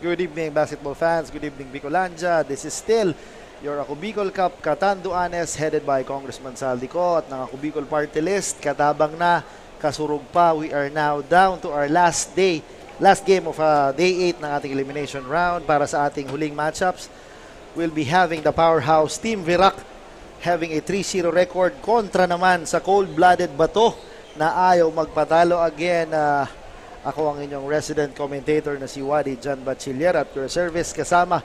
Good evening, basketball fans. Good evening, Bicolandia. This is still your Ako Bicol Cup Catanduanes headed by Congressman Saldico at ng Ako Bicol Party List. Katabang na, kasurog pa. We are now down to our last game of day 8 ng ating elimination round para sa ating huling matchups. We'll be having the powerhouse Team Virac having a 3-0 record kontra naman sa cold-blooded Bato na ayaw magpatalo again. Ako ang inyong resident commentator na si Wadi Jan Bachiller at your service kasama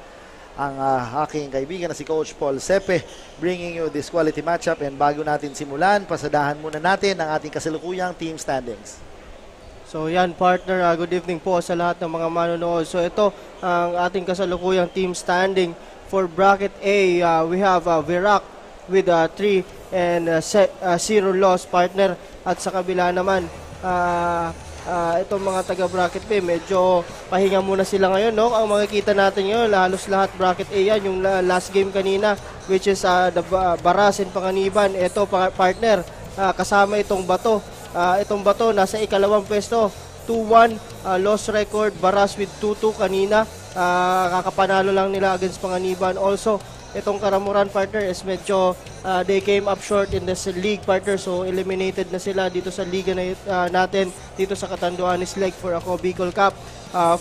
ang aking kaibigan na si Coach Paul Sepe bringing you this quality matchup. And bago natin simulan, pasadahan muna natin ang ating kasalukuyang team standings. So yan partner, good evening po sa lahat ng mga manonood. So ito ang ating kasalukuyang team standing. For bracket A, we have Virac with 3 and 0 loss partner. At sa kabila naman, itong mga taga-bracket B, medyo pahinga muna sila ngayon, no? Ang makikita natin ngayon, halos lahat bracket A yan, yung last game kanina, which is the Baras and Panganiban. Ito, partner, kasama itong Bato. Itong Bato, nasa ikalawang pwesto, 2-1, loss record, Baras with 2-2 kanina. Kakapanalo lang nila against Panganiban. Also, itong Karamuran partner is medyo they came up short in this league partner, so eliminated na sila dito sa liga na natin dito sa Catanduanes League for Ako Bicol Cup.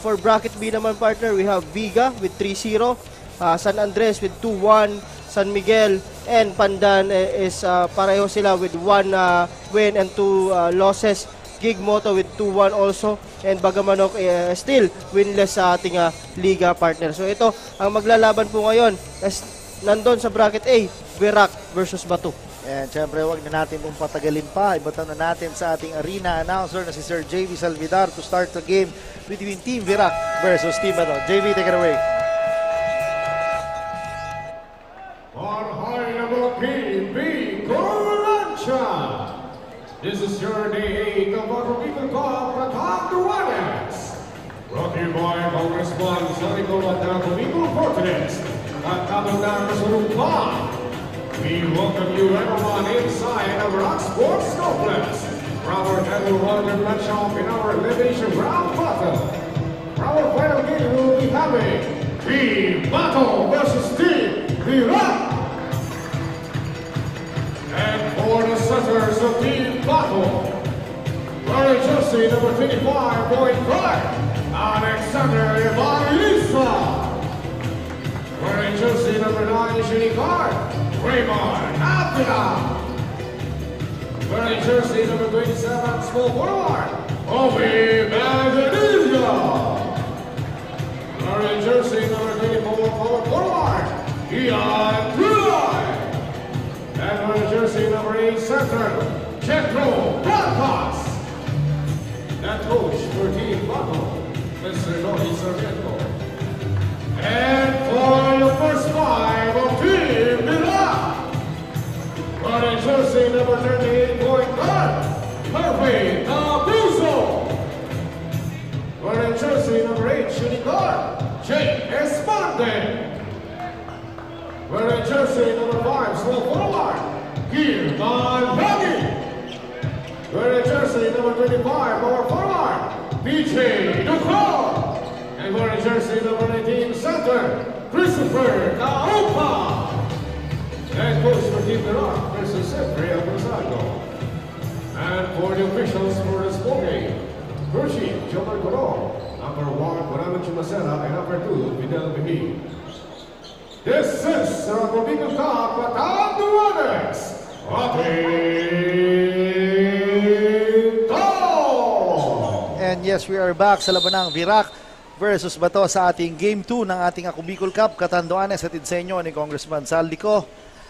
For bracket B naman partner, we have Viga with 3-0, San Andres with 2-1, San Miguel and Pandan is pareho sila with 1 win and 2 losses. Gigmoto with 2-1 also, and Bagamanok still winless sa ating liga partner. So ito ang maglalaban po ngayon as nandun sa bracket A, Virac versus Bato. And syempre wag na natin pong patagalin pa, ibatan na natin sa ating arena announcer na si Sir JV Salvidar to start the game between Team Virac versus Team Bato. JV, take it away. On high number Team Bicolandia. This is your day 8 of Ako Bicol Cup Catanduanes. Brought to you by Congressman Saldico at Ako Bicol Party List. At Catanduanes Rumpa. We welcome you everyone inside our Rock Sports Complex. For our annual matchup in our elimination round battle. For our final game, we will be having Team Bato versus Team Virac. And for the centers of Team Bato, wearing jersey number 25, point guard, Alexander Evangelista. Wearing jersey number 9, shooting guard, Raymond Avila. Wearing jersey number 27, small forward, Obi Magdalena. Wearing jersey number 24, power forward, Ian Troy. And wearing jersey number 8, center, Jetro Broadcast. That coach for Team Bato, Mr. Nori Sarmiento. And for the first 5 of Team Virac, wearing jersey number 38, point guard, Harvey Abuso. Wearing jersey number 8, shooting guard, Jake Esponde. Wearing jersey number 5, small forward, Gilman Baggy. Wearing jersey number 25, power forward, PJ Ducron. And wearing jersey number 19, center, Christopher Kaupa. And coach for Team Virac versus Jeffrey Abrazado. And for the officials for this ball game, Hershey Jomar Coro, number 1, Morano Chumasera, and number 2, Fidel Bibi. This is the Ako Bicol Cup Catanduanes. And yes, we are back sa labanang Virac versus Bato sa ating Game 2 ng ating Ako Bicol Cup Catanduanes. Hatid sa inyo ni Congressman Saldico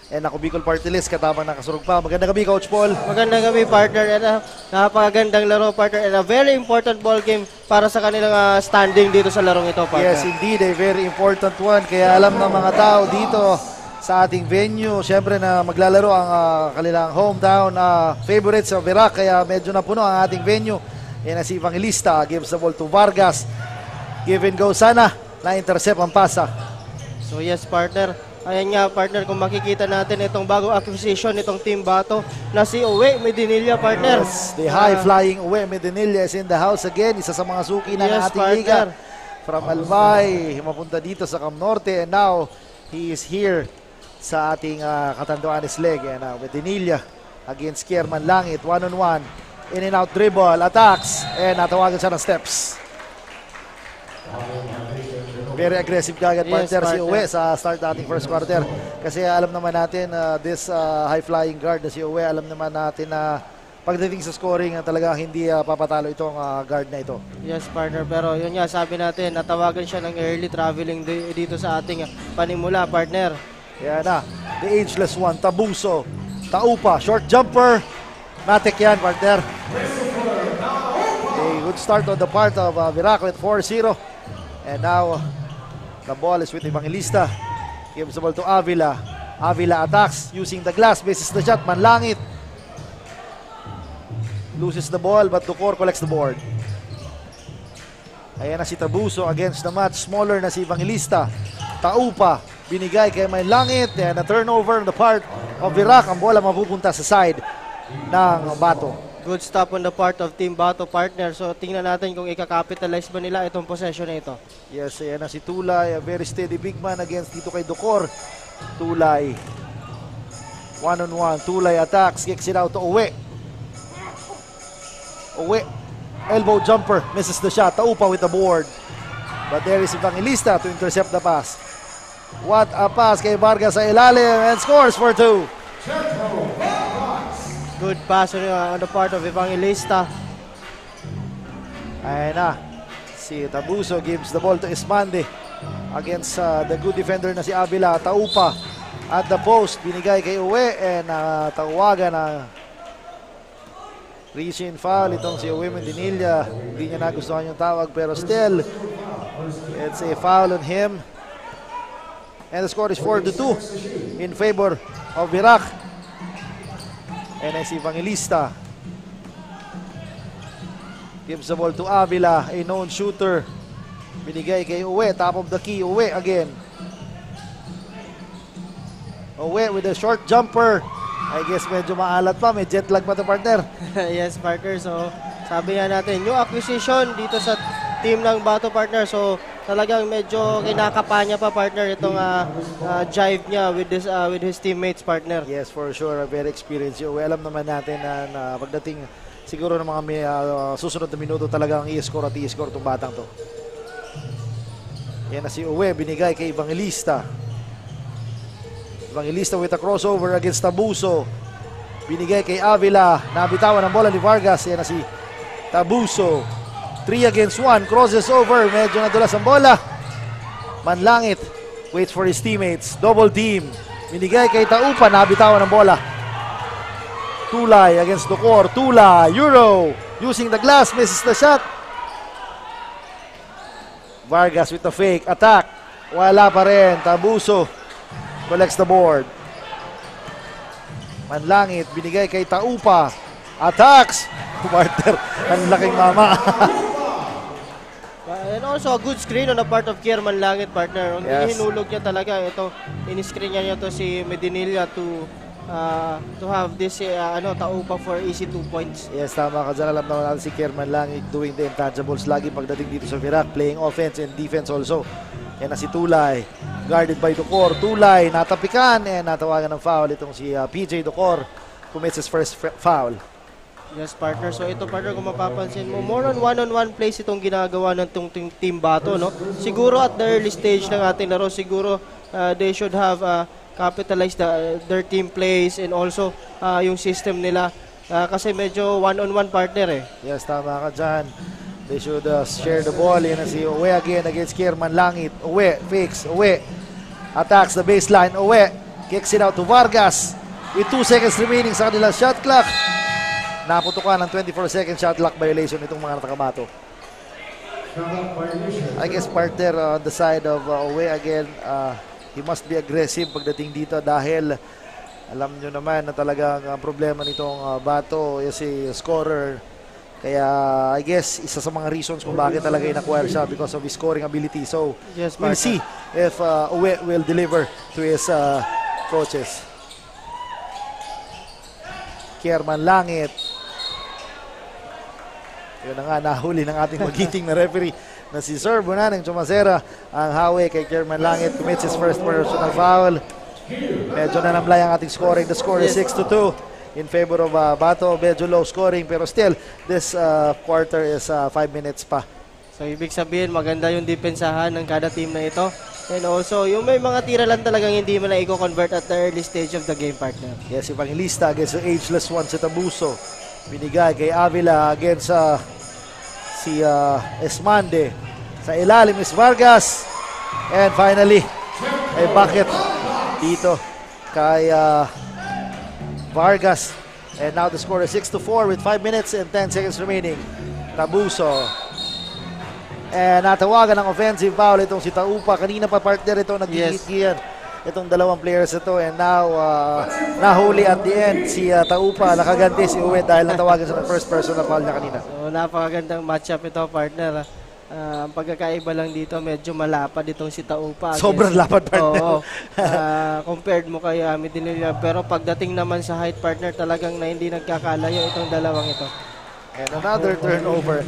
and Ako Bicol Party List, katabang nakasurog pa. Magandang gabi, Coach Paul. Magandang gabi, partner. And napakagandang laro, partner. And a very important ball game para sa kanilang standing dito sa larong ito, partner. Yes, indeed. A very important one. Kaya alam ng mga tao dito sa ating venue, syempre na maglalaro ang kanilang hometown favorites sa Virac. Kaya medyo napuno ang ating venue. Yan na si Evangelista. Gives the ball to Vargas. Give and go sana. Na-intercept ang pasa. So yes, partner. Ayan nga, partner, kung makikita natin itong bagong acquisition nitong Team Bato na si Uwe Medinilla, partner. Yes, the high-flying Uwe Medinilla is in the house again. Isa sa mga suki ng ating liga. from Albay, mapunta dito sa Cam Norte, and now he is here sa ating Catanduanes leg, and with Dinilla against Kierman Langit, one-on-one, in and out dribble, attacks, and natawagan siya ng steps. Very aggressive kagad, partner, si Uwe sa start nating first quarter. Kasi alam naman natin, this high-flying guard na si Uwe, alam naman natin na pagdating sa scoring, talagang hindi papatalo itong guard na ito. Yes, partner. Pero yun nga, sabi natin, natawagan siya ng early traveling dito sa ating panimula, partner. Yan na, the ageless one, Tabuso, Taupa, short jumper, matik yan, partner. A good start on the part of Virac with 4-0. And now, the ball is with Evangelista. Gives the ball to Avila. Avila attacks using the glass, misses the shot, Manlangit. Loses the ball, but Ducor collects the board. Ayan na si Tabuso against the match smaller na si Evangelista. Taupa, binigay kay Manlangit. And a turnover on the part of Virac. Ang bola mapupunta sa side ng Bato. Good stop on the part of Team Bato, partner. So tingnan natin kung ikakapitalize ba nila itong possession na ito. Yes, ayan na si Tulay. A very steady big man against dito kay Ducor. Tulay. One-on-one. Tulay attacks. Kicks it out to Uwe. Uwe. Elbow jumper. Misses the shot. Taupa with the board. But there is Evangelista to intercept the pass. What a pass kay Vargas sa ilalim and scores for 2. Good pass on the part of Evangelista. Ayan na. Si Tabuso gives the ball to Esmande against the good defender na si Avila. Taupa at the post. Binigay kay Uwe and tawagan na reaching foul itong si Uwe Mendinilla. Hindi niya nagustuhan yung tawag pero still it's a foul on him. And the score is 4-2 in favor of Virac. And as Evangelista gives the ball to Avila, a known shooter. Binigay kay Uwe, top of the key. Uwe again. Uwe with a short jumper. I guess medyo maalat pa, may jet lag pa to, partner. Yes, partner. So sabi nga natin, new acquisition dito sa team ng Bato, partner. So talagang medyo kinakapa niya pa, partner, itong jive niya with his teammates, partner. Yes, for sure, very experienced. Alam naman natin na pagdating siguro ng mga susunod na minuto talagang i-score at i-score itong batang to. Yan na si Uwe, binigay kay Evangelista. Evangelista with a crossover against Tabuso. Binigay kay Avila, nabitawan ang bola ni Vargas. Yan na si Tabuso. 3 against 1, crosses over, medyo nadulas ang bola. Manlangit waits for his teammates, double team. Binigay kay Taupa, nabitawan ang bola. Tulay against Ducor. Tulay, Euro, using the glass, misses the shot. Vargas with the fake, attack. Wala pa rin, Tabuso collects the board. Manlangit, binigay kay Taupa. Attacks. Partner, ang laking mama. And also a good screen on the part of Kierman Langit, partner. Ang Yes. hinulog niya talaga ito, in-screen niya to si Medinilla to have this Taupa for easy 2 points. Yes, tama ka dyan. Alam naman natin si Kierman Langit doing the intangibles lagi pagdating dito sa Virac, playing offense and defense also. Yan na si Tulay, guarded by Ducor. Tulay, natapikan and natawagan ng foul itong si PJ Ducor, commits his first foul. Yes, partner. So ito, partner, kung mapapansin mo, more on one-on-one plays itong ginagawa ng Team Bato, no? Siguro at the early stage ng ating laro, siguro they should have capitalized their team plays and also yung system nila. Kasi medyo one-on-one, partner eh. Yes, tama ka dyan. They should share the ball. Yan na si Uwe again against Kierman Langit. Uwe, fix. Uwe attacks the baseline. Uwe kicks it out to Vargas with 2 seconds remaining sa kanilang shot clock. Naputukan ng 24-second shot clock violation itong mga nakamato. I guess partner on the side of Uwe again, he must be aggressive pagdating dito dahil alam nyo naman na talagang problema nitong Bato is si scorer. Kaya I guess isa sa mga reasons kung bakit talaga in-acquire siya because of his scoring ability. So Yes, we'll partner. see if Uwe will deliver to his coaches. Kierman Langit. Yun na nga, nahuli ng ating magiting na referee na si Sir Bunaneng Chumasera ang hawi kay Kierman Langit. Commits his first personal foul. Medyo nanamlay ang ating scoring. The score is 6-2 in favor of Bato. Medyo low scoring pero still this quarter is 5 minutes pa. So ibig sabihin maganda yung depensahan ng kada team na ito. And also, yung may mga tira lang talagang hindi mo na i-convert at the early stage of the game, partner. Yes, Evangelista against the ageless one si Tabuso. Binigay kay Avila against si Esmande. Sa ilalim is Vargas. And finally, ay bucket dito kay Vargas. And now the score is 6-4 with 5 minutes and 10 seconds remaining. Tabuso. And natawagan ng offensive foul itong si Taupa. Kanina pa partner ito nagigit-giyan itong dalawang players ito. And now nahuli at the end si Taupa. Nakaganti si Uwe dahil natawagan sa first personal foul niya kanina. So napakagandang matchup ito, partner. Ang pagkakaiba lang dito, medyo malapad itong si Taupa. Sobrang lapad, partner. Oo. Compared mo kay Medinilla. Pero pagdating naman sa height, partner, talagang na hindi nagkakalayo itong dalawang ito. And another turnover.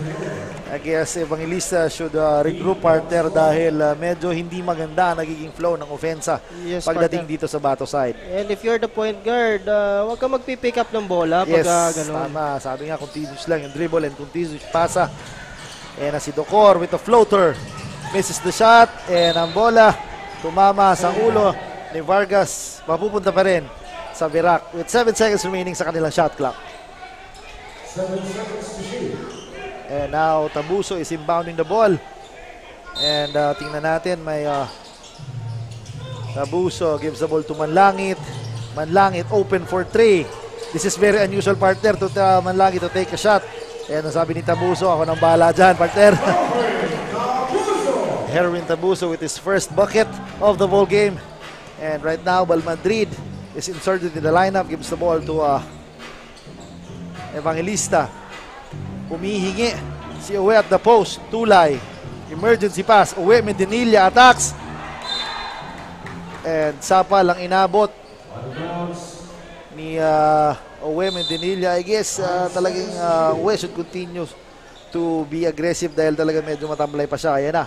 I guess Evangelista should regroup, partner, dahil medyo hindi maganda ang nagiging flow ng ofensa pagdating dito sa Bato side. And if you're the point guard, huwag ka magpipick up ng bola Yes, pag ganun. tama. Sabi nga, continuous lang yung dribble and continuous pasa. And si Docor with a floater. Misses the shot. And ang bola tumama sa ulo ni Vargas. Mapupunta pa rin sa Virac with 7 seconds remaining sa kanilang shot clock. 7 seconds to shoot. And now Tabuso is inbounding the ball. And tingnan natin, may Tabuso gives the ball to Manlangit. Manlangit open for 3. This is very unusual, partner, to Manlangit to take a shot. And sabi ni Tabuso, ako nang bahala dyan, partner. Herwin Tabuso with his first bucket of the ball game. And right now, Bal Madrid is inserted in the lineup. Gives the ball to Evangelista. Humihingi si Uwe at the post. Tulay. Emergency pass. Uwe, Medinilla attacks. And Sapa lang inabot ni Uwe Medinilla. I guess talagang Uwe should continue to be aggressive dahil talaga medyo matamlay pa siya. Ayan na.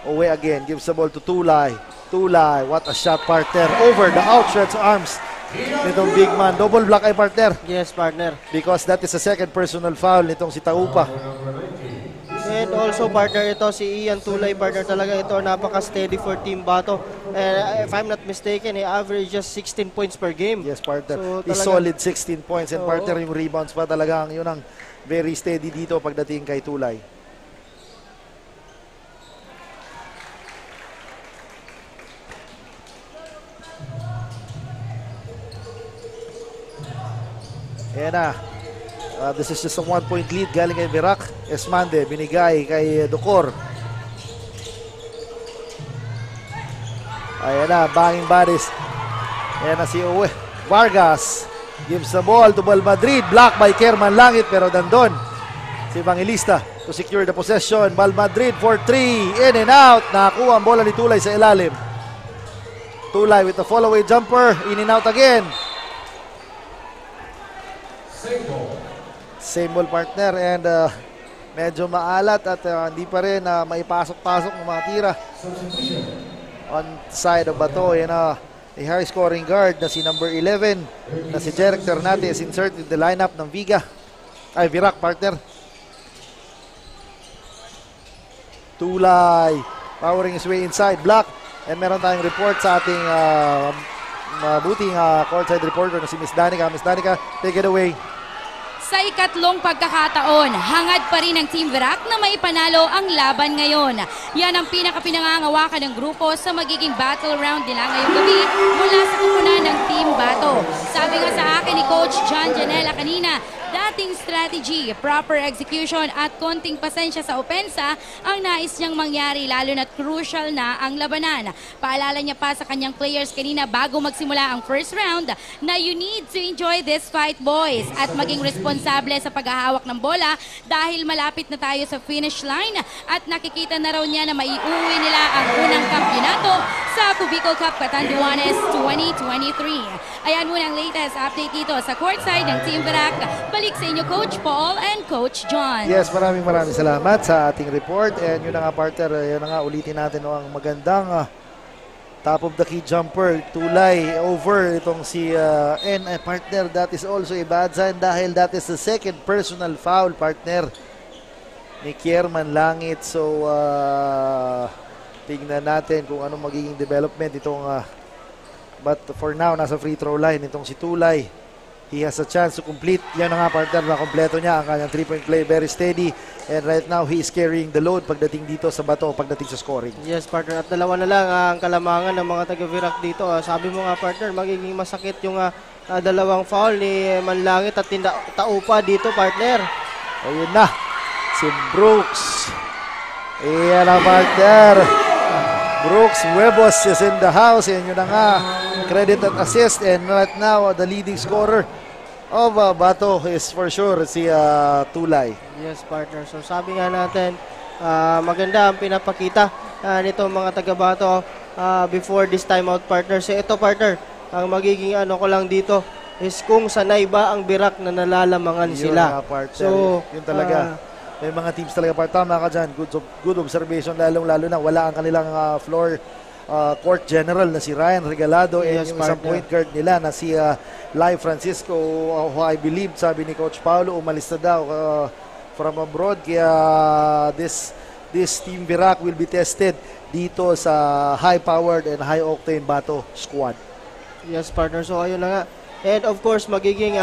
Uwe again. Gives the ball to Tulay. Tulay. What a shot, partner. Over the outstretched arms nitong big man. Double block ay, partner. Yes, partner. Because that is a second personal foul nitong si Taupa. And also, partner, ito si Ian Tulay, partner, talaga ito napaka-steady for Team Bato. If I'm not mistaken, he averages 16 points per game. Yes, partner. So, He's solid 16 points. And partner, yung rebounds pa talagang yun ang very steady dito pagdating kay Tulay. Ayan na. This is just a 1-point lead galing kay Virac. Esmande, binigay kay Docor. Ayan na, banging bodies. Ayan na si Uwe. Vargas gives the ball to Bal Madrid. Blocked by Kierman Langit, pero dandon si Evangelista to secure the possession. Bal Madrid for 3. In and out. Nakakuha ang bola ni Tulay sa ilalim. Tulay with the fall-away jumper. In and out again. Same ball, partner, and medyo maalat at hindi pa rin maipasok-pasok ng mga tira on side of Bato. Yan a high scoring guard na si number 11 na si Jeric Ternate is inserted in the lineup ng Virac, partner. Tulay powering his way inside, block, and meron tayong report sa ating mabuting courtside reporter na si Miss Danica. Miss Danica, take it away. Sa ikatlong pagkakataon, hangad pa rin ang Team Virac na maipanalo ang laban ngayon. Yan ang pinakapinangangawakan ng grupo sa magiging battle round nila ngayong gabi mula sa kupunan ng Team Bato. Sabi nga sa akin ni Coach John Janela kanina, dating strategy, proper execution at konting pasensya sa opensa ang nais niyang mangyari, lalo na't crucial na ang labanan. Paalala niya pa sa kanyang players kanina bago magsimula ang first round na you need to enjoy this fight, boys, at maging responsable sa paghahawak ng bola dahil malapit na tayo sa finish line at nakikita na raw niya na maiuwi nila ang unang kampyonato sa Cubicol Cup Catanduanes 2023. Ayan muna ang latest update dito sa courtside ng Team Virac. Balik sa inyo, Coach Paul and Coach John. Yes, maraming salamat sa ating report. And yun na nga, partner, yun na nga, ulitin natin ang magandang top of the key jumper, tulay over itong si partner. That is also a bad sign dahil that is the second personal foul, partner, ni Kierman Langit. So tingnan natin kung anong magiging development itong but for now nasa free throw line itong si Tulay. He has a chance to complete. Yan na nga, partner, na kompleto niya ang kanyang 3-point play, very steady, and right now he is carrying the load pagdating dito sa bato, pagdating sa scoring. Yes, partner, at dalawa na lang ang kalamangan ng mga taga-Virac dito. Sabi mo nga, partner, magiging masakit yung dalawang foul ni Manlangit at Taupa dito, partner. Ayun na, si Brooks. Ayan na, partner. Brooks Huevos is in the house, and yun na nga, credit at assist, and right now the leading scorer of Bato is for sure si Tulay. Yes, partner. So sabi nga natin, maganda ang pinapakita nito mga taga-Bato before this timeout, partner. So ito, partner, ang magiging ano ko lang dito is kung sanay ba ang Virac na nalalamangan Yun sila. nga, partner. So yun talaga. May mga teams talaga, partner. Tama ka dyan. Good observation, lalong-lalo na wala ang kanilang floor court general na si Ryan Regalado, and Yes, yung isang point guard nila na si Lai Francisco, who I believe, sabi ni Coach Paulo, umalis na daw from abroad. Kaya this Team Virac will be tested dito sa high-powered and high-octane Bato squad. yes, partner. So ayun na nga. And of course, magiging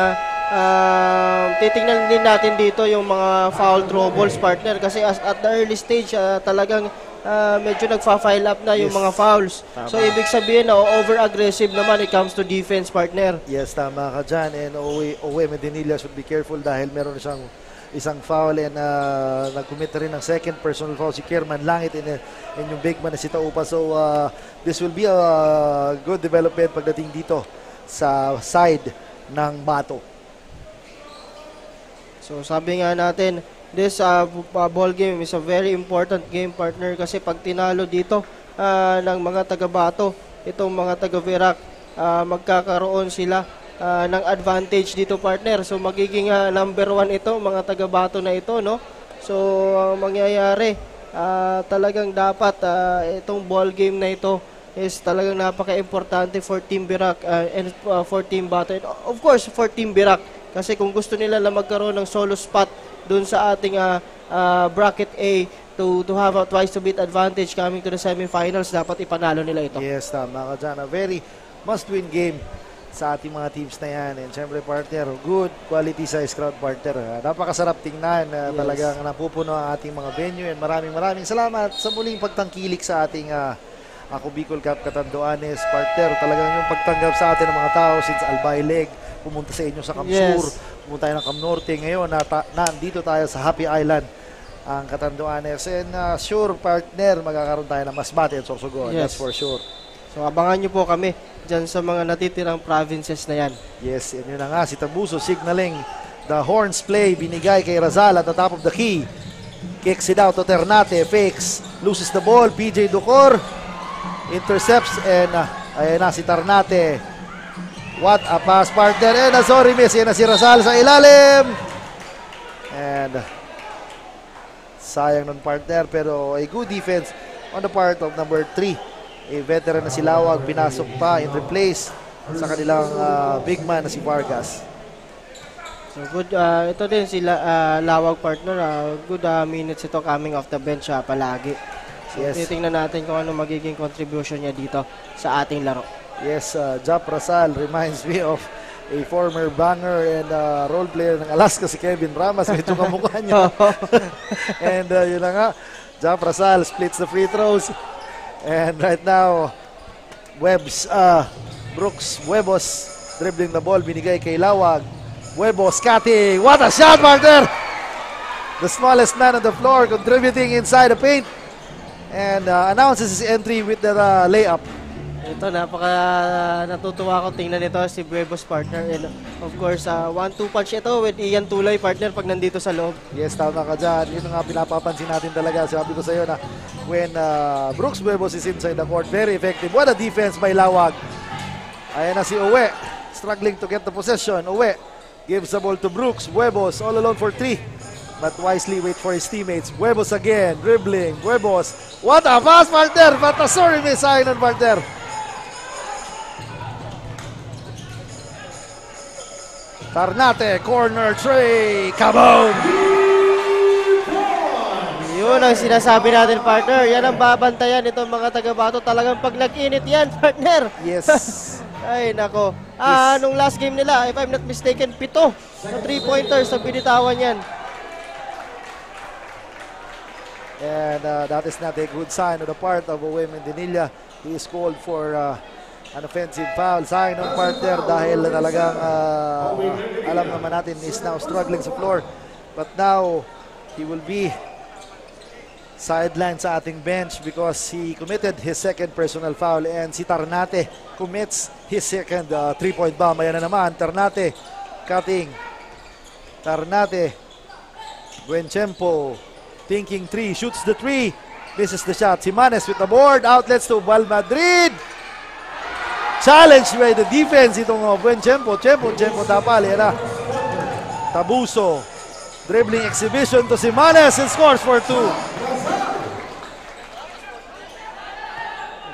titingnan din natin dito yung mga foul troubles, partner, kasi at the early stage talagang medyo nagfa-file up na yung Yes. mga fouls. Tama. So ibig sabihin na over-aggressive naman it comes to defense, partner. Yes, tama ka dyan. And Owe Medinilla should be careful dahil meron siyang isang foul, and nag-commit na rin ng second personal foul si Kierman Langit and yung big man na si Taupa. So this will be a good development pagdating dito sa side ng Bato. So sabi nga natin, this ball game is a very important game, partner, kasi pag tinalo dito ng mga taga-Bato, itong mga taga-Virac, magkakaroon sila ng advantage dito, partner. So magiging number 1 ito, mga taga-Bato na ito, no? So ang mangyayari, talagang dapat itong ball game na ito is talagang napaka-importante for Team Virac and for Team Bato. And of course, for Team Virac, kasi kung gusto nila na magkaroon ng solo spot dun sa ating bracket A to have a twice to beat advantage coming to the semifinals, dapat ipanalo nila ito. Yes, tama ka dyan. A very must-win game sa ating mga teams na yan. And syempre, partner, good quality size crowd, partner. Napakasarap tingnan. Yes. Talagang napupuno ang ating mga venue. And maraming salamat sa muling pagtangkilik sa ating Ako Bicol Cup Catanduanes, partner. Talagang yung pagtanggap sa atin ng mga tao since Albaileg, pumunta sa inyo sa Camsur, pumunta tayo ng Cam Norte. Ngayon, nandito tayo sa Happy Island, ang Catanduanes. And sure, partner, magkakaroon tayo ng Masbate at Sorsogon. Yes. That's for sure. So abangan nyo po kami dyan sa mga natitirang provinces na yan. Yes, and yun na nga, si Tambuso signaling the horns play, binigay kay Razal at the top of the key. Kicks it out to Ternate, fakes, loses the ball, PJ Ducor, intercepts, and ayan na si Ternate. What a pass, partner, and sorry miss, yan na si Razal sa ilalim. And sayang nun, partner, pero a good defense on the part of number 3. A veteran na si Lawag, pinasok pa in replace sa kanilang big man na si Vargas. So good, ito din sila Lawag, partner, good minutes ito coming off the bench palagi. So Yes. titingnan natin kung ano magiging contribution niya dito sa ating laro. Yes, Jap Rasal reminds me of a former banger and role player ng Alaska, si Kevin Ramas. Medyo kamukha niya. And yun na nga, Jap Rasal splits the free throws. And right now, Brooks Huevos dribbling the ball, binigay kay Lawag. Huevos cutting. What a shot, partner! The smallest man on the floor contributing inside the paint. And announces his entry with the layup. Ito, natutuwa ko tingnan ito si Huevos, partner. And of course, 1-2 punch ito with Ian Tulay, partner, pag nandito sa loob. Yes, tama ka dyan. Yun nga pinapapansin natin talaga. Sabi ko sa iyo na when Brooks Huevos is inside the court, very effective. What a defense by Lawag. Ayan na si Uwe, struggling to get the possession. Uwe Gives the ball to Brooks. Huevos all alone for 3. But wisely wait for his teammates. Huevos again. Dribbling. Huevos. What a pass, partner! But a sorry miss on partner. Tarnate. Corner tray. Kaboom! Yun ang sinasabi natin, partner. Yan ang babantayan itong mga taga-Bato. Talagang pag nag-init yan, partner. Yes. Ay, nako. Nung last game nila, if I'm not mistaken, 7 na 3-pointers ang binitawan yan. And that is not a good sign on the part of Uwe Mendinilla. He is called for an offensive foul. Sign on partner dahil talagang alam naman natin is now struggling sa floor. But now, he will be sidelined sa ating bench because he committed his second personal foul and si Tarnate commits his second 3-point bomb. Ayan na naman, Tarnate cutting. Tarnate, Buenchempo thinking 3, shoots the 3, misses the shot. Simanes with the board, outlets to Val Madrid. Challenge by the defense itong Buenchempo. Chempo tapal, yan na. Tabuso, dribbling exhibition to Simanes and scores for 2.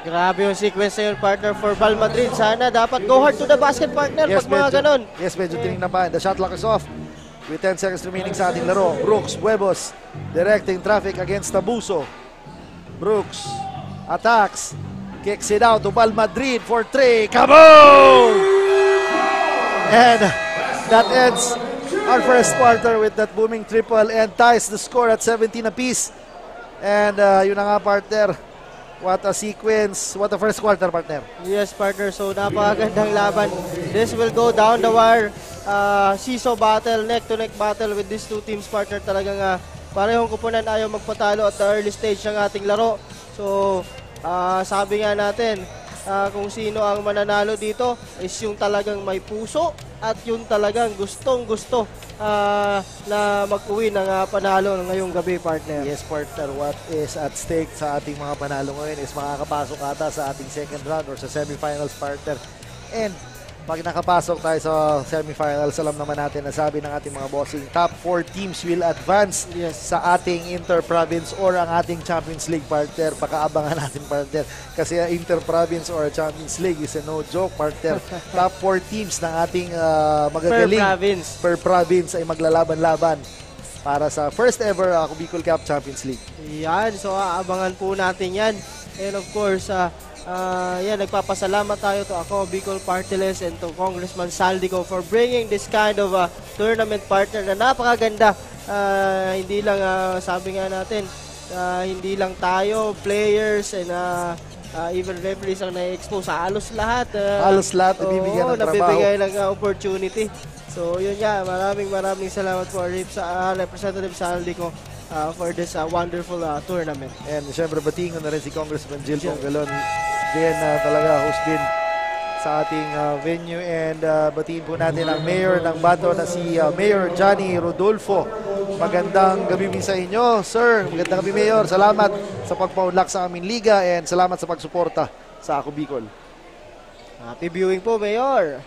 Grabe yung sequence na yun, partner, for Val Madrid. Sana dapat go hard to the basket, partner, pag mga ganon. Yes, medyo tinignan pa. The shot clock is off. With 10 seconds remaining sa ating laro. Brooks, Huevos, directing traffic against Tabuso. Brooks, attacks, kicks it out to Val Madrid for 3. Kaboom! And that ends our first quarter with that booming triple and ties the score at 17 apiece. And yun na nga, partner. What a sequence. What a first quarter, partner. Yes, partner. So, napakagandang laban. This will go down the wire. Seesaw battle, neck-to-neck battle with these two teams, partner. Talagang parehong kupunan ayaw magpatalo at the early stage ng ating laro. So, sabi nga natin, kung sino ang mananalo dito is yung talagang may puso at yung talagang gustong-gusto na mag-uwi ng panalo ngayong gabi, partner. Yes, partner. What is at stake sa ating mga panalo ngayon is makakapasok ata sa ating second round or sa semifinals, partner. And pag nakapasok tayo sa semifinals, alam naman natin na sabi ng ating mga bossing, top 4 teams will advance sa ating inter-province or ang ating Champions League, partner. Pakaabangan natin, partner. Kasi inter-province or Champions League is a no joke, partner. Top 4 teams ng ating magagaling per province ay maglalaban-laban para sa first ever Bicol Cup Champions League. Yan, so aabangan po natin yan. And of course, yan, nagpapasalamat tayo to ako, Bicol Party List, and to Congressman Saldico for bringing this kind of tournament, partner, na napakaganda. Hindi lang, sabi nga natin, hindi lang tayo, players, and even referees ang na-expose. Halos lahat. Halos lahat, nabibigyan ng trabaho. Nabibigay ng opportunity. So, yun nga, maraming salamat po, Representative Saldico, for this wonderful tournament. And syempre batiin ko na rin si Congressman Jill Pongalon din talaga host din sa ating venue, and batiin po natin ang mayor ng Bato na si Mayor Johnny Rodolfo. Magandang gabi sa inyo, sir. Magandang gabi, Mayor. Salamat sa pagpaunlak sa aming liga and salamat sa pagsuporta sa Ako Bicol. Happy viewing po, Mayor.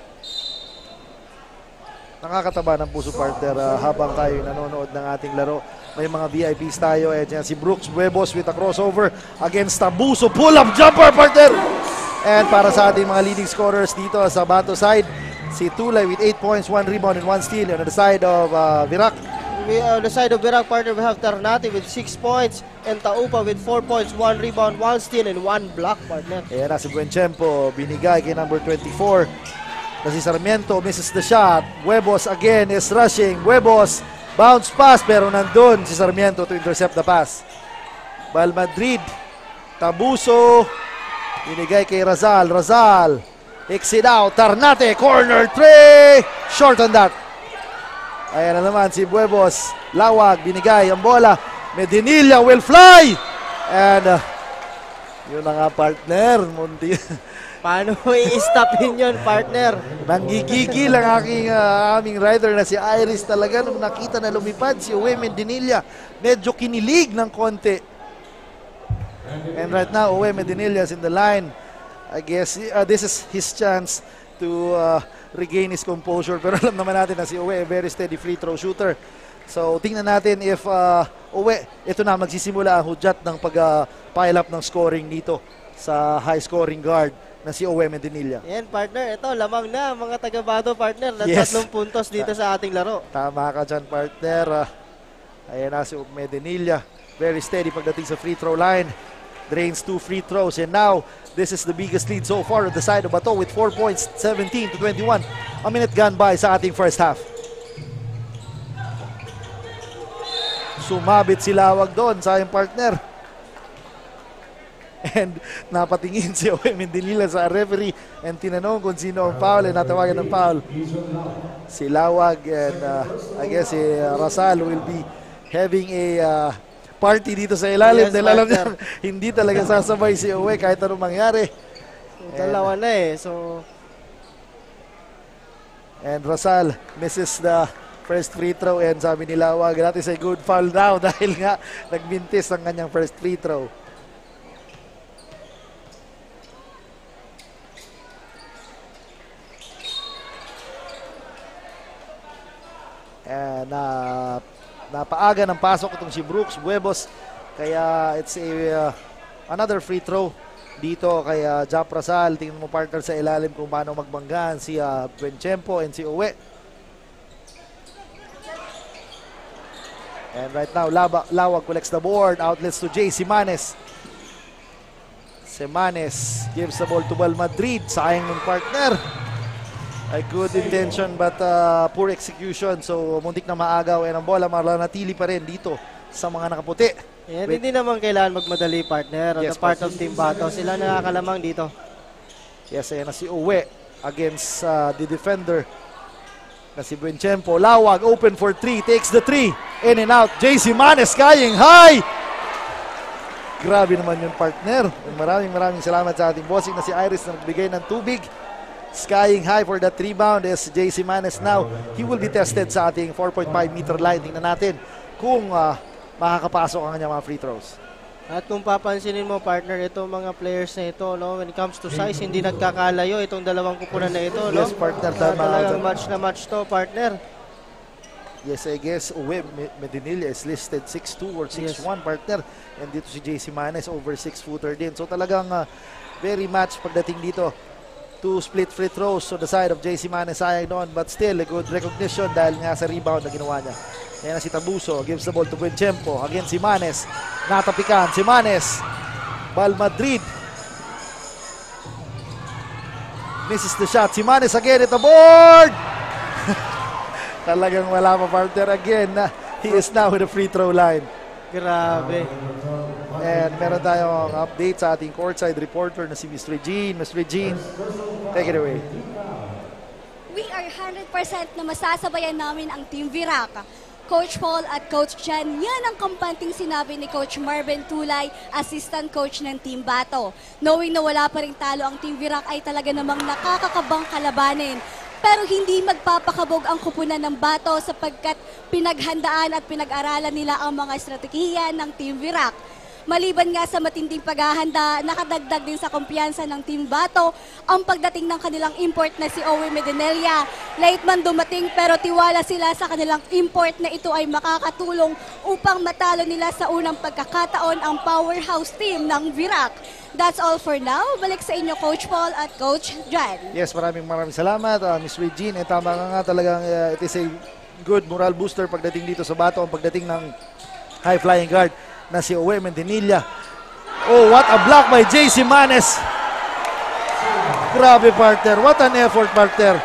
Nakakataba ng puso, partner, habang tayo nanonood ng ating laro. May mga VIPs tayo. Yan si Brooks Huevos with a crossover against Tabuso. Pull-up jumper, partner! And para sa ating mga leading scorers dito sa Bato side, si Tulay with 8 points, 1 rebound, and 1 steal. On the side of Virac. On the side of Virac, partner, we have Tarnati with 6 points and Taupa with 4 points, 1 rebound, 1 steal, and 1 block, partner. Ayan na si Buenchempo. Binigay kay number 24. Na si Sarmiento misses the shot. Huevos again is rushing. Huevos bounce pass pero nandun si Sarmiento to intercept the pass. Val Madrid. Tabuso. Binigay kay Razal. Razal. Exit out. Tarnate. Corner 3. Short on that. Ayan na naman si Huevos. Lawag. Binigay ang bola. Medinilla will fly. And yun na nga, partner. Munti. Paano i-stopin yun, partner? Nanggigigil ang aming rider na si Iris talaga nung nakita na lumipad si Uwe Mendinilla. Medyo kinilig ng konti. And right now, Uwe Mendinilla is in the line. I guess this is his chance to regain his composure. Pero alam naman natin na si Uwe, a very steady free throw shooter. So, tingnan natin if Uwe, ito na, magsisimula ang hudyat ng pag-pile up ng scoring dito sa high-scoring guard na si Uwe Medinilla. Yan, partner. Ito, lamang na mga taga-Bato, partner. Yes. 3 puntos dito sa ating laro. Tama ka dyan, partner. Ayan na si Uwe Medinilla. Very steady pagdating sa free throw line. Drains 2 free throws. And now, this is the biggest lead so far on the side of Bato with 4 points, 17-21. A minute gone by sa ating first half. Sumabit si Lawag doon sa aking partner. And napatingin si Uwe Medinilla sa referee and tinanong kung sino ang foul and natawagan ng foul. Si Lawag and I guess si Rasal will be having a party dito sa ilalim. Yes, dahil alam niya, hindi talaga sasabay si Uwe kahit anong mangyari. Dalawa na eh. So, and Rasal misses the first free throw and sabi ni Lawag, that is a good foul now dahil nga nagmintis ang kanyang first free throw. And napaaga ng pasok itong si Brooks Buebos, kaya it's a another free throw dito kay Jap Rasal. Tingnan mo, partner, sa ilalim kung paano magbanggaan si Buenchempo and si Uwe. And right now, Lawag collects the board, outlets to Jay Simanes. Simanes gives the ball to Bal Madrid. Sayang ng partner. A good intention but poor execution. So muntik na maagaw and ang bola mananatili pa rin dito sa mga nakaputi. yan, hindi naman kailangan magmadali, partner. On Yes, the part of Team Bato, sila nakakalamang dito. Yes, ayan na si Uwe against the defender na si Buenchempo. Lawag open for 3, takes the 3, in and out. JC Manes skying high. Grabe naman yung partner. Maraming salamat sa ating bossing na si Iris na nagbigay ng tubig. Skying high for that rebound is JC Manes now. He will be tested sa ating 4.5 meter line. Tingnan natin kung makakapasok ang kanyang mga free throws. At kung papansinin mo, partner, itong mga players na ito, no, when it comes to size, hindi nagkakalayo itong dalawang kupunan na ito. No? Yes, partner, tama. Talagang match na match to, partner. Yes, I guess Uwe Medinilla is listed 6'2 or 6'1, partner. And dito si JC Manes over 6-footer din. So talagang very match pagdating dito. 2 split free throws on the side of JC Manes, sayang noon, but still a good recognition dahil nga sa rebound na ginawa niya. Ayan na si Tabuso, gives the ball to Buenchempo. Again si Manes, natapikan si Manes. Bal Madrid misses the shot. Si Manes again at the board. Talagang wala pa, partner. Again, he is now with the free throw line. Grabe. And meron tayong update sa ating courtside reporter na si Miss Regine. Miss Regine, take it away. We are 100% na masasabayan namin ang Team Virac. Coach Paul at Coach Jan, yan ang kampanting sinabi ni Coach Marvin Tulay, assistant coach ng Team Bato. Knowing na wala pa rin talo ang Team Virac ay talaga namang nakakakabang kalabanin. Pero hindi magpapakabog ang kupunan ng Bato sapagkat pinaghandaan at pinag-aralan nila ang mga estratehiya ng Team Virac. Maliban nga sa matinding paghahanda, nakadagdag din sa kumpiyansa ng Team Bato ang pagdating ng kanilang import na si Uwe Medinilla. Late man dumating pero tiwala sila sa kanilang import na ito ay makakatulong upang matalo nila sa unang pagkakataon ang powerhouse team ng Virac. That's all for now. Balik sa inyo, Coach Paul at Coach Jan. Yes, maraming salamat, Miss Regine. Tama nga talagang it is a good moral booster pagdating dito sa Bato, ang pagdating ng high-flying guard na si Uwe Medinilla. Oh, what a block by JC Manes. Grabe, partner. What an effort, partner.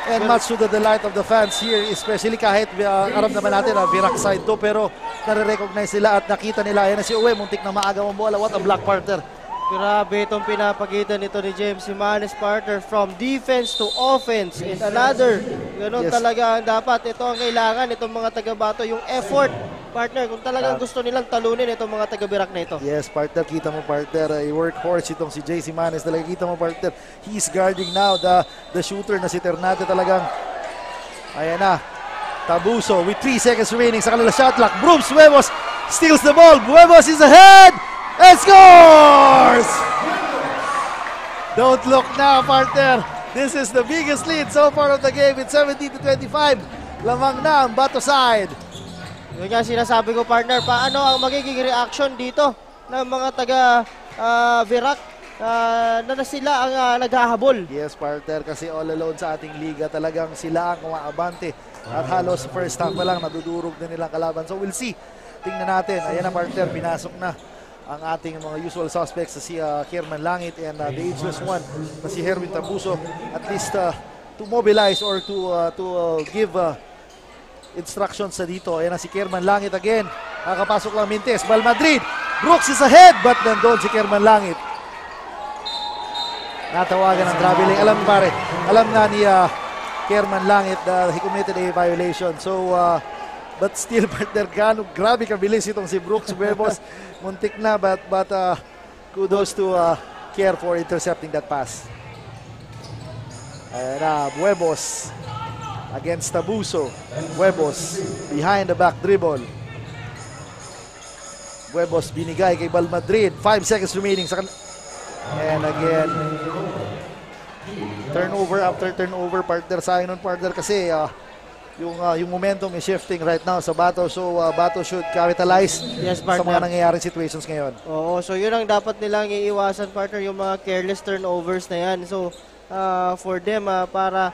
And much to the delight of the fans here, especially kahit aram naman natin na Virac side to, pero nare-recognize nila at nakita nila. Ayan na si Uwe, muntik na maagaw ang bola. What a block, partner. Grabe itong pinapagitan nito ni James Simanes, partner, from defense to offense. And another, ganun Yes. talaga ang dapat. Ito ang kailangan, itong mga taga-Bato, yung effort. Partner, kung talagang gusto nilang talunin itong mga taga-Virac na ito. Yes, partner, kita mo, partner, a workhorse itong si JC Manes. Talaga kita mo, partner, he's guarding now the shooter na si Ternate. Talagang, ayan na, Tabuso with 3 seconds remaining sa kanila shot clock. Brooms Buebos steals the ball. Buebos is ahead and scores! Don't look now, partner. This is the biggest lead so far of the game. It's 17-25. Lamang na ang Bato side. Yun nga sinasabi ko, partner, paano ang magiging reaction dito ng mga taga Virac na sila ang naghahabol? Yes, partner, kasi all alone sa ating liga talagang sila ang umaabante. At halos first half pa lang nadudurog na nilang kalaban. So we'll see. Tingnan natin. Ayan na, partner, pinasok na ang ating mga usual suspects na si Kierman Langit and the ageless one na si Herwin Tabuso. At least to mobilize or to give instructions sa dito. Ayan na si Kierman Langit again. Nakapasok lang Mintes. Bal Madrid. Brooks is ahead but nandun si Kierman Langit. Natawagan ng traveling. Alam pare, alam na ni Kierman Langit he committed a violation. So, but still, partner, grabe kabilis itong si Brooks Huevos. Muntik na, but kudos to Kier for intercepting that pass. Ayan na, Huevos against Tabuso. Huevos behind the back dribble. Huevos binigay kay Bal Madrid. 5 seconds remaining sa and again, turnover after turnover, partner. Sayang nun, partner, kasi yung momentum is shifting right now sa Bato. So Bato should capitalize Yes, sa mga partner. nangyayaring situations ngayon. Oo, so yun ang dapat nilang iiwasan, partner, yung mga careless turnovers na yan. So, for them, para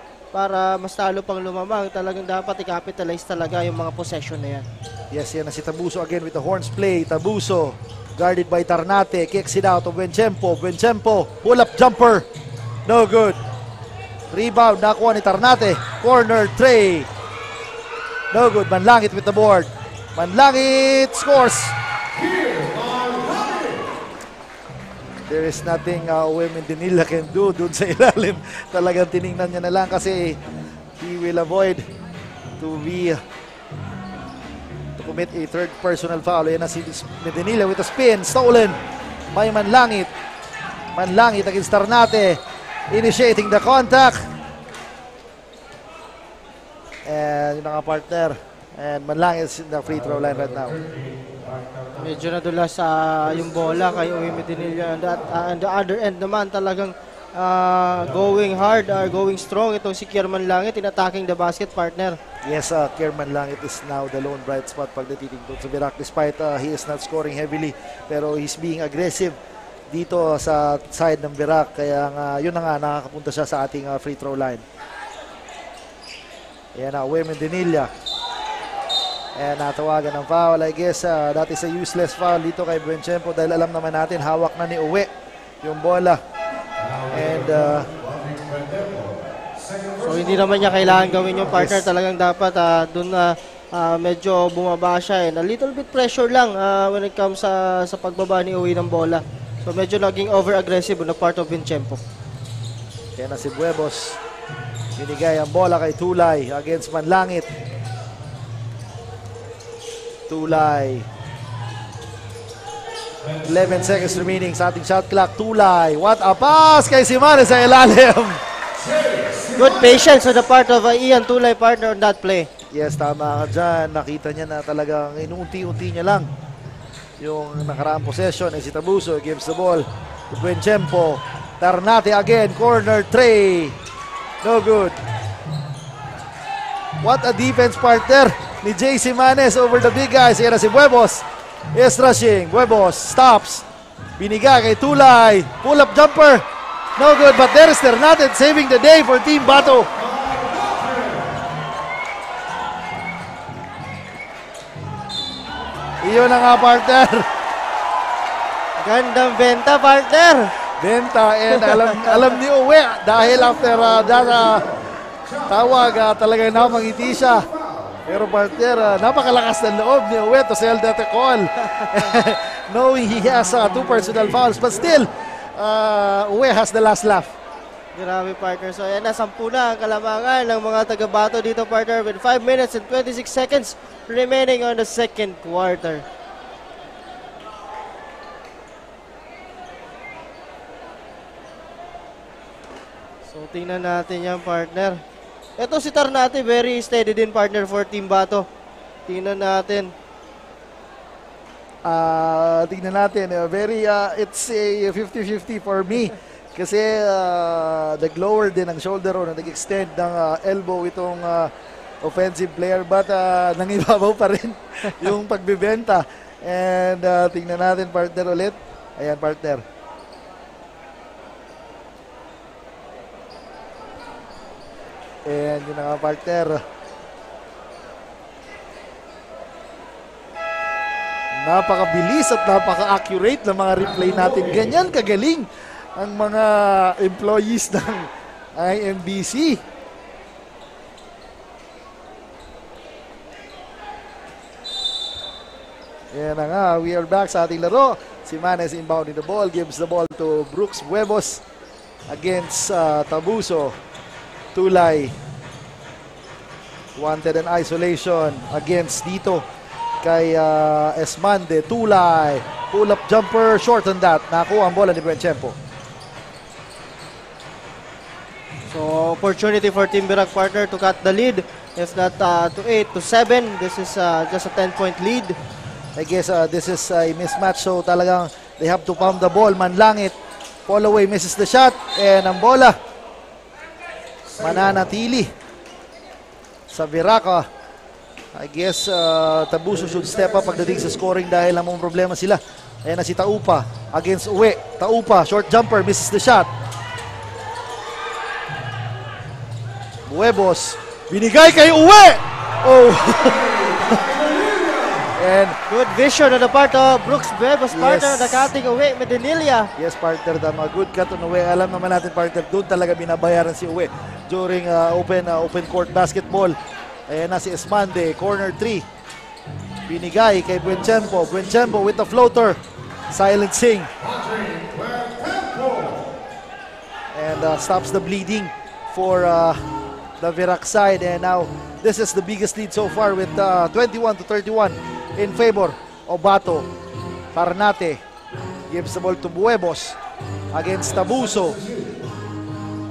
mas talo pang lumamang, talagang dapat i-capitalize talaga yung mga possession na yan. Yes, yan na si Tabuso again with the horns play. Tabuso, guarded by Tarnate, kicks it out of Buenchempo. Buenchempo, pull-up jumper. No good. Rebound, nakuha ni Tarnate. Corner tray. No good. Manlangit with the board. Manlangit scores. There is nothing Women Dinilla can do dun sa ilalim. Talagang tiningnan niya na lang kasi he will avoid to commit a third personal foul. Yan na si Dinilla with a spin. Stolen by Manlangit. Manlangit against Tarnate. Initiating the contact. And yung mga partner. And Manlangit is in the free throw line right now. Medyo nadulas yung bola kay Uwe Medinilla. And the other end naman talagang going hard, going strong itong si Kierman Langit in attacking the basket, partner. Yes, Kierman Langit is now the lone bright spot pagdating doon sa Virac despite he is not scoring heavily pero he's being aggressive dito sa side ng Virac kaya yun na nga nakakapunta siya sa ating free throw line. Ayan na, Uwe Medinilla. And natawagan ng foul. I guess that is a useless foul dito kay Buenchempo dahil alam naman natin hawak na ni Uwe yung bola. And so hindi naman niya kailangan gawin yung partner. Yes. Talagang dapat doon medyo bumaba siya and a little bit pressure lang when it comes sa pagbaba ni Uwe ng bola. So medyo naging over-aggressive on the part of Buenchempo. kaya na si Huevos. Binigay ang bola kay Tulay against Manlangit. Tulay. 11 seconds remaining sa ating shot clock. Tulay. What a pass kay Simane sa ilalim. Good patience on the part of Ian Tulay, partner, on that play. Yes, tama ka dyan. Nakita niya na talagang inuunti-unti niya lang yung nakaraang possession. Si Tabuso gives the ball to Buenchempo. Tarnate again. Corner tray. No good. What a defense, partner, ni JC Manes over the big guys. Yan na si Huevos. Is rushing. Huevos stops. Biniga kay Tulay. Pull-up jumper. No good, but there is Tarnate saving the day for Team Bato. Iyon na nga, partner. Gandang benta, partner. Benta, and alam ni Uwe dahil after that tawag talagang napangiti siya. Pero partner, napakalakas ng loob ni Uwe to sell that call. Knowing he has 2 personal fouls, but still Uwe has the last laugh. Grabe, partner. So ayan na, 10 na ang kalamangan ng mga taga-Bato dito, partner, with 5 minutes and 26 seconds remaining on the second quarter. So tingnan natin yan, partner. Ito si Tarnate, very steady din, partner, for Team Bato. Tingnan natin. Tingnan natin, it's a 50-50 for me. Kasi nag-lower din ang shoulder o nag-extend ng elbow itong offensive player, but nangibabaw pa rin yung pagbibenta. And tingnan natin, partner, ulit. Ayan, partner. And yun na nga, partner. Napakabilis at napaka-accurate na mga replay natin. Ganyan kagaling ang mga employees ng IMBC. Yan na nga, we are back sa ating laro. Si Manes inbounding the ball, gives the ball to Brooks Huevos against Tabuso. Tulay wanted an isolation against dito kay Esmande. Tulay, pull-up jumper, short on that. Nakuha ang bola ni Buencempo. So, opportunity for Team Virac, partner, to cut the lead. If not to 8 to 7, this is just a 10-point lead. I guess this is a mismatch, so talagang they have to pump the ball. Manlangit, fall away, misses the shot, and ang bola mananatili sa Virac. I guess Tabuso should step up pagdating sa scoring dahil namang problema sila. Ayan na si Taupa against Uwe. Taupa, short jumper, misses the shot. Huevos, binigay kay Uwe! Oh! And good vision on the part of Brooks Huevos, partner, Yes. the cutting away, Medinilla. yes, partner, tama. Good cut on Uwe. Alam naman natin, partner, doon talaga binabayaran si Uwe during open court basketball. Ayan na si Esmande, corner 3. Binigay kay Buencempo. Buencempo with the floater. Silencing. And stops the bleeding for the Virac side. And now, this is the biggest lead so far with 21-31 in favor of Bato. Tarnate gives the ball to Huevos against Tabuso.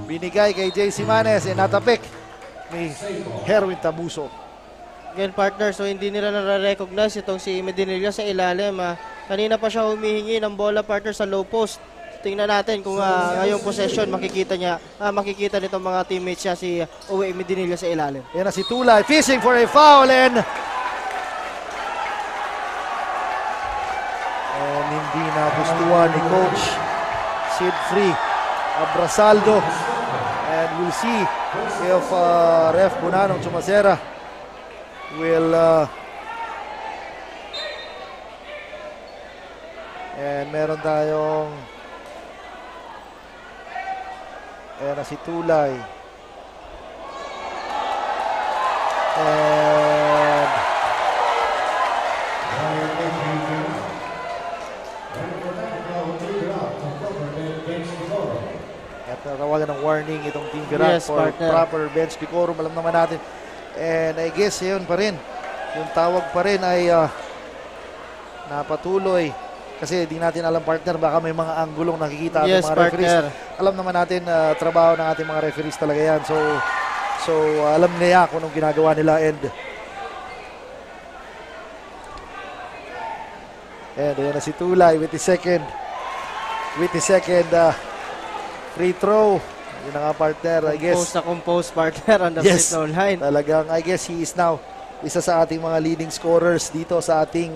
Binigay kay JC Manes and natapik ni Herwin Tabuso. Again, partner, so hindi nila nare-recognize itong si Medinilla sa ilalim. Kanina pa siya humihingi ng bola, partner, sa low post. Tingnan natin kung ngayong possession makikita nitong mga teammates niya si Uwe Medinilla sa ilalim. Yan na si Tulay, fishing for a foul and hindi na gustuhan ni Coach Sid Free Abrasaldo. And we'll see if Ref Bunanong Chumasera will and meron tayong ayan na si Tulay. And at natawagan ng warning itong Team Virac Yes, for partner. proper bench decorum. Alam naman natin. And I guess yun pa rin. Yung tawag pa rin ay napatuloy. Kasi di natin alam, partner, baka may mga anggulong nakikita ating Yes, mga referees. partner. Alam naman natin, trabaho ng ating mga referees talaga yan. So alam nila kung anong ginagawa nila. And ayan na si Tulay with the second free throw. Yun na nga, partner, I guess. Compose partner on the free throw line. Talagang, I guess he is now isa sa ating mga leading scorers dito sa ating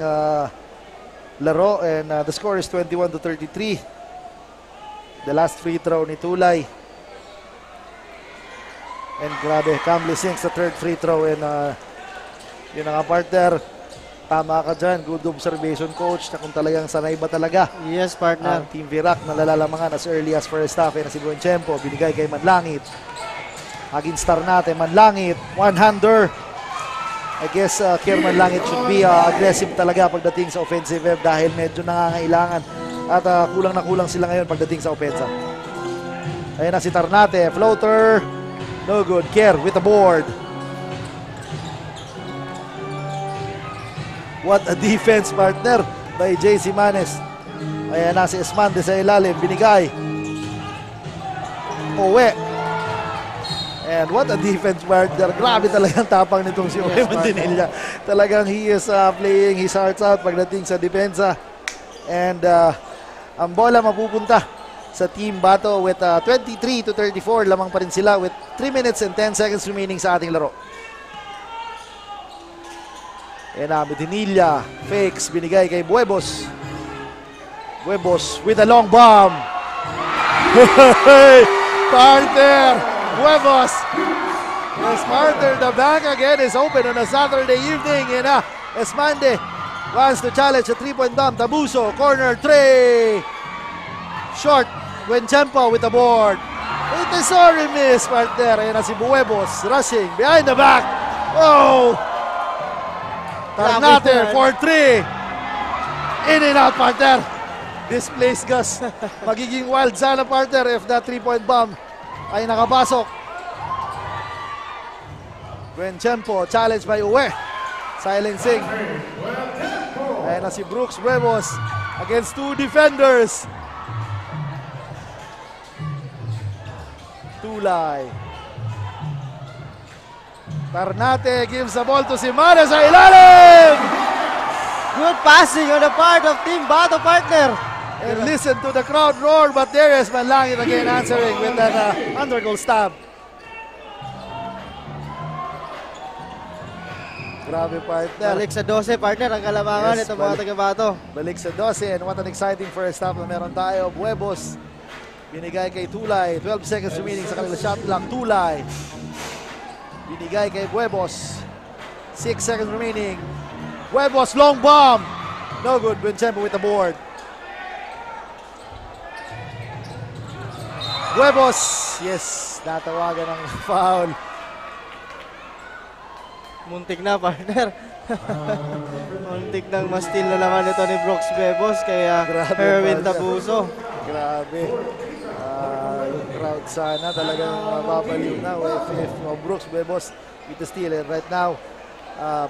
laro. And the score is 21-33. The last free throw ni Tulay. And grabe, Camley sinks the third free throw. And yun na nga, partner. Tama ka dyan. Good observation, coach, na kung talagang sanay ba talaga Yes, partner. ang Team Virac na lalalamangan as early as first half. Na si Buencempo, binigay kay Manlangit. Aging star natin, Manlangit, one-hander. I guess Kier Manlangit should be aggressive talaga pagdating sa offensive end dahil medyo nangangailangan. At kulang na kulang sila ngayon pagdating sa opensa. Ayun na si Tarnate, floater. No good. Kier with the board. What a defense, partner, by JC Manes. Ayan na si Esmande sa ilalim. Binigay. Uwe. And what a defense, partner. Grabe talagang tapang nitong si Uwe Mantinilla. Talagang he is playing his hearts out pagdating sa depensa. And ang bola mapupunta sa Team Bato with 23-34. Lamang pa rin sila with 3 minutes and 10 seconds remaining sa ating laro. Yan na, Medinilla, fakes, binigay kay Buebos. Buebos with a long bomb. Partner, Buebos. Yes, partner, the bank again is open on a Saturday evening. Yan na, Esmande wants to challenge a 3-point bomb. Tabuso, corner, three. Short, Buenchempo with the board. It is sorry miss, partner. Yan na si Buebos, rushing, behind the back. Oh! Tarnate for 3. In and out, partner. This place, Gus. Magiging wild sana, partner, if that 3-point bomb ay nakapasok. Buenchempo, challenge by Uwe. Silencing. Ayan na si Brooks Buebos against 2 defenders. Tulay. Tarnate gives the ball to Simane sa ilalim. Good passing on the part of Team Bato, partner. And listen to the crowd roar, but there is Manlangit again answering with an undergoal stab. Grabe, partner. Balik sa 12, partner, ang kalamangan Yes, itong mga balik. taga-Bato. Balik sa 12, and what an exciting first half na meron tayo. Buebos, binigay kay Tulay. 12 seconds remaining sa kanila shot clock. Tulay, binigay kay Buebos. 6 seconds remaining. Buebos, long bomb. No good. Buenchempo with the board. Buebos, yes, natawagan ng foul. Muntik na, partner. Muntik nang ma-steal na naman ito ni Brooks Buebos kaya Grabe, Herwin partner. Tabuso. Grabe. Yung crowd sana talagang mababaliw na if Brooks Buebos with the steal. And right now,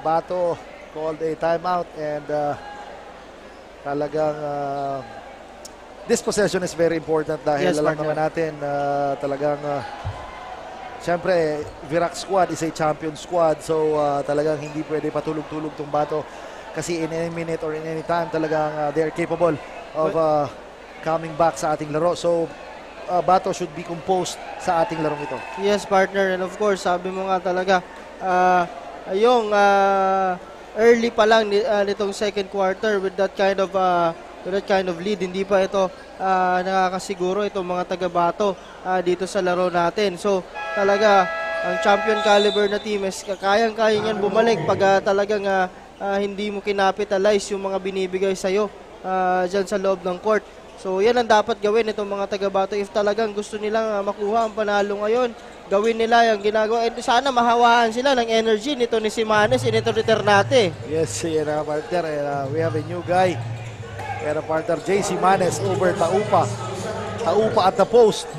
Bato called a timeout and talagang this possession is very important dahil Yes, alam partner. naman natin talagang siyempre Virac squad is a champion squad, so talagang hindi pwede patulog-tulog tong Bato kasi in any minute or in any time talagang they are capable of coming back sa ating laro. So Bato should be composed sa ating larong ito. Yes, partner. And of course, sabi mo nga talaga, yung early pa lang nitong second quarter with that kind of lead, hindi pa ito nakakasiguro itong mga taga-Bato dito sa laro natin. So, talaga, ang champion caliber na team is kayang-kaya niyan bumalik pag talagang hindi mo kinapitalize yung mga binibigay sa'yo dyan sa loob ng court. So, yan ang dapat gawin itong mga taga-Bato. If talagang gusto nilang makuha ang panalo ngayon, gawin nila yung ginagawa. And sana mahawaan sila ng energy nito ni Simanes and nito ni Ternate. Yes, yan na partner. And, we have a new guy. Pero partner, JC Manes over Taupa. Taupa at the post.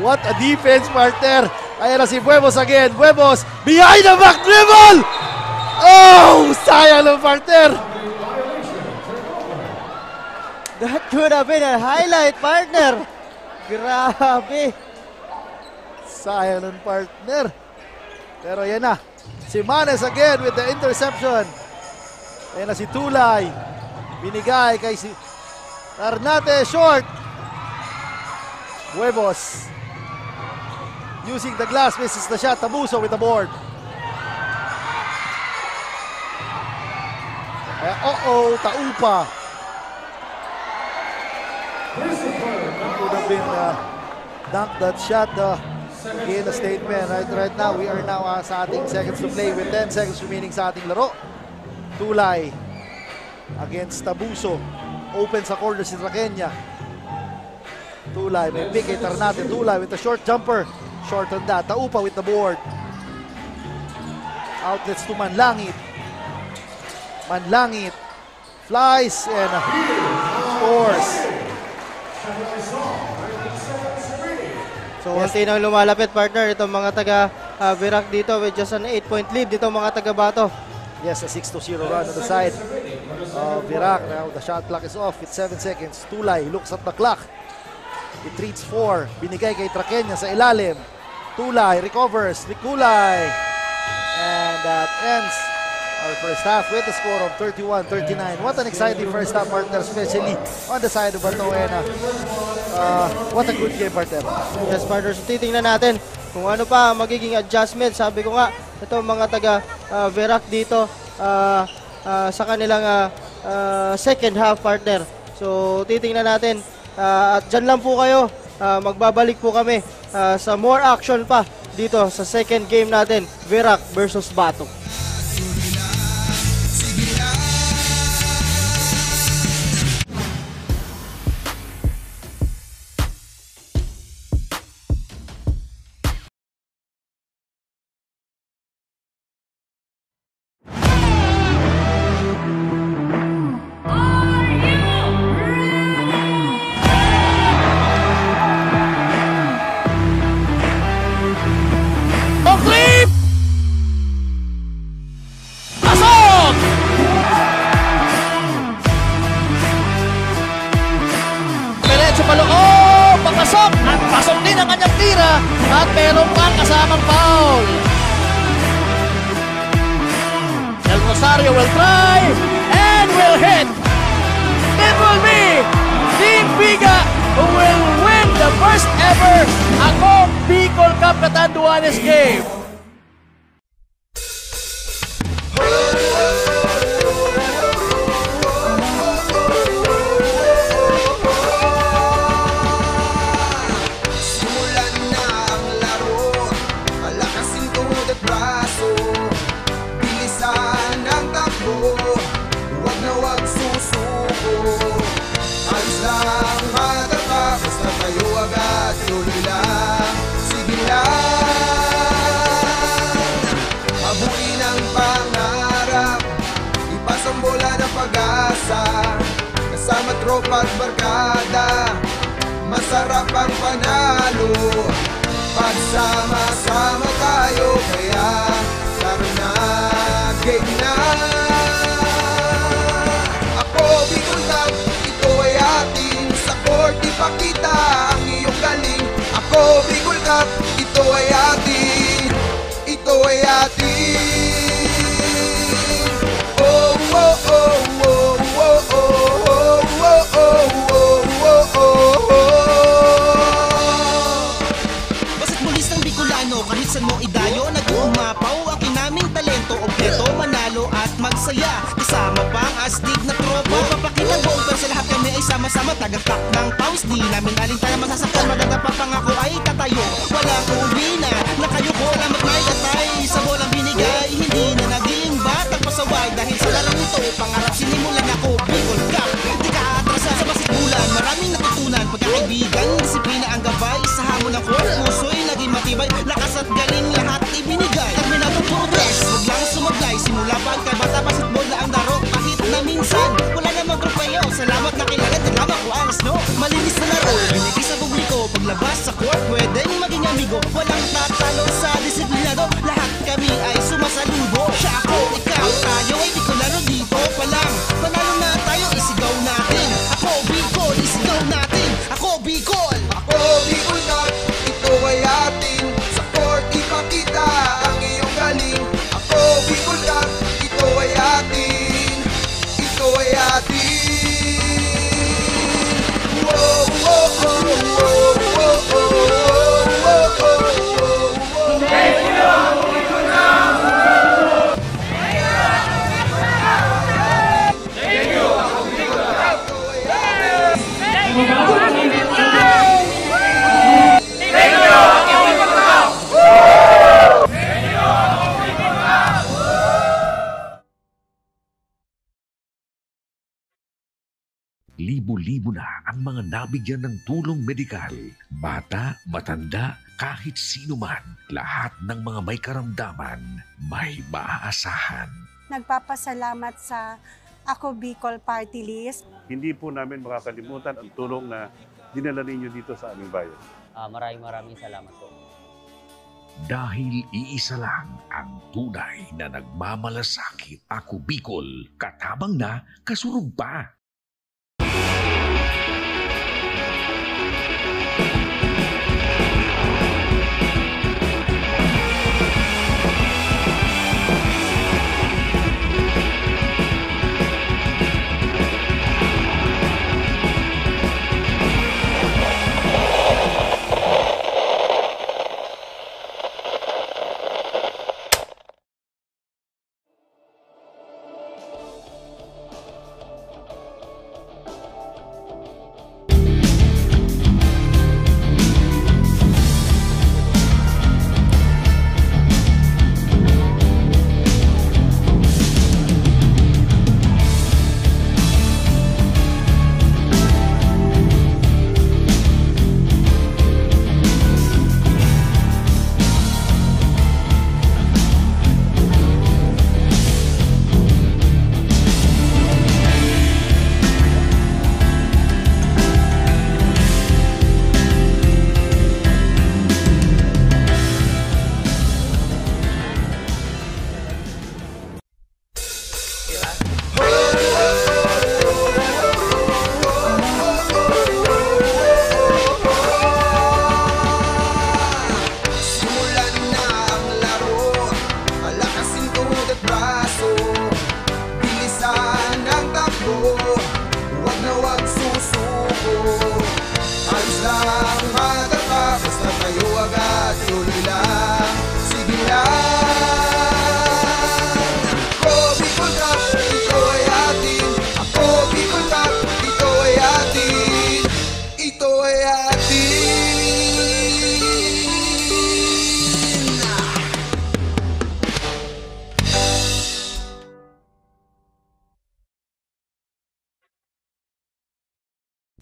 What a defense, partner. Ayan na si Buebos again. Buebos, behind the back dribble! Oh, sayang ng partner. That could have been a highlight, partner. Grabe. Sayang ng partner. Pero yan na. Si Manes again with the interception. Ayan na si Tulay. Binigay kay si Tarnate, short. Buebos. Using the glass, misses the shot. Tabuso with the board. Taupa. Could have been dunked that shot. Again, a statement. Right now, we are now sa ating seconds to play with 10 seconds remaining sa ating laro. Tulay against Tabuso. Open sa corner si Traqueña. Tulay, may pick kay Tarnate. Tulay with a short jumper. Short on that. Taupa with the board. Outlets to Manlangit. Manlangit flies and scores. So, unti nang lumalapit, partner, itong mga taga-Virac dito with just an 8-point lead dito mga taga-Bato. Yes, a 6-0 run on the side of Virac. Now the shot clock is off with 7 seconds. Tulay looks at the clock. It reads 4. Binigay kay Traqueña sa ilalim. Tulay recovers. Nikulay. And that ends our first half with a score of 31-39. What an exciting first half, partner, especially on the side of Batoena. What a good game, partner. Yes, partner. So, titingnan natin kung ano pa magiging adjustment. Sabi ko nga, ito mga taga Verac dito sa kanilang second half, partner. So, titingnan natin. At dyan lang po kayo. Magbabalik po kami sa more action pa dito sa second game natin, Verac versus Bato. At meron pang kasamang foul. Del Rosario will try and will hit. It will be Team Biga who will win the first ever Ako Bicol Cup Catanduanes game. Kasama tropa at barkada, masarap ang panalo. Pagsama-sama tayo, kaya laro na, game na. Ako Bicol Cup, ito ay atin. Sa court ipakita ang iyong galing. Ako Bicol Cup, ito ay atin. Ito ay atin. Oh, oh, oh, oh. Basketballistang Bicolano, kahit saan mo idayo, nag-uumapaw, aking naming talento, objeto, manalo at magsaya. Kasama pa ang astig na tropa, papakita buong pero sa lahat kami ay sama-sama. Tagaktak ng pawis, di namin alintaya masasaktan, madadapa pangako ay tatayo. Walang uuwi na kayo ko, alamat na itatay, sa bolang binigay, hindi na naging batang pasaway. Dahil sa larong ito, pangarap sinimulan ako, Bicol Cup. Di ka atrasa sa basketbulan, maraming natutunan, pagkakaibigan, disiplina ang gabay. Sa hamon ng court, puso'y naging matibay, lakas at galing lahat ibinigay. Terminado progress, huwag lang sumablay, simula pa ang kabata, basketball na ang laro. Kahit na minsan, wala namang grupayo, salamat na kilala, tinamak ko ang snow. Malinis na laro, binigay sa publiko, paglabas sa court, pwedeng maging amigo. Walang tatalo sa disiplinado, lahat kami ay sumasaludo. Siya ako, ikaw, tayo ay Bicolano dito pa lang. Panalo na tayo, isigaw natin. Ako Bicol, isigaw natin. Ako Bicol. Ako Bicol Cup, ito ay atin. Sa court ipakita ang iyong galing. Ako Bicol Cup, ito ay atin. Ito ay atin. Whoa, whoa, whoa, whoa, whoa, whoa, whoa, whoa. Thank you, Bicol Cup! Thank you, Bicol Cup! Libo-libo na ang mga nabigyan ng tulong medikal. Bata, matanda, kahit sino man, lahat ng mga may karamdaman, may maaasahan. Nagpapasalamat sa Ako Bicol Party List. Hindi po namin makakalimutan ang tulong na dinala ninyo dito sa aming bayan. Maraming salamat po. Dahil iisa lang ang tunay na nagmamalasakit. Ako Bicol, katabang na, kasurog pa.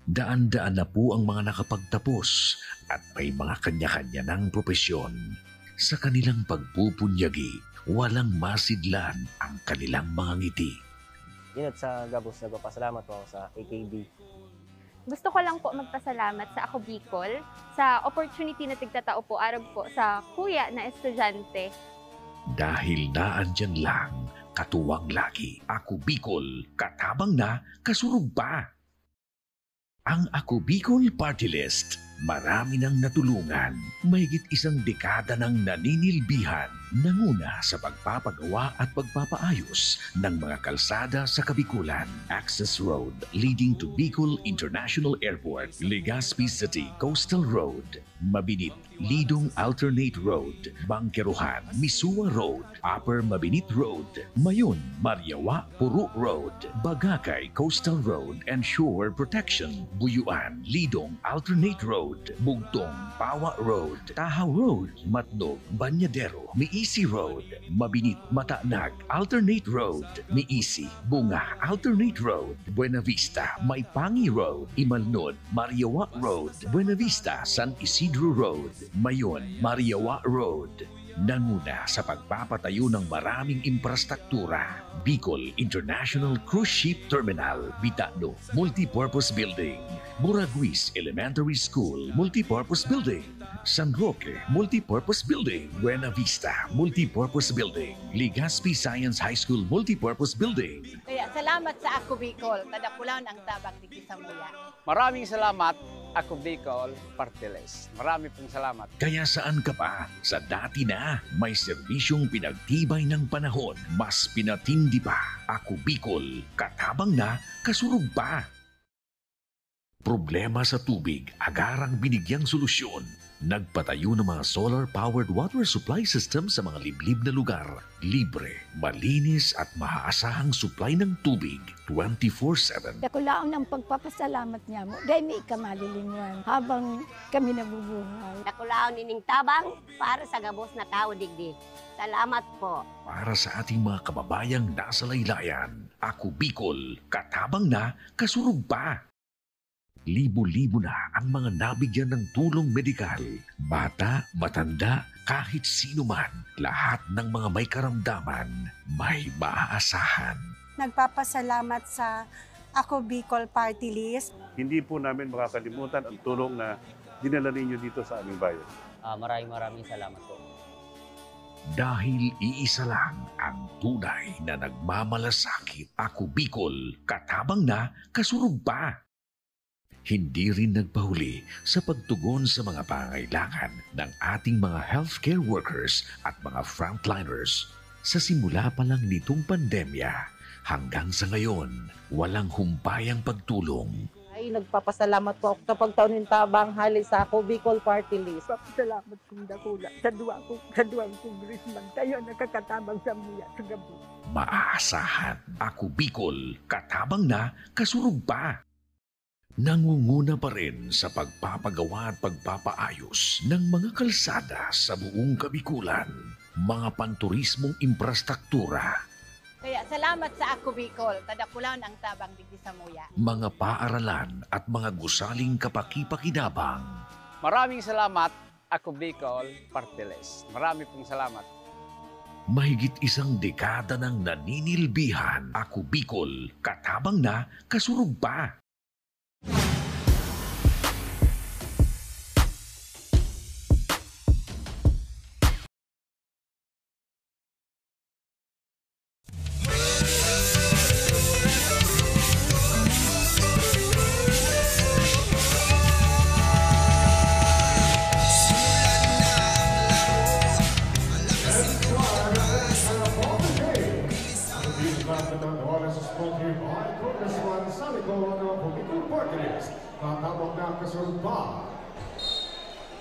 Daan-daan na po ang mga nakapagtapos at may mga kanya-kanya ng propesyon. Sa kanilang pagpupunyagi, walang masidlan ang kanilang mga ngiti. Yun at sa Gabos, nagpapasalamat po ako sa AKB. Gusto ko lang po magpasalamat sa Ako Bicol sa opportunity na tigtatao po araw po sa kuya na estudyante. Dahil naandyan lang, katuwang lagi, Ako Bicol, katabang na, kasurug pa. Ang Ako Bicol Party List, marami nang natulungan, mahigit isang dekada ng naninilbihan, nanguna sa pagpapagawa at pagpapaayos ng mga kalsada sa Kabikulan. Access Road leading to Bicol International Airport, Legazpi City Coastal Road, Mabinit, Lidong Alternate Road, Bangkeruhan, Misua Road, Upper Mabinit Road, Mayon, Mariawa, Puro Road, Bagakay Coastal Road and Shore Protection, Buyuan, Lidong Alternate Road, Bugtong, Pawa Road, Tahaw Road, Matnog, Banyadero, Miisi Road, Mabinit, Matanag, Alternate Road, Miisi, Bunga, Alternate Road, Buena Vista, Maipangi Road, Imalnod, Mariawa Road, Buena Vista, San Isidro Road, Mayon, Mariawa Road. Nanguna sa pagpapatayo ng maraming infrastruktura. Bicol International Cruise Ship Terminal, Bitano, Multipurpose Building, Buraguis Elementary School, Multipurpose Building, San Roque, Multipurpose Building, Buena Vista, Multipurpose Building, Legazpi Science High School, Multipurpose Building. Kaya salamat sa Ako Bicol, tadakulan ang tabang di Kisamuya. Maraming salamat, Ako Bicol Party List. Marami pong salamat. Kaya saan ka pa? Sa dati na, may serbisyong pinagtibay ng panahon, mas pinatindi pa. Ako Bicol, katabang na, kasurug pa. Problema sa tubig, agarang binigyang solusyon. Nagpatayo ng mga solar-powered water supply system sa mga liblib na lugar. Libre, malinis at maaasahang supply ng tubig 24/7. Dakulaon ng pagpapasalamat niya mo dahil may ikamalilinwan habang kami nabubuhay. Dakulaon ining tabang para sa gabos na tao digdi. Salamat po. Para sa ating mga kababayang nasa laylayan, Ako Bicol, katabang na, kasurug pa. Libo-libo na ang mga nabigyan ng tulong medikal. Bata, matanda, kahit sino man, lahat ng mga may karamdaman, may maaasahan. Nagpapasalamat sa Ako Bicol Party List. Hindi po namin makakalimutan ang tulong na dinala ninyo dito sa aming bayan. Maraming salamat po. Dahil iisa lang ang tunay na nagmamalasakit. Ako Bicol, katabang na, kasurug pa. Hindi rin nagpahuli sa pagtugon sa mga pangailangan ng ating mga healthcare workers at mga frontliners. Sa simula pa lang nitong pandemya, hanggang sa ngayon, walang humpayang pagtulong. Ay, nagpapasalamat po ako sa pagtaunin tabang hali sa Ako Bicol Party List. Salamat kong dakula sa duwang kongresman tayo nakakatabang sa muya sa gabi. Maaasahan, Ako Bicol, katabang na, kasurug pa. Nangunguna pa rin sa pagpapagawa at pagpapaayos ng mga kalsada sa buong Kabikulan, mga panturismong infrastruktura, Kaya salamat sa Ako Bicol, tadakulan ang tabang di Kisamuya. mga paaralan at mga gusaling kapakipakinabang. Maraming salamat, Ako Bicol Party List. Marami pong salamat. Mahigit isang dekada ng naninilbihan, Ako Bicol, katabang na, kasurug pa.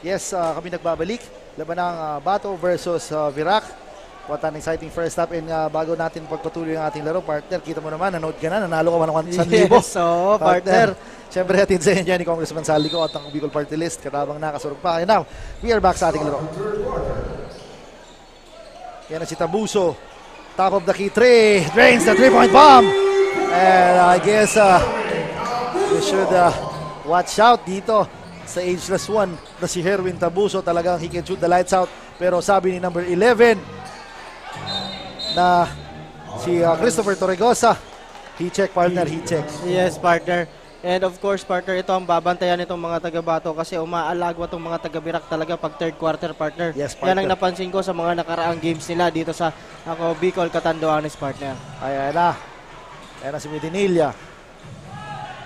Yes, kami nagbabalik. Laban ng Bato versus Virac. What an exciting first half. And bago natin pagpatuloy ang ating laro, partner, kita mo naman, nanood ka na, nanalo ka man ng 1,000,000. Yes, partner. Siyempre, hatid sa inyo ni Congressman Saldico at ang Bicol Party List. Katabang nakasurog pa. And now, we are back sa ating laro. Yan na si Tabuso. Top of the key, 3. Drains the 3-point bomb. And I guess we should Watch out dito sa ageless one na si Herwin Tabuso. Talagang he can shoot the lights out. Pero sabi ni number 11 na si Christopher Torregosa, he check partner, he check. Yes, partner. And of course, partner, ito ang babantayan nitong mga taga-Bato kasi umaalagwa itong mga taga-Birak talaga pag third quarter, partner. Yes, partner. Yan ang napansin ko sa mga nakaraang games nila dito sa Bicol Catanduanes, partner. Ayan na. Ayan na si Medinilla.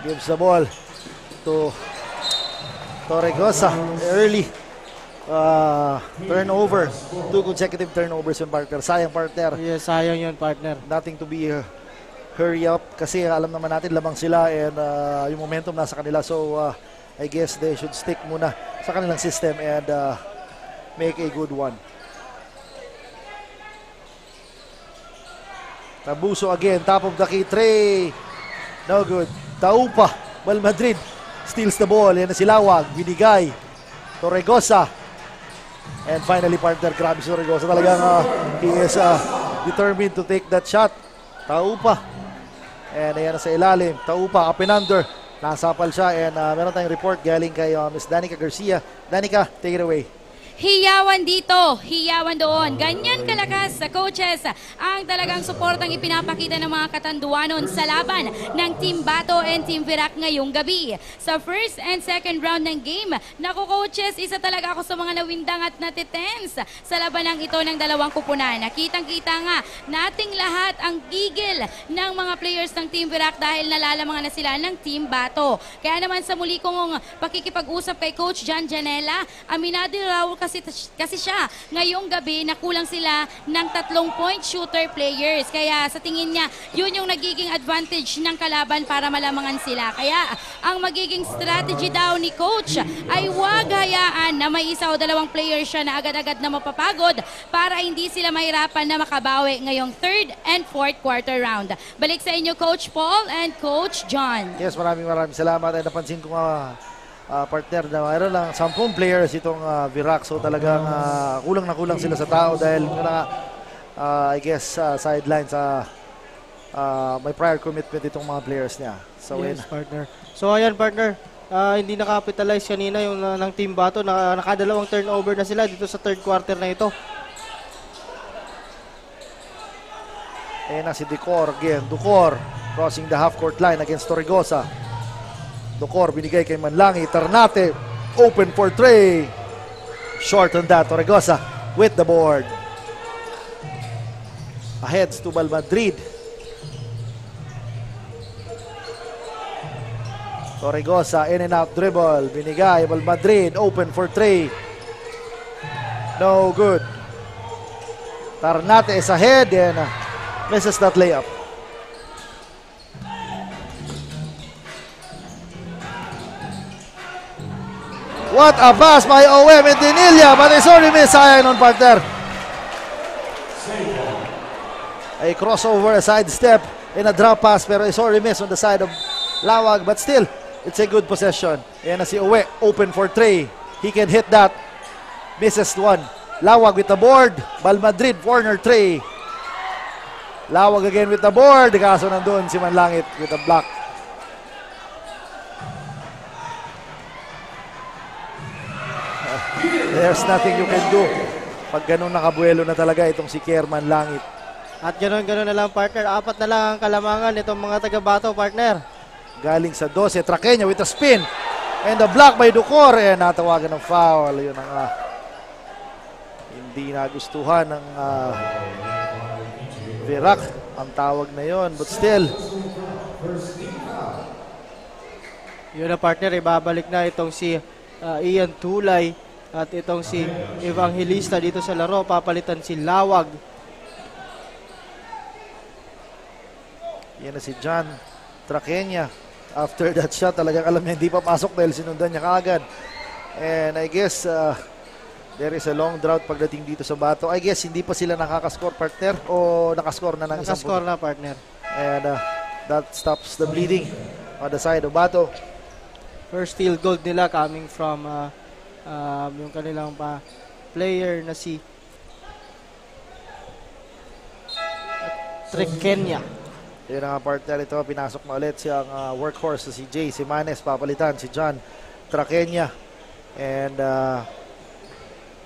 Gives the ball to Torregosa. Early turnover. 2 consecutive turnovers yung partner. Sayang, partner. Yes, sayang yun, partner. Nothing to be hurry up kasi alam naman natin lamang sila and yung momentum nasa kanila. So I guess they should stick muna sa kanilang system and make a good one. Tabuso again, top of the key, Trey. No good. Taupa, Bal Madrid steals the ball. Yan na si Lawag, binigay. Torregosa. And finally, partner, grabe si Torregosa. Talagang he is determined to take that shot. Taupa. And ayan na sa ilalim. Taupa, up and under. Nasapal siya and meron tayong report galing kay Ms. Danica Garcia. Danica, take it away. Hiyawan dito, hiyawan doon. Ganyan kalakas sa coaches ang talagang suportang ipinapakita ng mga Katanduanon sa laban ng Team Bato and Team Virac ngayong gabi. Sa first and second round ng game, naku coaches, isa talaga ako sa mga nawindang at natitense sa labanang ito ng dalawang kupunan. Nakitang-kita nga nating lahat ang gigil ng mga players ng Team Virac dahil nalalamangan na sila ng Team Bato. Kaya naman sa muli kong pakikipag-usap kay Coach John Janela, aminado raw kasi siya ngayong gabi na kulang sila ng 3-point shooter players. Kaya sa tingin niya, yun yung nagiging advantage ng kalaban para malamangan sila. Kaya ang magiging strategy daw ni Coach ay huwag hayaan na may isa o dalawang players siya na agad-agad na mapapagod para hindi sila mahirapan na makabawi ngayong third and fourth quarter round. Balik sa inyo Coach Paul and Coach John. Yes, maraming salamat. Ay napansin ko nga partner na mayroon lang 10 players itong Virac. So talagang kulang na kulang sila sa tao dahil I guess sideline sa may prior commitment itong mga players niya. So yes, partner. So ayan partner, hindi nakapitalize kanina yung ng Team Bato na nakadalawang turnover na sila dito sa third quarter na ito. Ayan na si Ducor again. Ducor crossing the half court line against Torregosa. Ducor binigay kay Manlangi. Ternate open for Trey. Short on that. Torregosa with the board. Aheads to Bal Madrid. Torregosa in and out dribble. Binigay Bal Madrid. Open for Trey. No good. Ternate is ahead and misses that layup. What a pass by OM and Dinilla, but it's only missed. Sayang on partner. A crossover, a side step, and a drop pass, pero it's already missed on the side of Lawag, but still, it's a good possession. Ayan na si Uwe, open for Trey. He can hit that. Misses one. Lawag with the board. Bal Madrid, corner Trey. Lawag again with the board. Kaso nandun si Manlangit with a block. There's nothing you can do pag ganun nakabuelo na talaga itong si Kierman Langit. At ganun-ganun na lang partner, 4 na lang ang kalamangan itong mga taga-Bato partner. Galing sa 12, Traqueña with a spin and a block by Ducor and natawagan ng foul. Yun ang hindi nagustuhan ng Virac ang tawag na yon, but still yun na partner, ibabalik na itong si Ian Tulay at itong si Evangelista dito sa laro. Papalitan si Lawag. Yan na si John Traqueña. After that shot, talagang alam niya hindi pa pasok dahil sinundan niya kaagad. And I guess there is a long drought pagdating dito sa Bato. I guess hindi pa sila nakakascore partner o nakascore na ng isang nakascore na partner. And that stops the bleeding on the side of Bato. First field goal nila coming from yung kanilang player na si Traqueña. Yun ang partner ito. Pinasok na ulit siyang workhorse si Jay Simanes. Papalitan si John Traqueña. And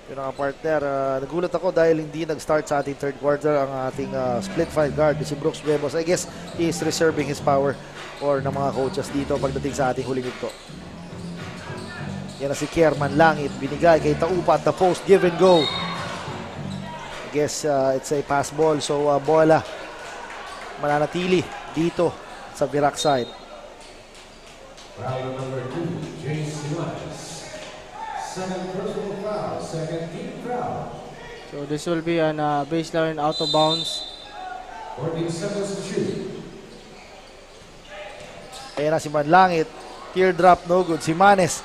yun ang partner. Nagulat ako dahil hindi nag-start sa ating third quarter ang ating split five guard si Brooks Bebos. I guess he is reserving his power or ng mga coaches dito pagdating sa ating huling ito. Yan na si Kierman Langit. Binigay kay Taupa at the post. Give and go. I guess it's a pass ball. So bola mananatili dito sa Virac side. Foul number 2, Jay Simanes. Second personal foul, second team foul. So this will be an baseline out of bounds. 14 seconds to shoot. Ayan na si Manlangit. Teardrop, no good. Simanes.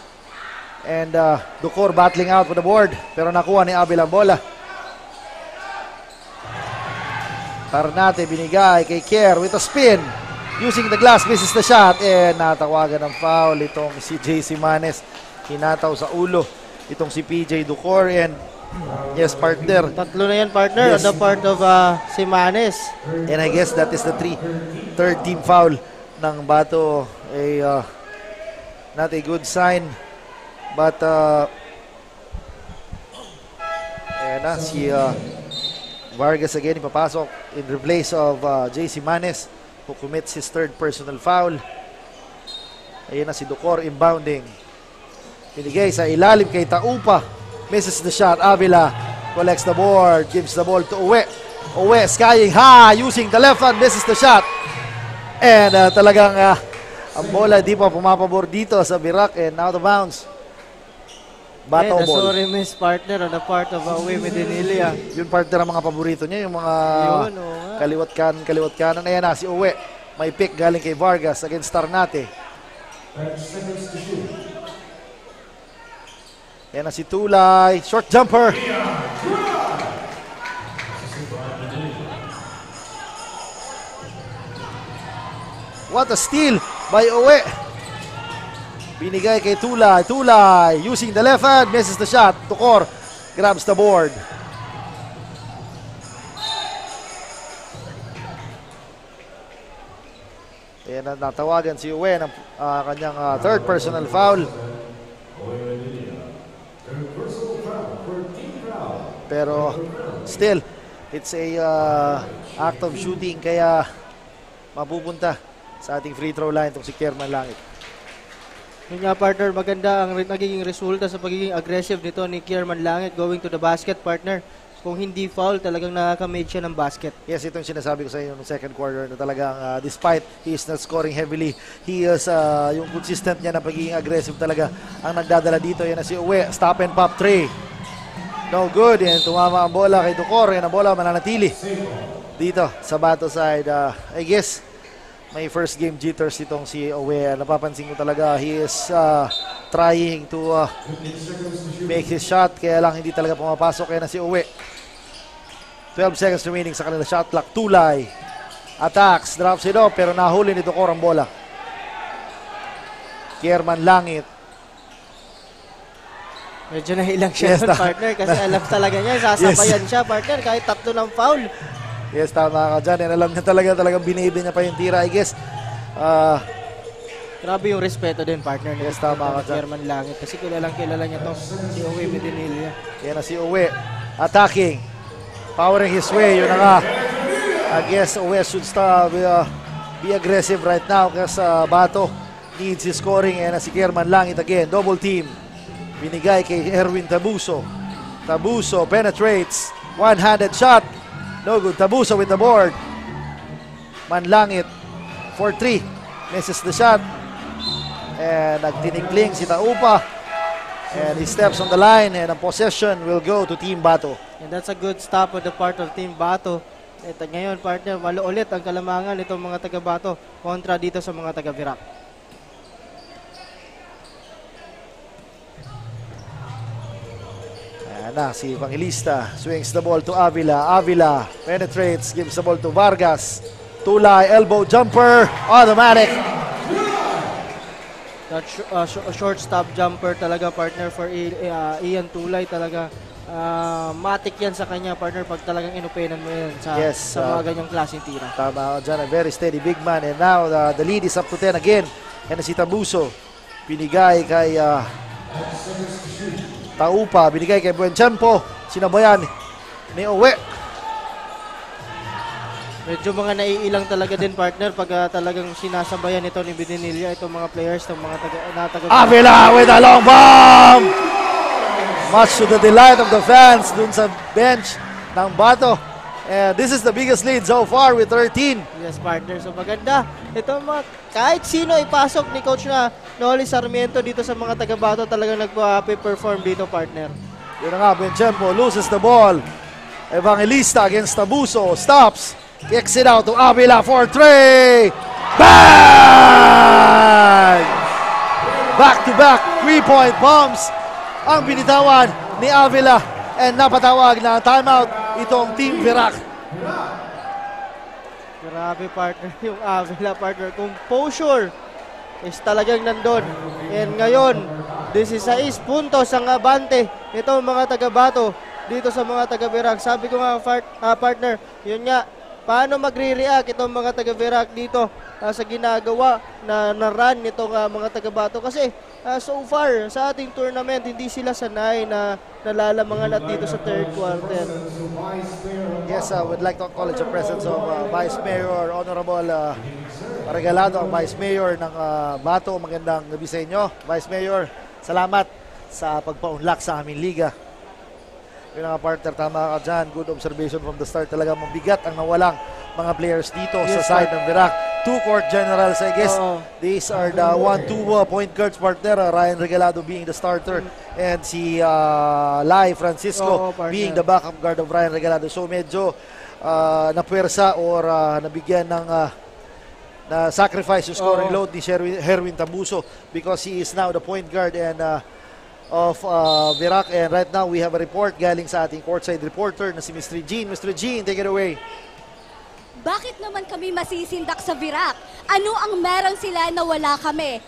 And Ducor battling out for the board. Pero nakuha ni Abel ang bola. Tarnate binigay kay Kier with a spin. Using the glass, misses the shot. And natawagan ng foul itong si Jay Simanes. Hinataw sa ulo itong si PJ Ducor. And yes, partner. Tatlo na yan, partner. Yes. On the part of Simanes. And I guess that is the third team foul ng Bato. Not a good sign. But ayan na si Vargas again ipapasok in replace of Jay Simanes, who commits his third personal foul. Ayan na si Ducor inbounding. Pinigay sa ilalim kay Taupa. Misses the shot. Avila collects the board. Gives the ball to Uwe. Uwe skying high using the left hand. Misses the shot. And talagang ang bola di pa pumapabor dito sa Virac and out of bounds. Bato ball. Sorry miss partner on the part of Uwe Medinilla. Yung partner ang mga paborito niya, yung mga kaliwat kanan. Ayan na si Uwe. May pick galing kay Vargas against Tarnate. 30 seconds to shoot. Ayan na si Tulay. Short jumper. What a steal by Uwe. Binigay kay Tulay. Tulay using the left hand. Misses the shot. Ducor grabs the board. Ayan na natawagan si Uwe ng kanyang third personal foul. Pero still, it's a act of shooting kaya mapupunta sa ating free throw line itong si Kierman Langit. Yun nga partner, maganda ang nagiging resulta sa pagiging aggressive nito ni Kierman Langit going to the basket partner. Kung hindi foul, talagang nakakamade siya ng basket. Yes, itong sinasabi ko sa inyo ng second quarter na talagang despite he is not scoring heavily, he is yung consistent niya na pagiging aggressive talaga ang nagdadala dito. Yan na si Uwe, stop and pop three. No good, and tumama ang bola kay Ducor. Yan ang bola mananatili dito sa Bato side. I guess may first game jitters itong si Uwe. Napapansin ko talaga he is trying to make his shot, kaya lang hindi talaga pumapasok. Kaya na si Uwe. 12 seconds remaining sa kanila shot clock. Tulay attacks, drops it off, pero nahuli ni Ducor ang bola. Kierman Langit. Medyo nahilang siya partner kasi alam talaga niya sasabayan siya partner kahit tatlo ng foul. Yes, tama ka dyan. And alam niya talagang binibi niya pa yung tira, I guess. Grabe yung respeto din, partner. Yes, tama ka dyan. Kierman Langit. Kasi kilala niya to si Uwe Medinilla. Yan na si Uwe. Attacking. Powering his way. Yun na nga. I guess Uwe should be aggressive right now kasi Bato needs his scoring. Yan na si Kierman Langit again. Double team. Binigay kay Erwin Tabuso. Tabuso penetrates. One-handed shot. No good. Tabuso with the board. Manlangit for 3. Misses the shot. And nagtinikling si Taupa. And he steps on the line. And ang possession will go to Team Bato. And that's a good stop on the part of Team Bato. At ngayon, partner, malo ulit ang kalamangan nitong mga taga-Bato kontra dito sa mga taga-Virac. Na si Evangelista swings the ball to Avila. Avila penetrates, gives the ball to Vargas. Tulay, elbow jumper, automatic. That short stop jumper talaga, partner, for Ian Tulay talaga. Matik yan sa kanya, partner, pag talagang inupenan mo yan sa mga ganyang klaseng tira. Tama dyan, a very steady big man. And now, the lead is up to 10 again. And si Tabuso, binigay kay Taupa, binigay kay Buentiempo, sinabayan ni Owe. Medyo mga naiilang talaga din, partner, pag talagang sinasabayan ito ni Bedinilla, itong mga players, itong mga taga Avila with a long bomb! Much to the delight of the fans dun sa bench ng Bato. And this is the biggest lead so far with 13. Yes, partner. So maganda. Ito kahit sino ipasok ni Coach na Noli Sarmiento dito sa mga taga-Bato, talagang nagpa-perform dito, partner. Yun na nga, Buentiempo loses the ball. Evangelista against Tabuso. Stops. Kicks it out to Avila for 3. Bang! Back-to-back 3-point bombs ang binitawan ni Avila, and napatawag na timeout itong Team Virac. Grabe, partner, yung Avila, partner. Composure is talagang nandun. And ngayon, 16 puntos ang abante itong mga taga-Bato dito sa mga taga-Virac. Sabi ko nga, partner, yun nga, paano magre-react itong mga taga-Virac dito sa ginagawa na run nitong mga taga-Bato? Kasi so far sa ating tournament, hindi sila sanay na nalalamangan at dito sa third quarter. Yes, would like to acknowledge the presence of Vice Mayor Honorable Regalado, ang Vice Mayor ng Bato. Magandang gabi sa inyo, Vice Mayor. Salamat sa pagpaunlak sa aming liga. Yung mga partner, tama ka dyan. Good observation from the start. Talaga mabigat ang nawalang mga players dito sa side ng Virac. 2 court generals, I guess. These are the 1-2 point guards, partner. Ryan Regalado being the starter, and si Lai Francisco being the backup guard of Ryan Regalado. So medyo napuwersa or nabigyan ng na sacrifice yung scoring load ni Herwin Tabuso, because he is now the point guard and of Virac. And right now we have a report galing sa ating courtside reporter na si Mr. Jean. Mr. Jean, take it away. Bakit naman kami masisindak sa Virac? Ano ang meron sila na wala kami?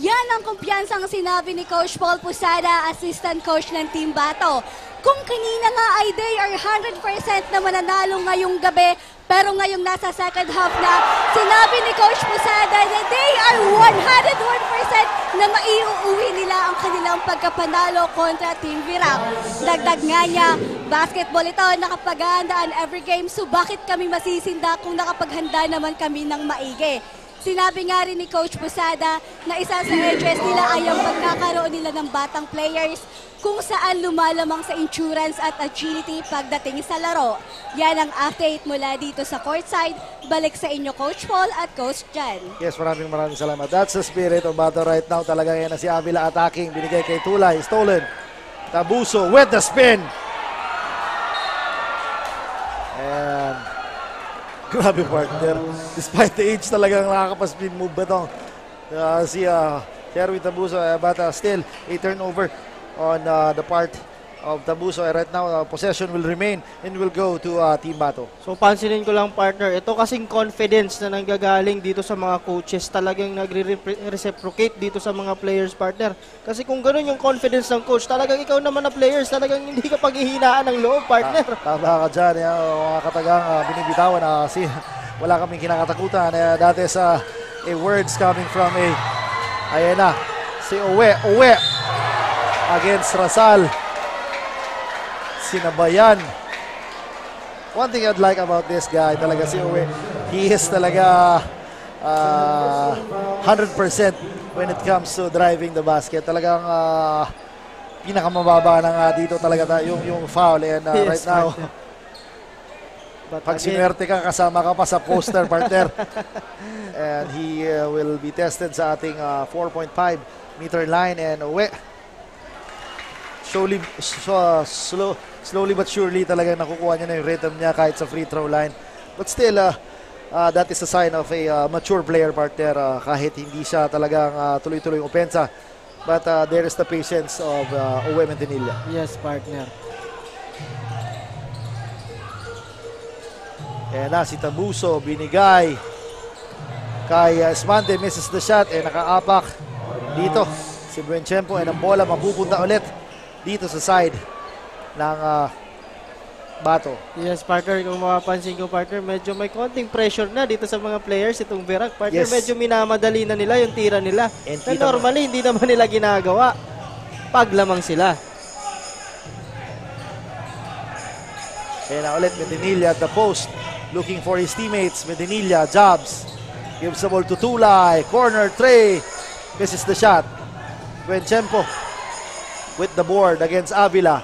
Yan ang kumpiyansang sinabi ni Coach Paul Posada, assistant coach ng Team Bato. Kung kanina nga ay they are 100% na mananalo ngayong gabi, pero ngayong nasa second half na, sinabi ni Coach Posada na they are 101% na maiuuwi nila ang kanilang pagkapanalo kontra Team Virac. Dagdag nga niya, basketball ito, nakapaghandaan every game, so bakit kami masisinda kung nakapaghanda naman kami ng maigi? Sinabi nga rin ni Coach Posada na isa sa edges nila ay ang pagkakaroon nila ng batang players kung saan lumalamang sa endurance at agility pagdating sa laro. Yan ang update mula dito sa courtside. Balik sa inyo, Coach Paul at Coach Jan. Yes, maraming salamat. That's the spirit of Bato right now. Talaga yan na si Avila attacking. Binigay kay Tulay. Stolen. Tabuso with the spin. And grabe, partner. Despite the age, talagang nakakapaspin move ba itong si Herwin Tabuso. But still, a turnover on the part of Tabuso. Right now, possession will remain and will go to Team Bato. So, pansinin ko lang, partner, ito kasing confidence na nanggagaling dito sa mga coaches, talagang nagre-reciprocate dito sa mga players, partner. Kasi kung ganun yung confidence ng coach, talagang ikaw naman na players, talagang hindi ka paghihinaan ng loob, partner. Tama ka dyan, mga katagang binibitawan na wala kaming kinakatakutan. That is a words coming from ayan na, si Owe against Rasal. Sinabayan. One thing I'd like about this guy, talaga si Owe, he is talaga 100% when it comes to driving the basket. Talagang pinakamababa na nga dito talaga yung foul. And right now, pag sinwerte ka, kasama ka pa sa poster, partner. And he will be tested sa ating 4.5 meter line. And Owe, slowly but surely talagang nakukuha niya na yung rhythm niya kahit sa free throw line. But still, that is a sign of a mature player, partner, kahit hindi siya talagang tuloy-tuloy yung opensa. But there is the patience of Owe Mantinilla. Yes, partner. And si Tabuso binigay kay Esmante, misses the shot, and nakaapak Dito, si Buenchempo and ang bola mapupunta ulit dito sa side ng Bato. Yes, partner, kung mapapansin ko, partner, medyo may konting pressure na dito sa mga players itong Virac. Partner, Yes. medyo minamadali na nila yung tira nila. And Na normally, hindi naman nila ginagawa pag lamang sila. Kaya na ulit, Medinilla at the post. Looking for his teammates. Medinilla, jobs. Gives the ball to Tulay. Corner, Trey. Misses the shot. Buenchempo with the board against Avila.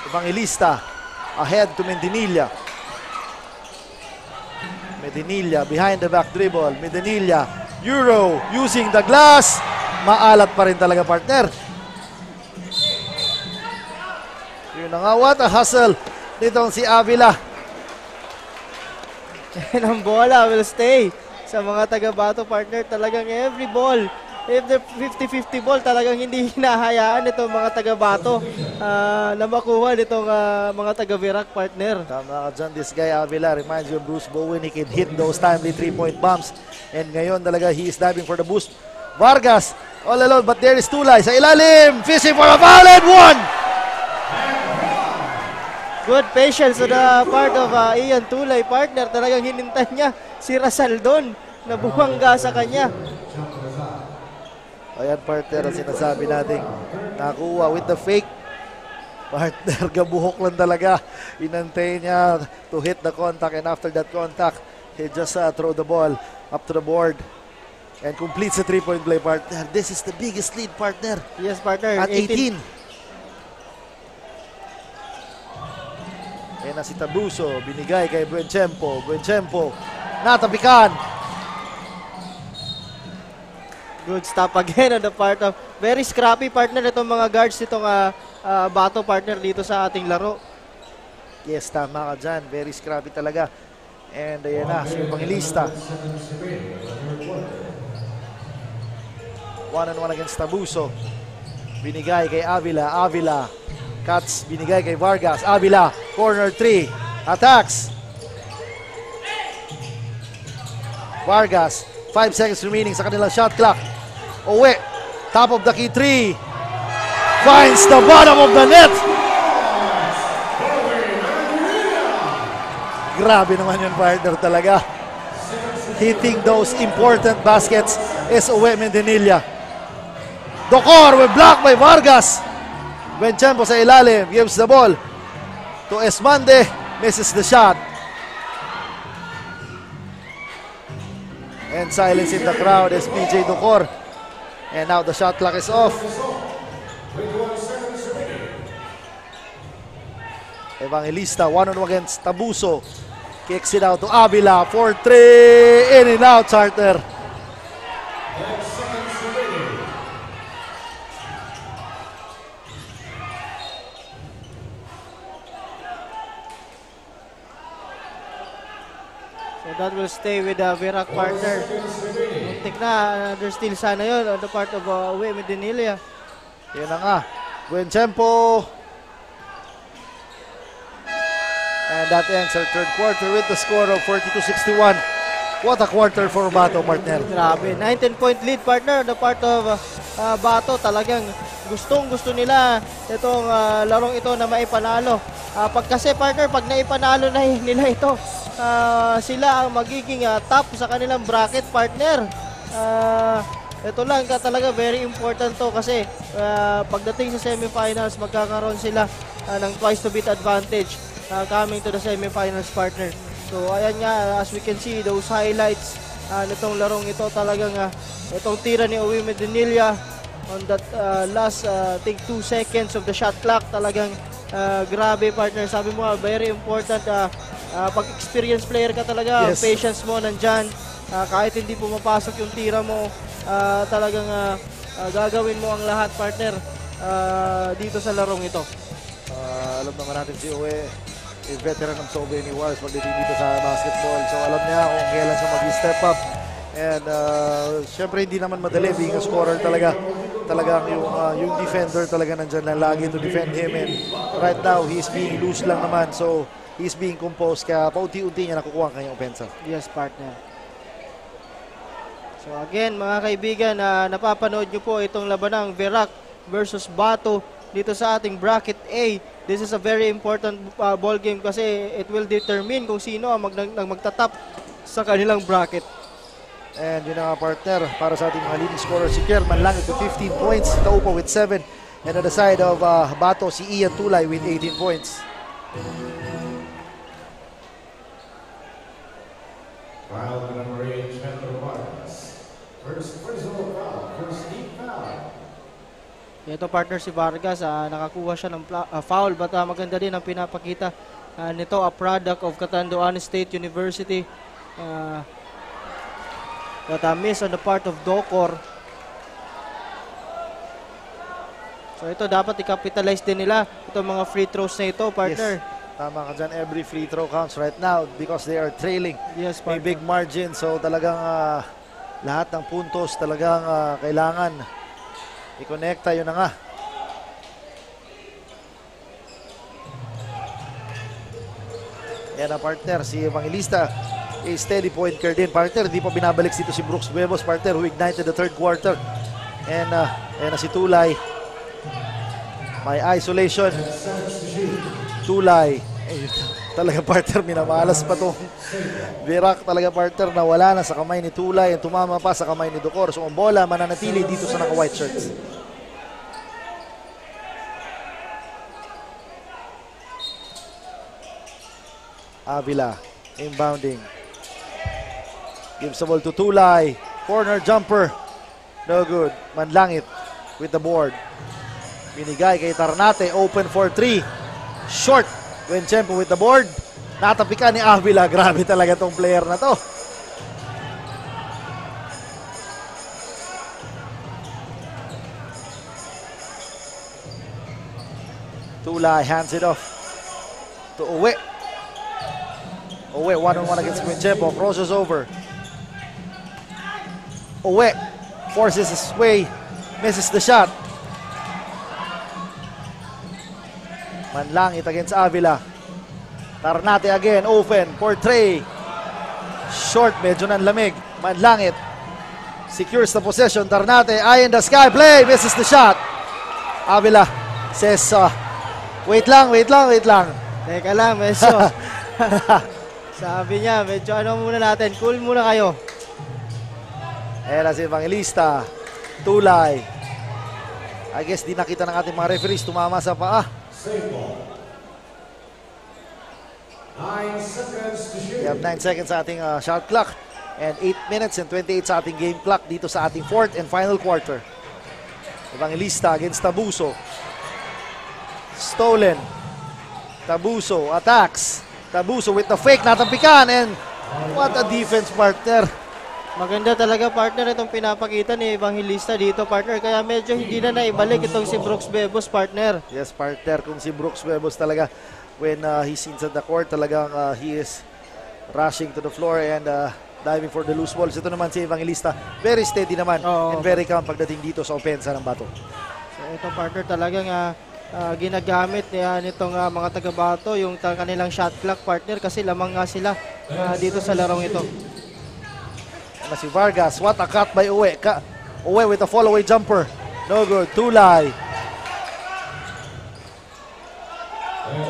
Evangelista ahead to Medinilla. Medinilla behind the back dribble. Medinilla, Euro using the glass. Maalat pa rin talaga, partner. Yun na nga, what a hustle nitong si Avila. And ang bola will stay sa mga taga-Bato, partner. Talagang every ball, if the 50-50 ball, talagang hindi hinahayaan itong mga taga-Bato na makuha nitong mga taga-Virac, partner. Tama ka dyan, this guy Avila reminds you of Bruce Bowen. He can hit those timely 3-point bombs. And ngayon talaga he is diving for the boost. Vargas all alone, but there is Tulay sa ilalim. Fishing for a foul and one. Good patience on the part of Ian Tulay, partner. Talagang hinintay niya si Rasaldon na buwangga sa kanya. Ayan, partner, ang sinasabi natin. Nakuha with the fake. Partner, gabuhok lang talaga. Inantay niya to hit the contact, and after that contact, he just throw the ball up to the board and completes the 3-point play, partner. This is the biggest lead, partner. Yes, partner. At 18. Ayan na si Tabuso. Binigay kay Buenchempo. Buenchempo, natapikan. Good stop again on the part of very scrappy, partner, itong mga guards itong Bato, partner, dito sa ating laro. Yes, tama ka dyan. Very scrappy talaga. And ayan na, si Evangelista. 1-on-1 against Tabuso. Binigay kay Avila. Avila cuts, binigay kay Vargas. Avila, corner 3. Attacks. Vargas, 5 seconds remaining sa kanilang shot clock. Uwi, top of the key 3. Finds the bottom of the net. Grabe naman yun, partner, talaga. Hitting those important baskets is Uwe Medinilla. Docor with block by Vargas. Buenchempo sa ilalim, gives the ball to Esmande, misses the shot. And silence in the crowd is PJ Docor. And now the shot clock is off. Evangelista, 1-on-1 against Tabuso. Kicks it out to Avila for 3. In and out, Charter. So that will stay with the Virac, partner. Muntik na, there's still sana yun on the part of Uwe Medinilla. Yan na nga. Buenchempo. And that ends our third quarter with the score of 42-61. What a quarter for Bato, partner. Grabe, 19-point lead, partner, on the part of Bato. Talagang gustong-gusto nila itong larong ito na maipanalo. Kasi, partner, pag naipanalo na nila ito, sila ang magiging top sa kanilang bracket, partner. Ito lang talaga very important to kasi pagdating sa semifinals, magkakaroon sila ng twice to beat advantage coming to the semifinals, partner. So ayan nga, as we can see those highlights nitong larong ito, talagang itong tira ni Uwe Medinilla on that last think 2 seconds of the shot clock, talagang grabe, partner. Sabi mo, very important pag experience player ka talaga, yes. Patience mo nandyan, kahit hindi pumapasok yung tira mo, talagang gagawin mo ang lahat, partner, dito sa larong ito. Alam naman natin si Uwe, veteran ng so many wars pagdating dito sa basketball. So alam niya kung kailan siya mag-step up. And syempre hindi naman madali being a scorer talaga. Talagang yung defender talaga nandyan lang lagi to defend him. And right now, he's being loose lang naman. So he's being composed. Kaya paunti-unti niya nakukuha ang kanyang opensa. Yes, partner. So So again, mga kaibigan, napapanood nyo po itong labanang Verac versus Bato dito sa ating bracket A. This is a very important ball game kasi it will determine kung sino ang magtatap sa kanilang bracket. And yun ang partner para sa ating mga leading scorer, si Kerman Langit with 15 points, Taupo with 7, and on the side of Bato, si Ian Tulay with 18 points. Foul number 8, Chandler Vargas. First personal foul, first team foul. Ito partner si Vargas, nakakuha siya ng foul, but maganda din ang pinapakita nito, a product of Catanduanes State University. But a miss on the part of Docor. So ito dapat i-capitalize din nila itong mga free throws na ito, partner. Yes. Tama ka dyan, every free throw counts right now because they are trailing. Yes, may big margin, so talagang lahat ng puntos talagang kailangan i-connecta, yun na nga. Yan ang partner, si Evangelista, a steady point guard din. Partner, di pa binabalik dito si Brooks Huevos, partner, who ignited the third quarter. And si Tulay, may isolation. Tulay, talaga partner, minamalas pa itong Verac, talaga partner, na wala na sa kamay ni Tulay at tumama pa sa kamay ni Docor. So ang bola mananatili dito sa naka-white shirts. Avila, inbounding. Gives the ball to Tulay. Corner jumper. No good. Manlangit with the board. Binigay kay Tarnate. Open for 3. Short. Buenchempo with the board. Natapikan ni Avila. Grabe talaga tong player na to. Tulay hands it off to Uwe. Uwe one-on-one against Buenchempo. Crosses over. Uwe forces his way. Misses the shot. Manlangit against Avila. Tarnate again. Open for Trey. Short. Medyo nanlamig. Manlangit secures the possession. Tarnate. Eye in the sky. Play. Misses the shot. Avila says, wait lang. Teka lang, medyo. Sabi niya, medyo muna natin. Cool muna kayo. Era si Evangelista. Tulay. I guess di nakita ng ating mga referees. Tumama sa paa. Save ball. 9 seconds to shoot. We have 9 seconds sa ating shot clock and 8 minutes and 28 sa ating game clock dito sa ating fourth and final quarter. Evangelista against Tabuso. Stolen. Tabuso attacks. Tabuso with the fake, natampikan, and what a defense, partner. Maganda talaga, partner, itong pinapakita ni Evangelista dito, partner. Kaya medyo hindi na naibalik itong si Brooks Bebos, partner. Yes, partner. Kung si Brooks Bebos talaga, when he's inside the court, talagang he is rushing to the floor and diving for the loose balls. Ito naman si Evangelista, very steady naman and very calm pagdating dito sa opensa ng Bato. So ito, partner, talagang ginagamit nitong mga taga-Bato yung kanilang shot clock, partner, kasi lamang nga sila dito sa larong ito. Si Vargas, what a cut by Uwe. Uwe with a fall-away jumper. No good. Tulay.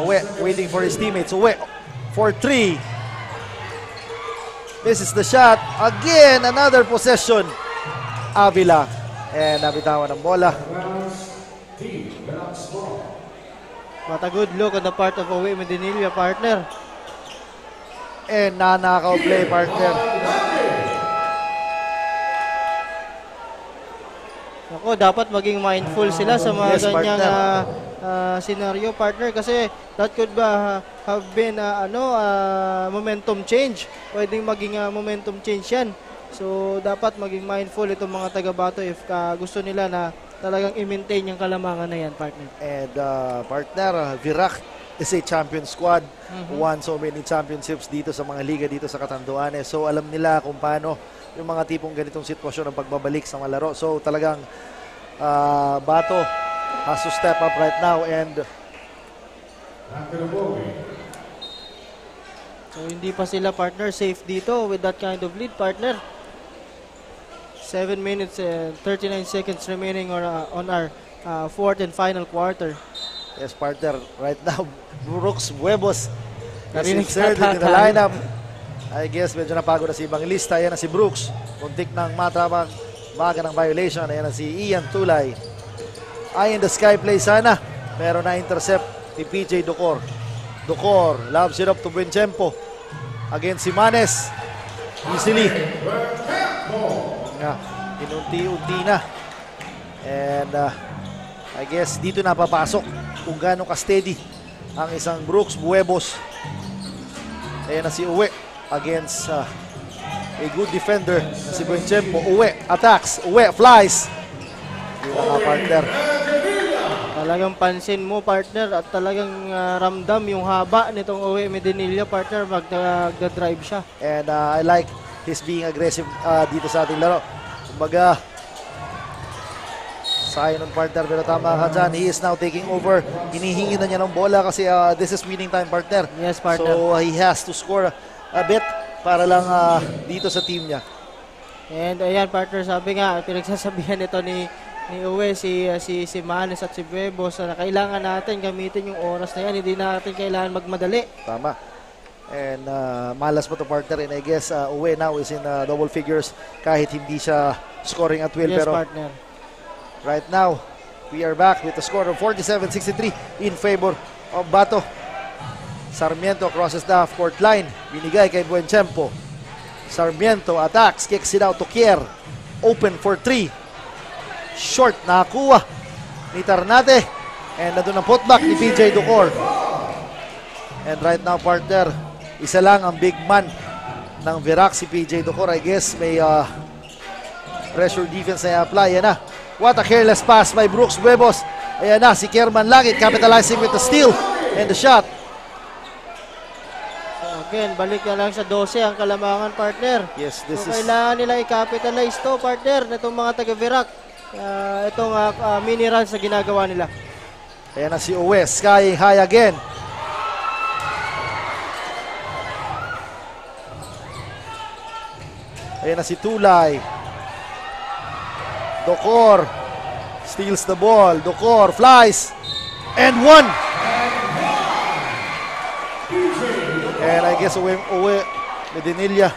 Uwe waiting for his teammates. Uwe for 3. This is the shot. Again, another possession. Avila. And nabitawan ng bola. What a good look on the part of Uwe Medinilla, partner. And nanakaw play, partner. Ako, dapat maging mindful sila sa mga ganyang scenario, partner, kasi that could have been momentum change. Pwedeng maging momentum change yan. So, dapat maging mindful itong mga taga-Bato if gusto nila na talagang i-maintain yung kalamangan na yan, partner. And partner, Verac is a champion squad. Won so many championships dito sa mga liga dito sa Catanduanes. So, alam nila kung paano yung mga tipong ganitong sitwasyon ng pagbabalik sa mga laro. So talagang Bato has to step up right now and so hindi pa sila, partner, safe dito with that kind of lead, partner. 7 minutes and 39 seconds remaining on our fourth and final quarter. Yes, partner. Right now, Brooks Huevos is Narinig inserted in the tayo. lineup. I guess medyo napagod na si Evangelista. Ayan na si Brooks. Muntik ng matabang baga ng violation. Ayan na si Ian Tulay. Eye in the sky play sana. Meron na intercept ni PJ Docor. Docor, loves it up to Buenchempo. Against si Manes. Easily. Nga, inunti-unti na. And I guess dito napapasok kung gaano ka-steady ang isang Brooks Huevos. Ayan na si Uwe against a good defender na si Buenchempo. Uwe attacks. Uwe flies. Yun ang partner. Talagang pansin mo, partner, at talagang ramdam yung haba nitong Uwe Medinilla, partner, magda-drive siya. And I like his being aggressive dito sa ating laro. Kumbaga, sayang ng partner, pero tama ka dyan. He is now taking over. Hinihingi na niya ng bola kasi this is winning time, partner. Yes, partner. So he has to score a bit para lang dito sa team niya. And ayan, partner, sabi nga, pinagsasabihan nito ni Uwe, si Manes at si Huevos na kailangan natin gamitin yung oras na yan. Hindi natin kailangan magmadali. Tama. And malas pa to, partner. And I guess Uwe now is in double figures kahit hindi siya scoring at will. Yes, pero partner. Right now, we are back with a score of 47-63 in favor of Bato. Sarmiento crosses the half-court line. Binigay kay Buenchempo. Sarmiento attacks, kicks it out to Kier. Open for 3. Short, nakakuha ni Tarnate. And nandun ang putback ni PJ Docor. And right now, partner, isa lang ang big man ng Virac, si PJ Docor. I guess may pressure defense na i-apply. Yan na. What a careless pass by Brooks Huevos. Ayan na, si Kerman Langit capitalizing with the steal and the shot. So again, balik na lang sa 12 ang Kalamangan, partner. Yes, this so is... kailangan nila i-capitalize to, partner, na itong mga taga-Virac. Itong mini runs na ginagawa nila. Ayan na si Uwe, skying high again. Ayan na si Tulay. Docor steals the ball. Docor flies and one. And I guess Uwe Medinilla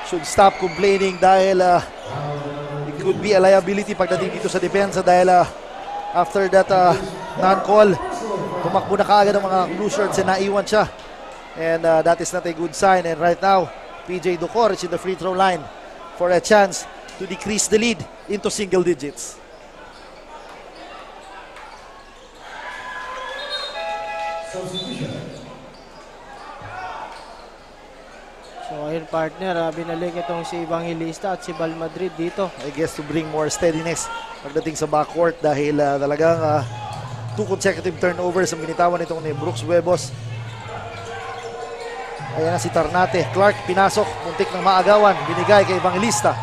should stop complaining dahil it could be a liability pagdating dito sa depensa dahil after that non-call, tumakbo na kaagad ang mga blue shirts and naiwan siya. And that is not a good sign. And right now, PJ Docor is in the free throw line for a chance to decrease the lead into single digits. So ayun, partner, binalik itong si Evangelista at si Bal Madrid dito. I guess to bring more steadiness pagdating sa backcourt dahil talagang 2 consecutive turnovers ang binitawan itong ni Brooks Huevos. Ayan na si Tarnate. Clark pinasok, muntik ng maagawan, binigay kay Evangelista.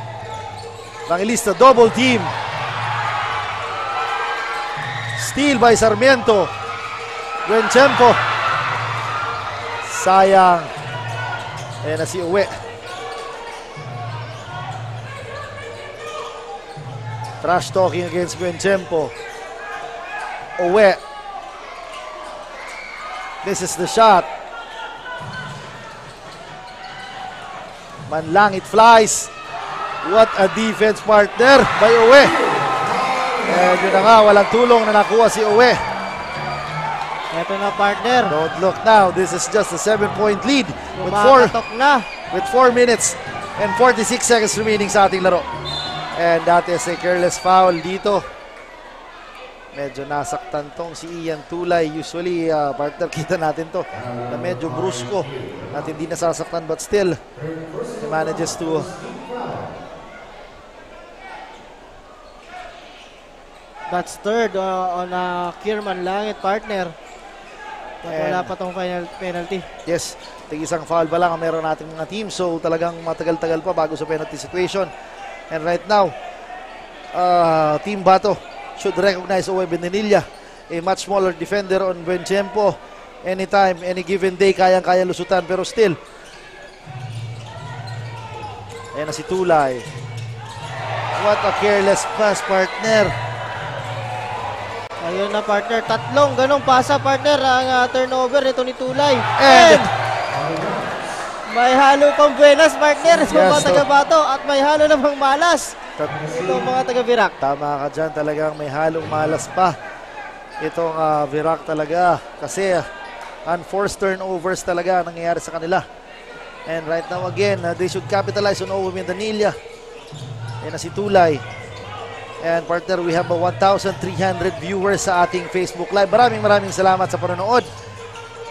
Evangelista double team. Steal by Sarmiento. Buenchempo. Sayang. Ayan na si Uwe. Trash talking against Buenchempo. Uwe. This is the shot. Manlangit flies. What a defense, partner, by Uwe. And yun na nga, walang tulong na nakuha si Uwe. Ito na, partner. Don't look now. This is just a 7-point lead with na. 4 minutes and 46 seconds remaining sa ating laro. And that is a careless foul dito. Medyo nasaktan tong si Ian Tulay. Usually, partner, kita natin to na medyo brusko at hindi nasasaktan, but still, he manages to that's third on Kierman Langit, partner. Wala pa tong final penalty. Yes, tig-isang foul pa lang ang meron nating mga team. So talagang matagal-tagal pa bago sa penalty situation. And right now, Team Bato should recognize Uwe Medinilla, a much smaller defender on Buenchempo. Anytime, any given day, kayang-kaya lusutan. Pero still, ayan na si Tulay. what a careless pass, partner. Ayun na, partner. Tatlong ganong pasa, partner, ang turnover nito ni Tulay. And may halo pang buenas, partner, sa mga Yes, taga-Bato. At may halo namang malas. Itong mga taga-Virac. Tama ka dyan, talagang may halong malas pa. Itong Virac talaga. Kasi unforced turnovers talaga ang nangyayari sa kanila. And right now again, they should capitalize on Owe Mandanilla. Yan na si Tulay. And partner, we have 1,300 viewers sa ating Facebook Live. Maraming salamat sa panonood.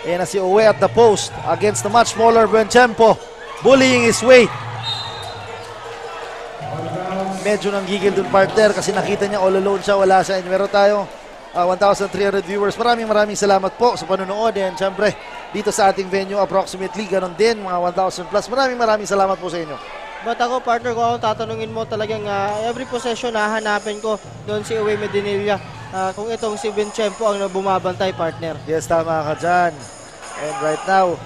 Yan na si Owe at the post against the much smaller Buenchampo. Bullying his way. Medyo nanggigil dun, partner, kasi nakita niya all alone siya, wala siya. And meron tayong 1,300 viewers. Maraming salamat po sa panonood. And syempre, dito sa ating venue, approximately, ganon din, mga 1,000 plus. Maraming salamat po sa inyo. But ako, partner, kung ako tatanungin mo talagang every possession, hahanapin ko doon si Owe Mandanilla. Kung itong si Buenchampo ang bumabantay, partner. Yes, tama ka dyan. And right now,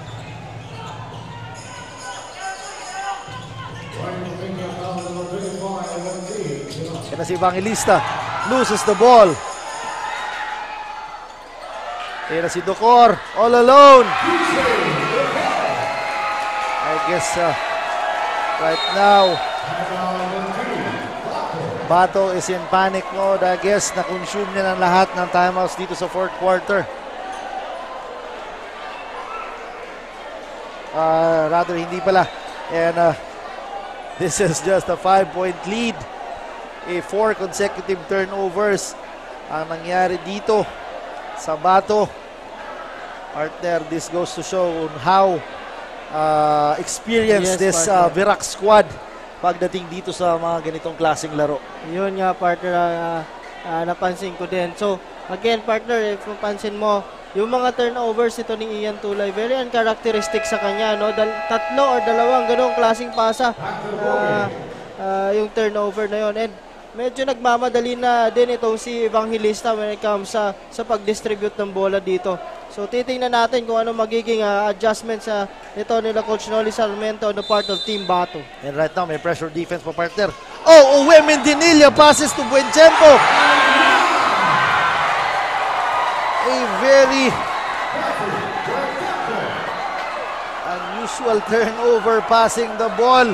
yan na si Evangelista. Loses the ball. Yan na si Docor. All alone. I guess right now, Bato is in panic mode. I guess na-consume niya ng lahat ng timeouts dito sa fourth quarter. Rather, hindi pala. And this is just a 5-point lead. 4 consecutive turnovers ang nangyari dito sa Bato. Partner, this goes to show on how experienced this Virac squad pagdating dito sa mga ganitong klaseng laro. Yun nga, partner, napansin ko din. So, again, partner, if mapansin mo, yung mga turnovers ito ni Ian Tulay, very uncharacteristic sa kanya, no? Tatlo or dalawang ganong klaseng pasa yung turnover na yun. And medyo nagmamadali na din itong si Evangelista when it comes sa pag-distribute ng bola dito. So titingnan natin kung ano magiging adjustment sa ito nila Coach Noli Sarmiento on the part of Team Bato. And right now, may pressure defense pa, partner. Oh, Owe Mandanilla passes to Buenchampo. A very unusual turnover passing the ball.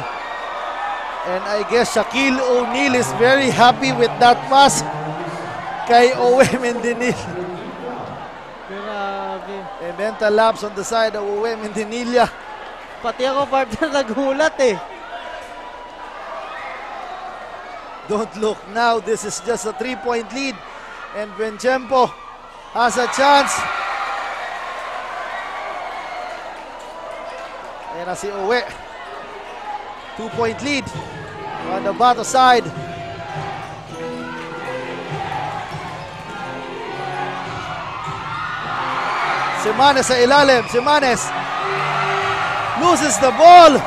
And I guess Shaquille O'Neal is very happy with that pass kay Owe Mandanilla. Grabe. A mental lapse on the side of Owe Mandanilla. Pati ako, partner, nagulat eh. Don't look now. This is just a 3-point lead. And Buenchampo has a chance. Ayan na si Owe. 2-point lead on the Bato side. Semanes sa ilalim. Semanes loses the ball.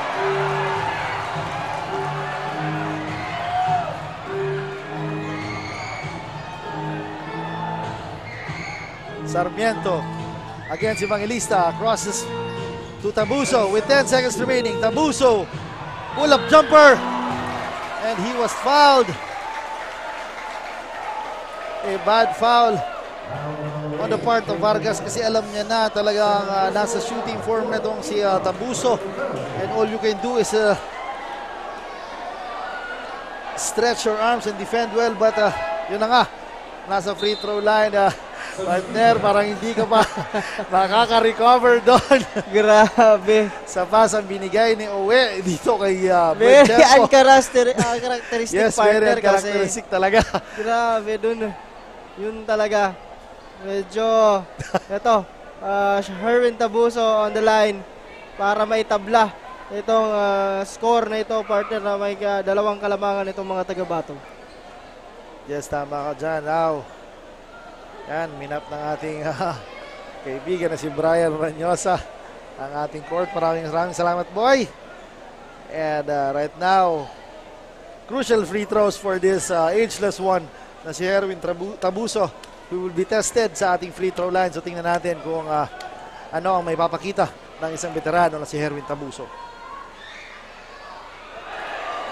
Sarmiento against Evangelista. Crosses to Tabuso with 10 seconds remaining. Tabuso, pull-up jumper. And he was fouled. A bad foul on the part of Vargas kasi alam niya na talagang nasa shooting form na itong si Tabuso. And all you can do is stretch your arms and defend well. But yun na nga, nasa free throw line. Partner, parang hindi ka pa makaka-recover doon. Grabe. Sa pass ang binigay ni Owe dito kay very Buenchampo. uncharacteristic, yes, partner. Very uncharacteristic talaga. Grabe dun. Yun talaga. Medyo, ito, Herwin Tabuso on the line para maitabla itong score na ito, partner, na may dalawang kalamangan itong mga taga-Bato. Yes, tama ka dyan. Now, yan, minap ng ating kaibigan na si Brian Ranyosa, ang ating court. Maraming salamat, boy. And right now, crucial free throws for this ageless one na si Herwin Tabuso, who will be tested sa ating free throw line. So tingnan natin kung ano ang may papakita ng isang veterano na si Herwin Tabuso.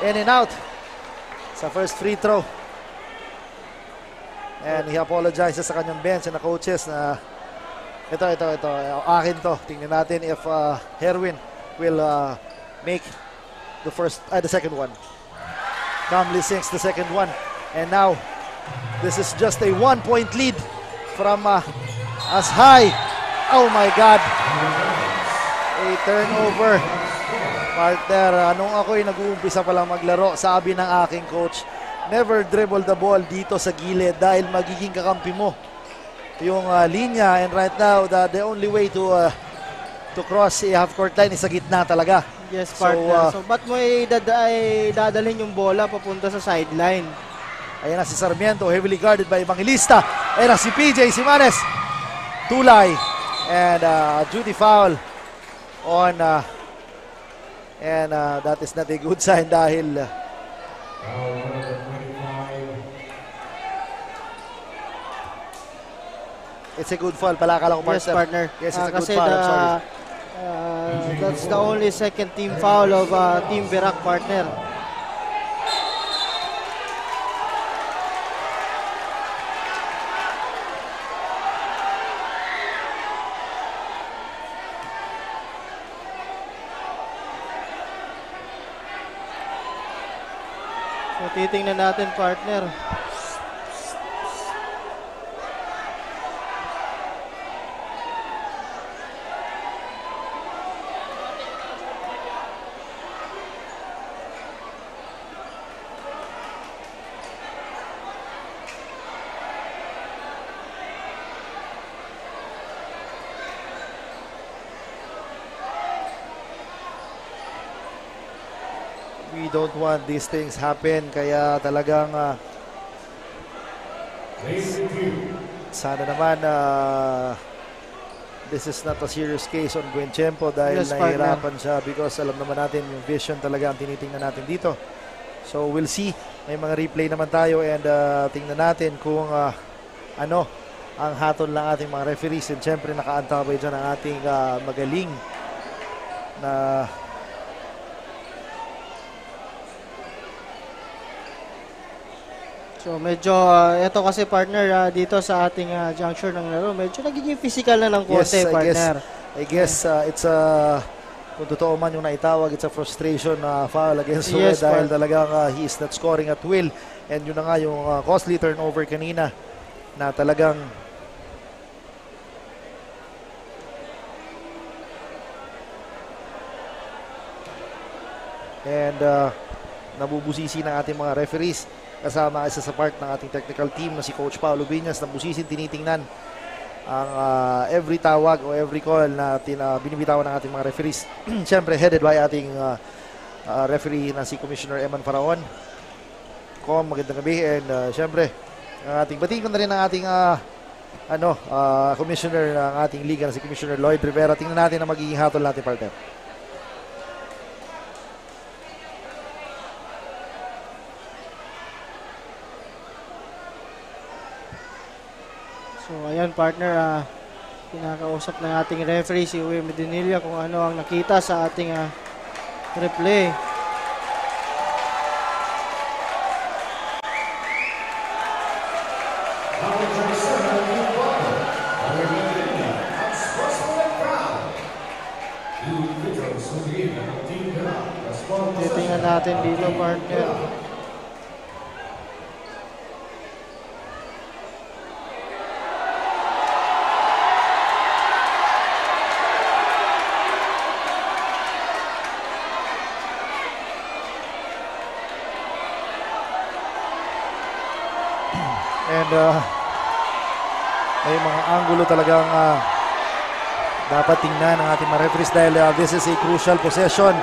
In and out. sa first free throw. And he apologizes sa kanyang bench and the coaches na ito, akin to. Tingnan natin if Herwin will make the second one. Calmly sinks the second one. And now, this is just a 1-point lead from Ashai. Oh my God. A turnover. Partner, nung ako'y nag-uumpisa pa lang maglaro, sabi ng aking coach, never dribble the ball dito sa gilid dahil magiging kakampi mo yung linya. And right now, the only way to cross a half-court line is sa gitna talaga. Yes, partner. So ba't mo dadalhin yung bola papunta sa sideline? Ayan na si Sarmiento, heavily guarded by Evangelista. Ayan na si PJ Simanes. Tulay. And Judy foul on and that is not a good sign dahil it's a good foul. Palakala ko, partner. Yes, partner. Yes, it's a good foul. I'm sorry. That's the only second team foul of Team Virac, partner. So titingnan natin, partner. We don't want these things happen, kaya talagang sana naman this is not a serious case on Buenchempo dahil yes, nahihirapan siya because alam naman natin yung vision talaga ang tinitingnan natin dito. So we'll see, may mga replay naman tayo and tingnan natin kung ano ang hatol ng ating mga referees, and syempre nakaantabay dyan ang ating magaling na so medyo ito kasi, partner, dito sa ating juncture ng laro, medyo nagiging physical na ng konti, yes, partner. I guess it's kung totoo man yung naitawag, it's a frustration foul against Sued, yes, dahil talagang he is not scoring at will, and yun na nga yung costly turnover kanina na talagang and nabubusisi ng ating mga referees. Kasama isa sa part ng ating technical team na si Coach Paulo Viñas, na busisin tinitingnan ang every tawag o every call na binibitawan ng ating mga referees. Siyempre headed by ating referee na si Commissioner Eman Faraon. Magandang gabi, and siyempre ang ating batiin ko na rin ang ating commissioner ng ating liga na si Commissioner Lloyd Rivera. Tingnan natin ang magiging hatol natin, partner. So ayan, partner, kinakausap ng ating referee si Uwe Medinilla kung ano ang nakita sa ating replay. Titingnan natin dito, partner. And may mga angulo talagang dapat tingnan ng ating mga referees dahil this is a crucial possession.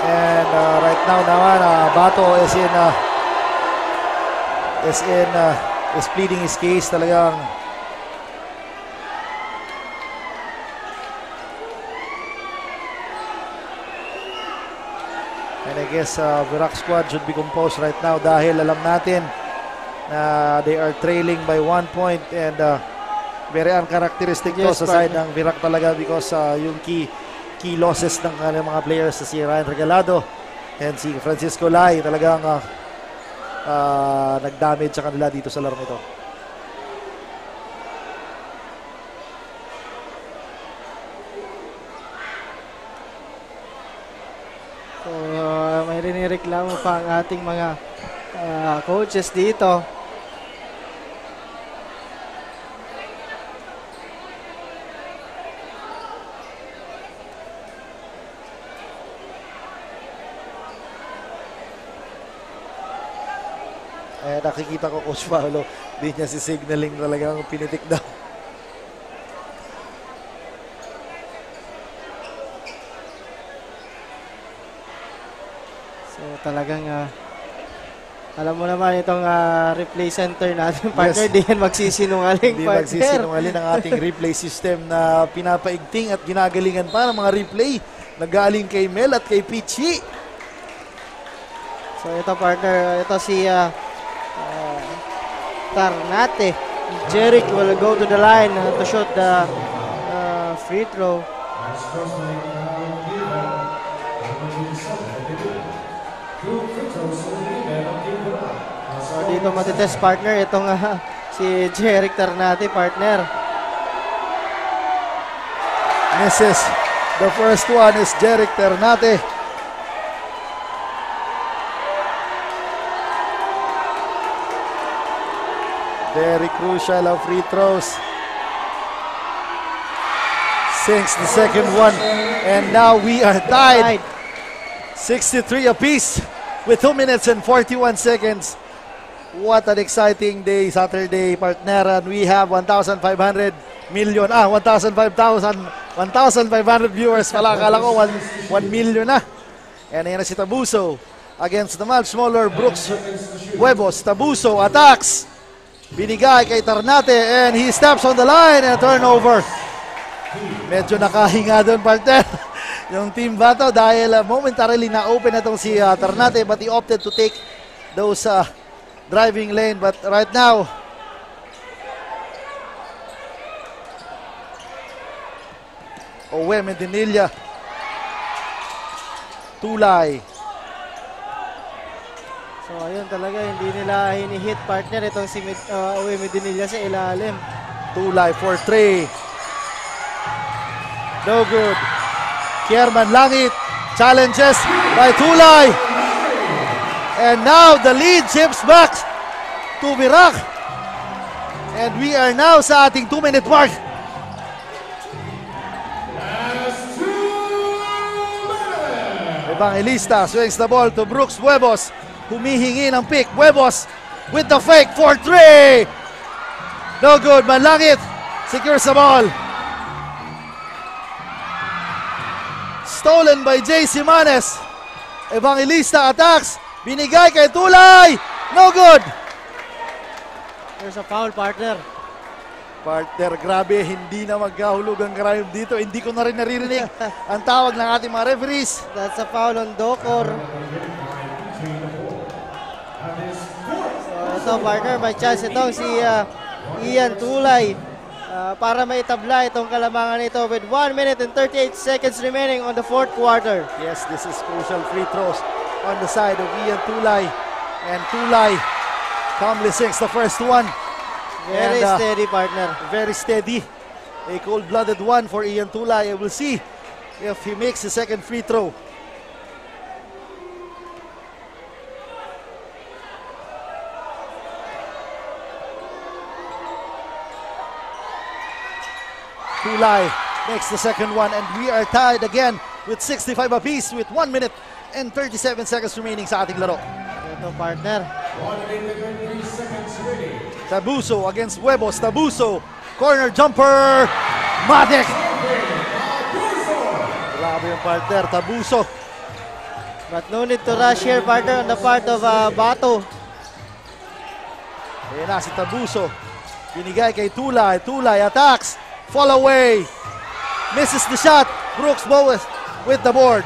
And right now naman Bato is pleading his case talagang. And I guess Virac squad should be composed right now dahil alam natin na they are trailing by 1 point, and very uncharacteristic to sa side ng Virac talaga because yung key losses ng mga players sa si Ryan Regalado And si Francisco Lai talagang nag-damage sa kanila dito sa larong ito. So, may rinireklamo pa ang ating mga coaches dito. Nakikita ko Coach Paolo, di niya si signaling talagang pinitik daw. So talagang alam mo naman itong replay center natin, partner, Yes. di yan magsisinungaling, Hindi partner. magsisinungaling ang ating replay system na pinapaigting at ginagalingan pa ng mga replay na galing kay Mel at kay Pichi. So ito, partner, ito si Tarnate. Jeric will go to the line to shoot the free throw. So dito matitest, partner, itong si Jeric Tarnate, partner. Misses. The first one is Jeric Ternate. Very crucial ang free throws. Sinks the second one. And now we are tied. 63 apiece with 2 minutes and 41 seconds. What an exciting day, Saturday, partner. And we have 1,500 viewers pala. Akala ko 1 million na. And ayan na si Tabuso against the much smaller Brooks Huevos. Tabuso attacks. Binigay kay Tarnate and he steps on the line and a turnover. Medyo nakahinga doon, partner, yung team Bato dahil momentarily na-open na itong si Tarnate, but he opted to take those driving lane. But right now, Owe Medinilla, Tulay. So ayun talaga, hindi nila hinihit, partner, itong si Owe Medinilla sa ilalim. Tulay for 3. No good. Kierman Langit challenges by Tulay. And now the lead shifts back to Virac. And we are now sa ating 2-minute mark. Evangelista swings the ball to Brooks Huevos. Humihingi ng pick. Huevos with the fake for 3. No good. Manlangit secures the ball. Stolen by JC Manes. Evangelista attacks. Binigay kay Tulay. No good. There's a foul, partner. Partner, grabe, hindi na magkahulog ang crime dito. Hindi ko na rin naririnig ang tawag ng ating mga referees. That's a foul on Dokor. So ito, partner, may chance itong si Ian Tulay para maitabla itong kalamangan ito with 1 minute and 38 seconds remaining on the fourth quarter. Yes, this is crucial free throws on the side of Ian Tulay. And Tulay calmly sinks the first one. Very steady, partner. Very steady. A cold-blooded one for Ian Tulay. I will see if he makes the second free throw. Tulay makes the second one, and we are tied again with 65 apiece with 1 minute and 37 seconds remaining sa ating laro. Ito, partner. Tabuso against Huevos. Tabuso, corner jumper. Matic. Grabe yung partner, Tabuso. But no need to rush here, partner, on the part of Bato. Ayan na si Tabuso. Binigay kay Tulay. Tulay attacks. Fall away. Misses the shot. Brooks Boas with the board.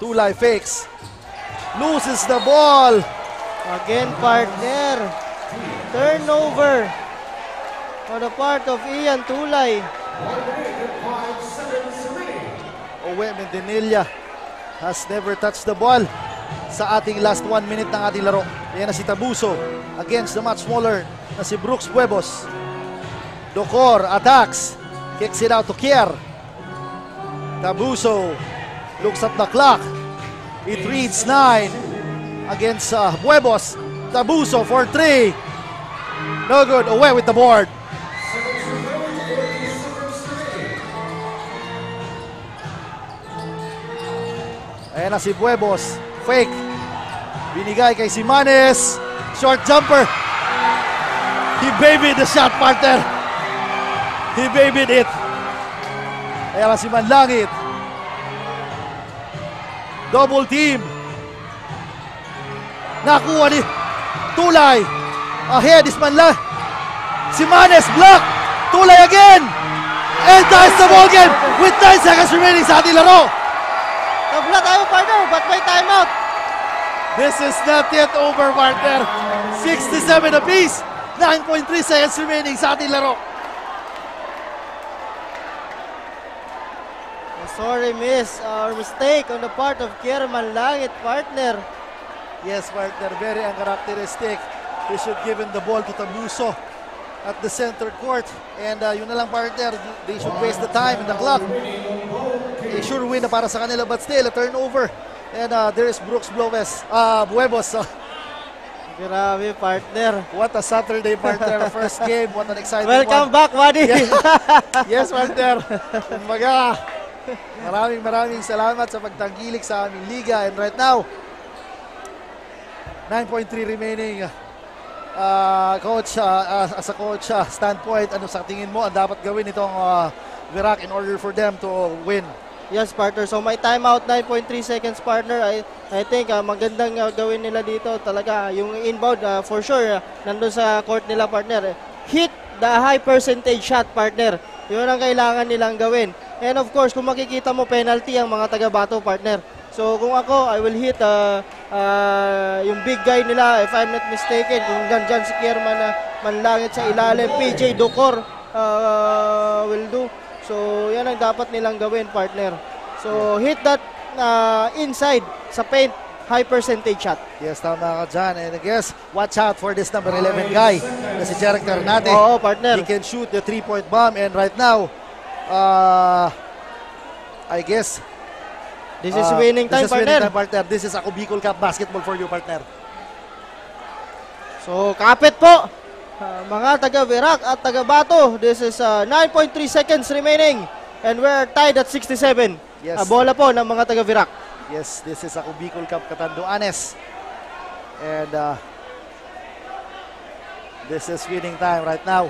Tulay fakes. Loses the ball. Again, partner. Turnover on the part of Ian Tulay. Owe Uwe Mendenilla has never touched the ball sa ating last 1 minute ng ating laro. Yan na si Tabuso against the much smaller na si Brooks Buebos. Docor attacks, kicks it out to Kier. Tabuso looks at the clock. It reads 9 against Buebos. Tabuso for 3. No good. Away with the board. Ayan na si Buebos. Fake. Binigay kay Simanes. Short jumper. He babied the shot, partner. He babied it. Ayan na si Manlangit. Double team. Nakuha ni Tulay. Ahead is Manlangit. Simanes block. Tulay again. And ties the ball game with 9 seconds remaining sa ating laro. Tabla tayo, partner, but may timeout. This is not yet over, partner. 67 apiece. 9.3 seconds remaining sa ating laro. Sorry, miss. Our mistake on the part of Kierman Langit, partner. Yes, partner. Very uncharacteristic. They should give him the ball to Tabuso at the center court. And yun na lang, partner. They should waste the time and the clock. A sure win na para sa kanila, but still a turnover. And there is Brooks Buebos. Grabe, partner. What a Saturday, partner. First game. What an exciting Welcome one. back, buddy. Yes, partner. Kumbaga, maraming salamat sa pagtangkilik sa aming liga. And right now, 9.3 remaining. Coach, as a coach standpoint, ano sa tingin mo ang dapat gawin itong Virac in order for them to win? Yes, partner. So may timeout, 9.3 seconds, partner. I think magandang gawin nila dito talaga. Yung inbound, for sure, nandun sa court nila, partner. Hit the high percentage shot, partner. Yun ang kailangan nilang gawin. And of course, kung makikita mo, penalty ang mga taga-Bato, partner. So kung ako, I will hit yung big guy nila, if I'm not mistaken. Kung dyan si Kierman Manlangit sa ilalim, PJ Docor will do. So, yan ang dapat nilang gawin, partner. So, hit that inside sa paint, high percentage shot. Yes, tama ka dyan. And I guess, watch out for this number 11 guy na si Jeric Ternate. Oo, partner. He can shoot the 3-point bomb. And right now, I guess, this is winning time, partner. This is Ako Bicol Cup basketball for you, partner. So, kapit po. Mga taga-Virac at taga-Bato, this is 9.3 seconds remaining and we're tied at 67. Yes. Bola po ng mga taga-Virac. Yes, this is Ako Bicol Cup Catanduanes. And this is winning time right now.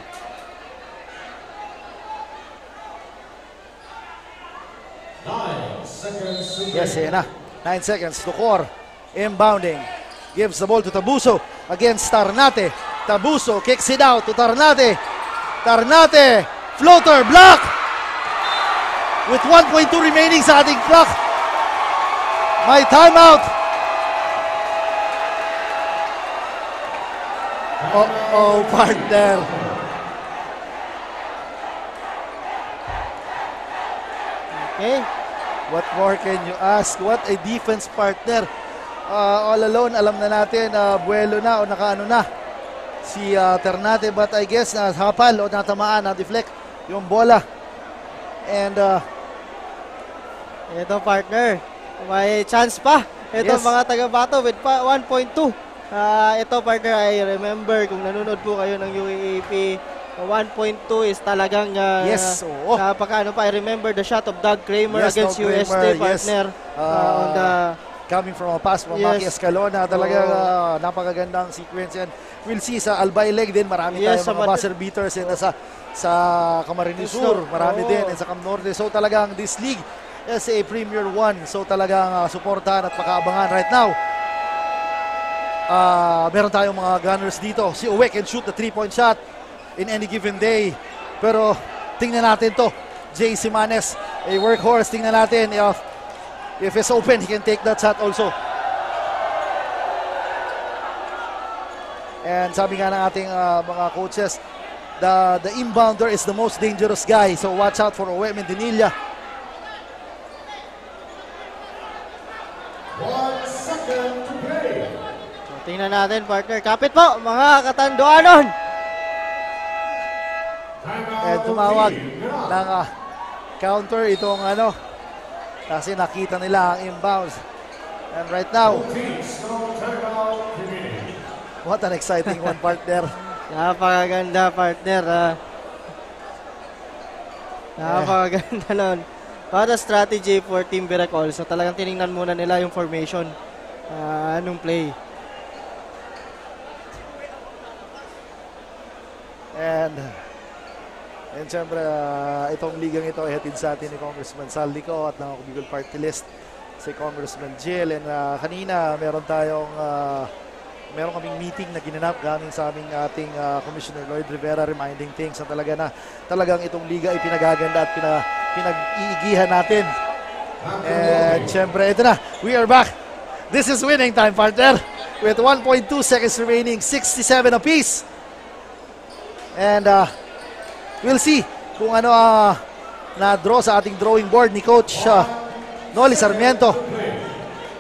Yes, yan na. 9 seconds. Docor inbounding. Gives the ball to Tabuso against Ternate. Tabuso kicks it out to Ternate. Ternate, floater, block! With 1.2 remaining sa ating clock. May timeout. Oh, partner. Okay. What more can you ask? What a defense, partner. All alone, alam na natin, buwelo na o nakaano na si Ternate, but I guess hapal o natamaan, na-deflect yung bola. And ito, partner, may chance pa. Ito, yes, mga taga-Bato with 1.2. Ito, partner, I remember kung nanonood po kayo ng UAAP, 1.2 is talagang yes, oo. napakaano pa. I remember the shot of Doug Kramer, yes, against Doug USD, Kramer, partner. Yes. On the coming from a pass from Maki Escalona, talagang napakagandang sequence yan. We'll see sa Albay Leg din, marami tayong mga buzzer beaters and sa Camarines Sur, marami din, and sa Cam Norte. So talagang this league is a Premier 1. So talagang suportahan at pakaabangan right now. Meron tayong mga gunners dito. Si Uwe can shoot the 3-point shot in any given day. Pero tingnan natin to. Jay Simanes, a workhorse. Tingnan natin if it's open, he can take that shot also. And sabi nga ng ating mga coaches, the inbounder is the most dangerous guy. So watch out for Uwe Mendenilla. So, tingnan natin, partner. Kapit po, mga katanduanon. And tumawag ng counter itong kasi nakita nila ang inbounds. And right now, what an exciting one, partner. Napakaganda, partner. Napakaganda nun. Para strategy for Team Virac also, talagang tinignan muna nila yung formation nung play. And syempre, itong ligang ito ay hatid sa atin ni Congressman Saldico at ng Ako Bicol Party List, si Congressman Jill. And kanina, meron kaming meeting na ginanap galing sa ating Commissioner Lloyd Rivera, reminding things na talagang itong liga ay pinagaganda at pinag-iigihan natin. And syempre, ito na, we are back. This is winning time, partner. With 1.2 seconds remaining, 67 apiece. And we'll see kung ano na-draw sa ating drawing board ni Coach Noli Sarmiento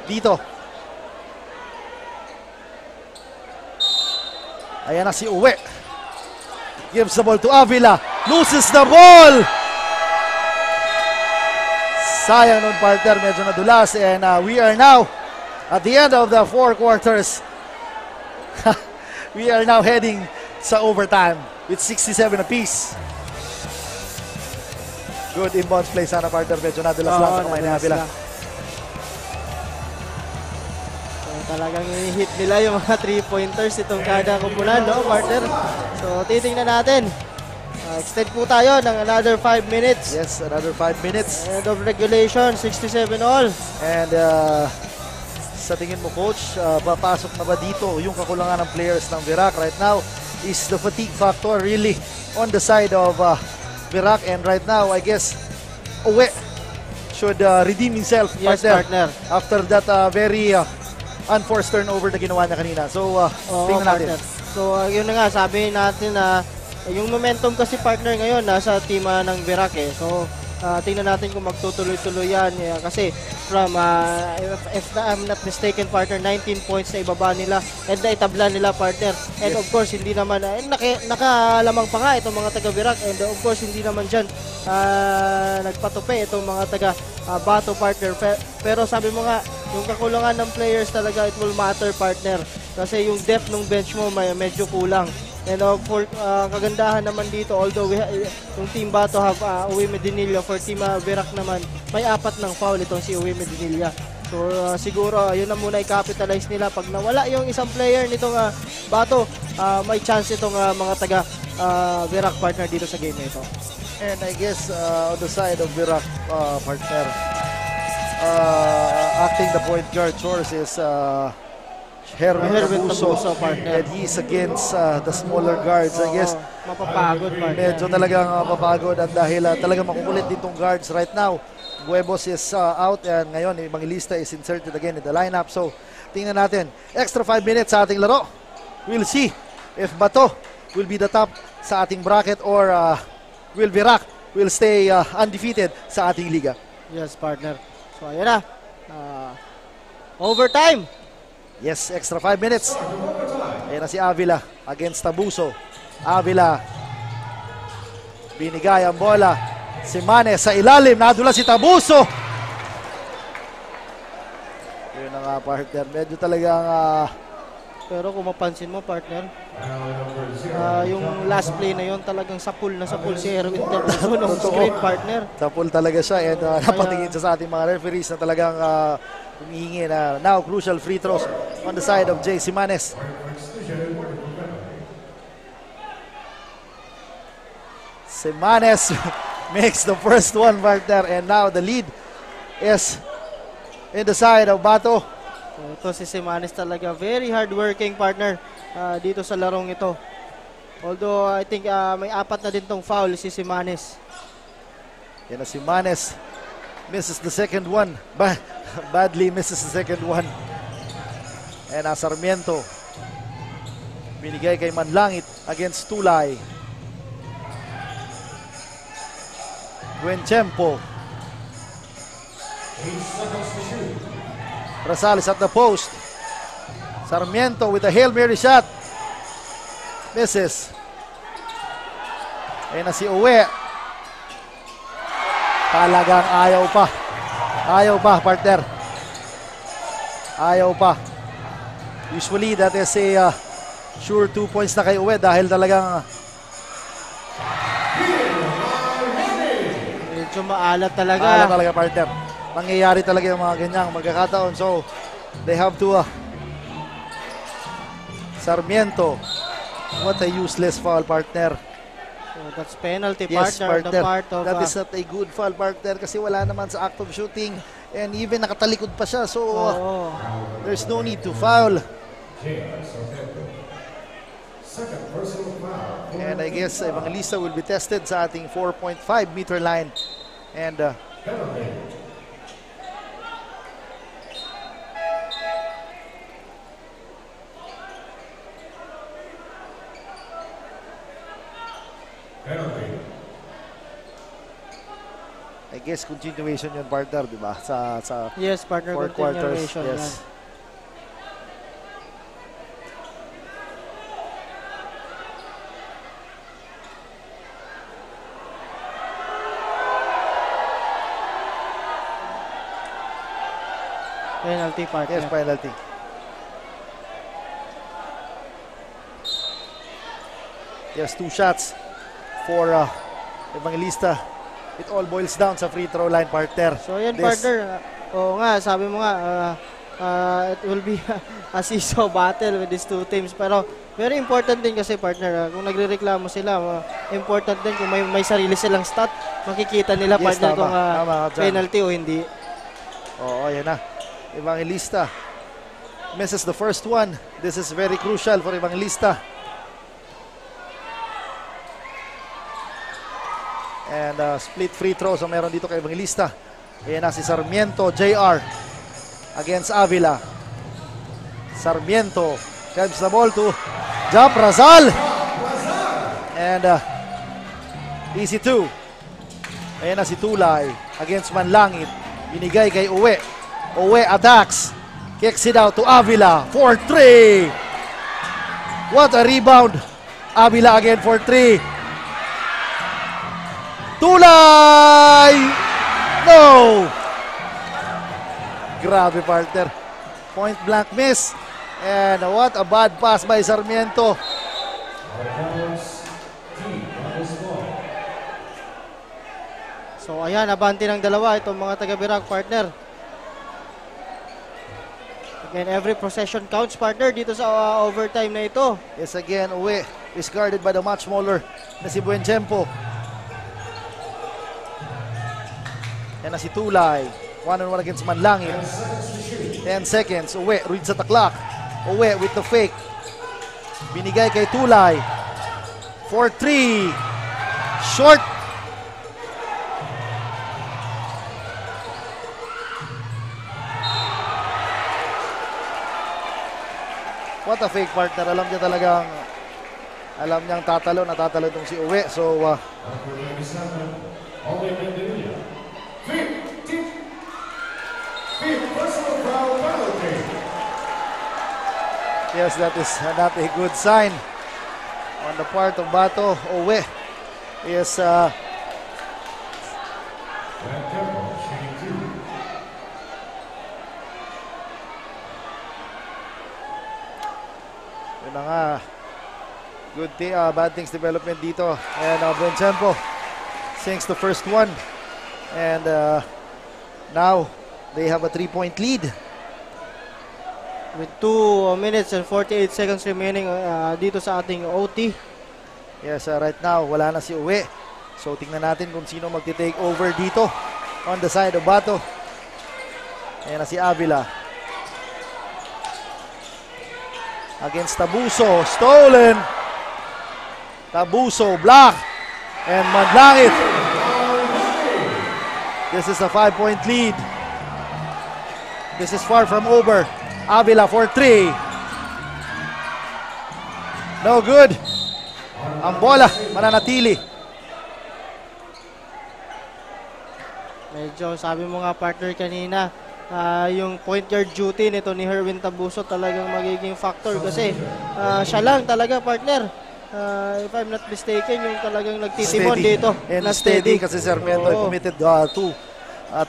dito. Ayan na si Uwe. Gives the ball to Avila. Loses the ball. Sayang nun, partner. Medyo nadulas. And we are now at the end of the 4 quarters. We are now heading sa overtime with 67 apiece. Good inbounds play sana, partner. Medyo nadulas lang sa kamay ni Avila. Talagang i-hit nila yung mga 3-pointers itong kada kumpulan, no, partner? So, titingnan natin. Extend po tayo ng another 5 minutes. Yes, another 5 minutes. End of regulation, 67 all. And sa tingin mo, Coach, papasok na ba dito yung kakulangan ng players ng Virac right now? Is the fatigue factor really on the side of Virac? And right now, I guess, Uwe should redeem himself, yes, partner. After that very unforced turnover na ginawa niya kanina. So, tingnan natin. So, yun na nga, sabi natin na yung momentum kasi, partner, ngayon nasa team ng Virac eh. So, tingnan natin kung magtutuloy-tuloy yan. Kasi from, if I'm not mistaken, partner, 19 points na ibaba nila and naitabla nila, partner. And yes, of course, hindi naman, nakalamang pa nga itong mga taga-Virac. And of course, hindi naman dyan nagpatupi itong mga taga-Bato, partner. Pero sabi mo nga, yung kakulangan ng players talaga, it will matter, partner. Kasi yung depth ng bench mo medyo kulang. And for kagandahan naman dito, although yung Team Bato have Uwe Medinilla, for Team Virac naman, may 4 ng foul itong si Uwe Medinilla. So siguro, yun na muna i-capitalize nila. Pag nawala yung isang player nitong Bato, may chance itong mga taga Virac, partner, dito sa game na ito. And I guess on the side of Virac, partner, acting the point guard chores is Herwin Tabuso, and he's against the smaller guards. I guess mapapagod, medyo talagang mapapagod at dahil talagang makukulit ditong guards right now. Buebos is out and ngayon Evangelista is inserted again in the lineup. So tingnan natin, extra 5 minutes sa ating laro. We'll see if Bato will be the top sa ating bracket or will Virac will stay undefeated sa ating liga. Yes, partner. So ayan na, overtime. Yes, extra 5 minutes. Ayan na si Avila against Tabuso. Avila. Binigay ang bola. Si Mane sa ilalim. Nadula si Tabuso. Yun na nga, partner. Medyo talagang... Pero kung mapansin mo, partner, yung last play na yun, talagang sapul si Erwin Tabuso ng screen, partner. Sapul talaga siya. And napatingin siya sa ating mga referees na talagang... humihingi na now crucial free throws on the side of Jay Simanes. Simanes makes the first one, partner, and now the lead is in the side of Bato. So, ito si Simanes talaga very hardworking, partner, dito sa larong ito. Although I think may 4 na din tong foul si Simanes. Yan na Simanes. Misses the second one. Badly misses the second one. And Sarmiento. Binigay kay Manlangit against Tulay. Guenchempo. Rosales at the post. Sarmiento with a Hail Mary shot. Misses. Ayan na si Uwe. Talagang ayaw pa. Ayaw pa, partner. Ayaw pa. Usually, that is a sure 2 points na kay Uwe dahil talagang medyo maalat talaga. maalat talaga, partner. Nangyayari talaga yung mga ganyang magkakataon. So, they have to Sarmiento. What a useless foul, partner. So that's penalty, Yes, partner. partner. The part of, That is not a good foul, partner, kasi wala naman sa act of shooting and even nakatalikod pa siya. So, there's no need to foul. And I guess Evangelista will be tested sa ating 4.5 meter line. And I guess continuation yun, partner, di ba? Sa yes, partner, four quarters. continuation. Yes. Yan. Penalty, partner. Yes, penalty. Yes, 2 shots for Evangelista. It all boils down sa free throw line, partner. So yan, partner. Oo nga, sabi mo nga, it will be a seesaw battle with these two teams. Pero very important din kasi, partner, kung nagrereklamo sila, important din kung may sarili silang stat, makikita nila, Yes, partner, tama. kung Tama ka dyan. penalty o hindi. Oo, yan na. Evangelista misses the first one. This is very crucial for Evangelista. And split free throw so meron dito kay Evangelista. Ayan na si Sarmiento, JR against Avila. Sarmiento grabs the ball to Jump Razal. And easy 2. Ayan na si Tulay against Manlangit. Binigay kay Uwe. Uwe attacks. Kicks it out to Avila for 3. What a rebound. Avila again for 3. Tulay! No! Grabe, partner. Point blank miss. And what a bad pass by Sarmiento. So ayan, abante ng dalawa itong mga taga-Birak, partner. Again, every possession counts, partner, dito sa overtime na ito. Yes, again, Uwe is guarded by the much smaller na si Buenchempo. Yan na si Tulay. 1-on-1 against Manlangit. 10 seconds. Uwe, read sa taklak. Uwe with the fake. Binigay kay Tulay. 4-3. Short. What a fake, partner. Alam niya talagang, alam niyang tatalo, natatalo itong si Uwe. So, yes, that is not a good sign on the part of Bato. Uwe is yun na nga, good bad things development dito. And Buenchempo sinks the first one. And now they have a 3-point lead. With 2 minutes and 48 seconds remaining dito sa ating OT. Yes, right now, wala na si Uwe. So, tingnan natin kung sino magti-take over dito on the side of Bato. Ayan na si Avila. Against Tabuso. Stolen. Tabuso, block. And Manlangit. This is a 5-point lead. This is far from over. Avila for 3. No good. Ang bola mananatili. Medyo sabi mo nga, partner, kanina, yung point guard duty nito ni Herwin Tabuso talagang magiging factor kasi siya lang talaga, partner. If I'm not mistaken, yung talagang nagtitimon dito. And na steady kasi Sarmiento Oo. committed two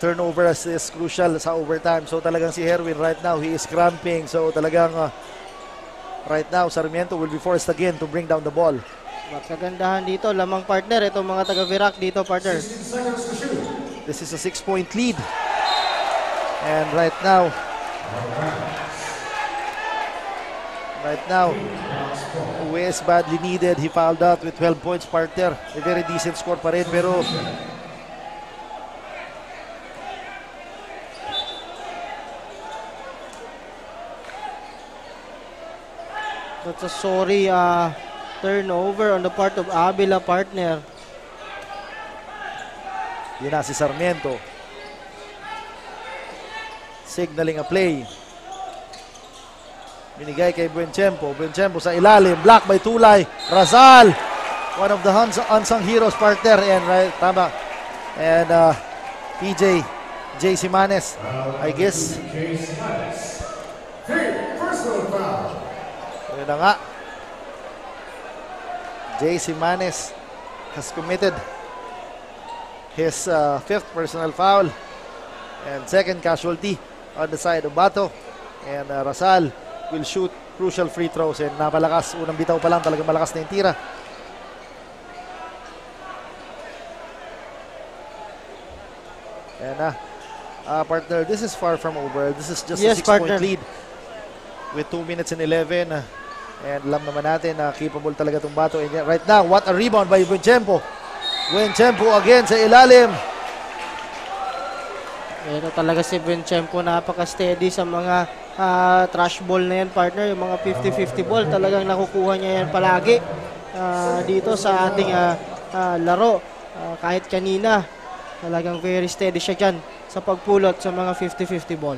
turnovers is crucial sa overtime. So talagang si Herwin right now, he is cramping. So talagang right now, Sarmiento will be forced again to bring down the ball. At kagandahan dito, lamang partner, itong mga taga-Virac dito, partner. This is a 6-point lead. And right now, Wes badly needed. He fouled out with 12 points, partner. A very decent score pa rin, pero that's a sorry turnover on the part of Avila, partner. yun na si Sarmiento. Signaling a play. Binigay kay Buenchempo. Buenchempo sa ilalim. Block by Tulay. Razal. One of the unsung heroes, partner. And right, tama. And PJ. Jay Simanes. I guess. Personal foul. Yun na nga. Jay Simanes has committed his fifth personal foul. And second casualty on the side of Bato. And Razal will shoot crucial free throws and napalakas. Unang bitaw pa lang talagang malakas na yung tira. And partner, this is far from over. This is just a 6-point lead with 2 minutes and 11. And alam naman natin na capable talaga itong Bato. And right now, what a rebound by Buenchempo. Buenchempo again sa ilalim. Ito talaga si Buenchempo, napaka-steady sa mga trash ball na yan, partner. Yung mga 50-50 ball, talagang nakukuha niya yan palagi dito sa ating laro. Kahit kanina, talagang very steady siya dyan sa pagpulot sa mga 50-50 ball.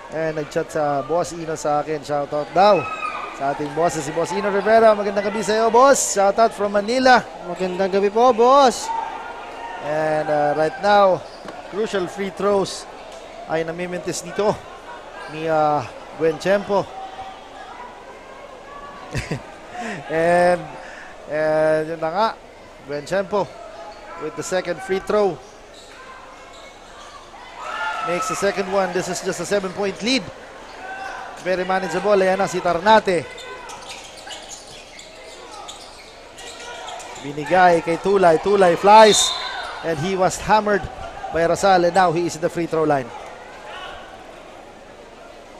And nag-chat sa Boss Ino sa akin. Shoutout daw sa ating boss, si Boss Ino Rivera. Magandang gabi sa iyo, boss. Shoutout from Manila. Magandang gabi po, boss. And right now, crucial free throws ay namimintis dito ni Buenchempo. and yun na nga, Buenchempo with the second free throw. Makes the second one. This is just a 7-point lead. Very manageable. Ayan na si Tarnate. Binigay kay Tulay. Tulay flies. And he was hammered by Razal. And now he is in the free throw line.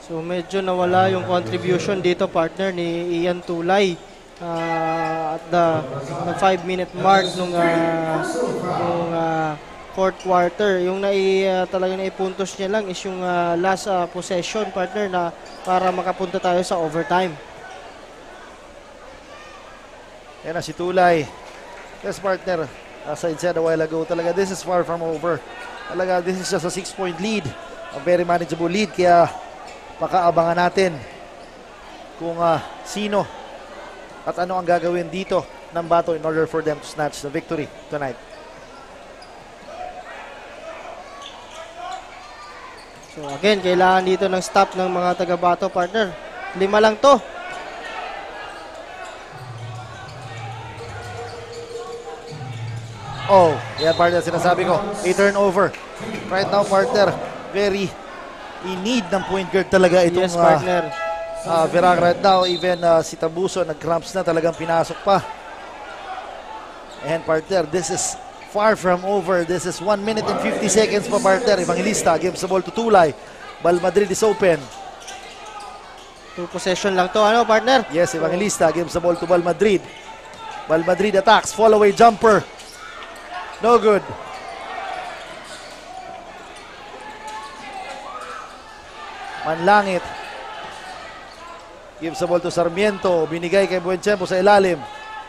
So medyo nawala yung contribution dito, partner, ni Ian Tulay. At the 5-minute mark nung fourth quarter. Yung talagang naipuntos niya lang is yung last possession, partner, na para makapunta tayo sa overtime. Yan na si Tulay. Yes, partner. As I said a while ago, talaga this is far from over. Talaga this is just a 6-point lead. A very manageable lead. Kaya pakaabangan natin kung sino at ano ang gagawin dito ng Bato in order for them to snatch the victory tonight. So again, kailangan dito ng stop ng mga taga-Bato, partner. 5 lang to. Oh, yan partner, sinasabi ko. A turnover. Right now, partner, very in need ng point guard talaga itong partner. Virac right now. Even si Tabuso, nag-cramps na, talagang pinasok pa. And partner, this is far from over. This is 1 minute and 50 seconds pa, partner. Evangelista gives the ball to Tulay. Bal Madrid is open. 2 possession lang to, ano, partner? Yes, Evangelista gives the ball to Bal Madrid. Bal Madrid attacks. Fall away jumper. No good. Manlangit gives the ball to Sarmiento. Binigay kay Buenchempo sa ilalim.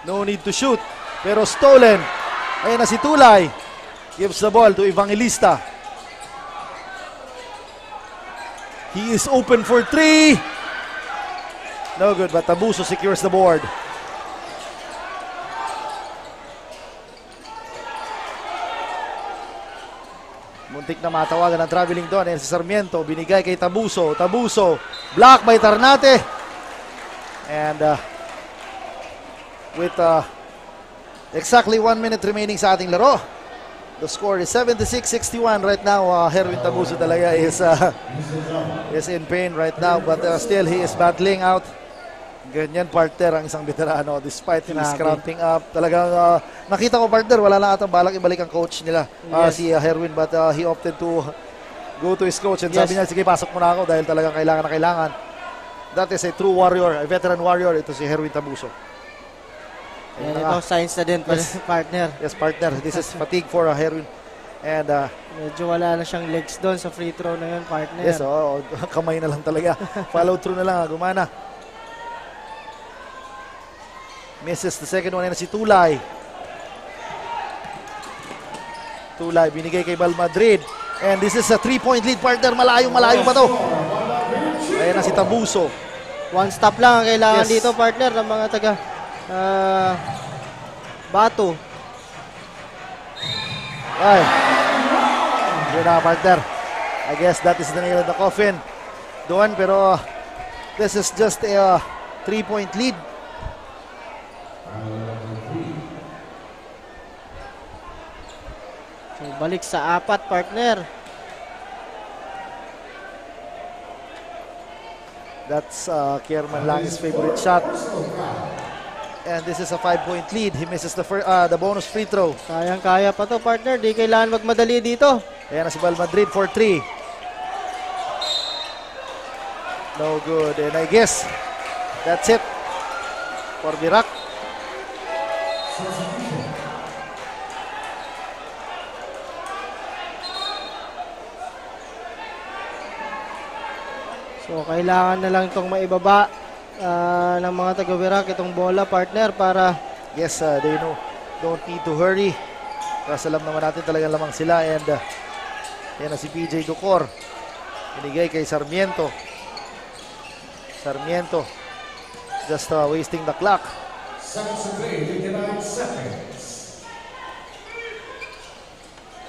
No need to shoot. Pero stolen. Ayan na si Tulay. Gives the ball to Evangelista. He is open for 3. No good, but Tabuso secures the board. Muntik na matawagan ng traveling doon. Ayan si Sarmiento, binigay kay Tabuso. Tabuso, block by Tarnate. And with exactly 1 minute remaining sa ating laro, the score is 76-61 right now. Herwin Tabuso talaga is in pain right now, but still he is battling out. Ganyan, partner, ang isang veterano. Despite him cramping up, talagang nakita ko, partner, wala lang atang balak ibalik ang coach nila, si Herwin, but he opted to go to his coach and sabi niya, sige, pasok mo na ako dahil talagang kailangan na kailangan. That is a true warrior, a veteran warrior. Ito si Herwin Tabuso. And ito, signs na din, partner. Yes, partner. This is fatigue for Herwin. And medyo wala na siyang legs doon sa free throw na yun, partner. Yes, kamay na lang talaga. Follow through na lang, gumana. Misses the second one na si Tulay. Tulay, binigay kay Bal Madrid. And this is a 3-point lead, partner. Malayo pa to. Ayan na si Tabuso. One stop lang ang kailangan dito, partner, ng mga taga Bato. Ay. Yun na, partner. I guess that is the nail of the coffin doon, pero this is just a 3-point lead. So, balik sa 4, partner. That's Kierman Lang's favorite shot. And this is a 5-point lead. He misses the bonus free throw. Kayang-kaya pa to, partner. Di kailangan magmadali dito. Ayan na si Bal Madrid for 3. No good. And I guess that's it for Virac. So, kailangan na lang itong maibaba ng mga taga-Virac itong bola, partner, para... Yes, they don't need to hurry. Kasi alam naman natin talagang lamang sila. And yan na si PJ Ducor. Binigay kay Sarmiento. Sarmiento just wasting the clock. 59 seconds.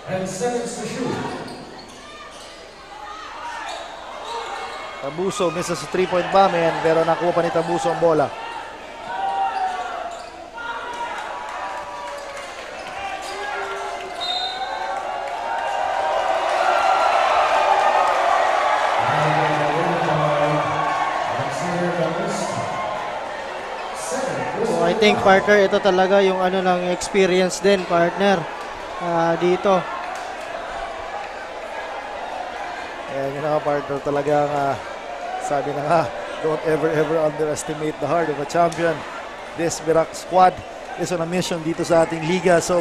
And seconds to shoot. Tabuso misses a 3-point bomb, pero nakuha pa ni Tabuso ang bola. So I think, partner, ito talaga yung ng experience din, partner, dito. And yun partner, talagang sabi na nga, don't ever underestimate the heart of a champion. This Virac squad is on a mission dito sa ating liga. So,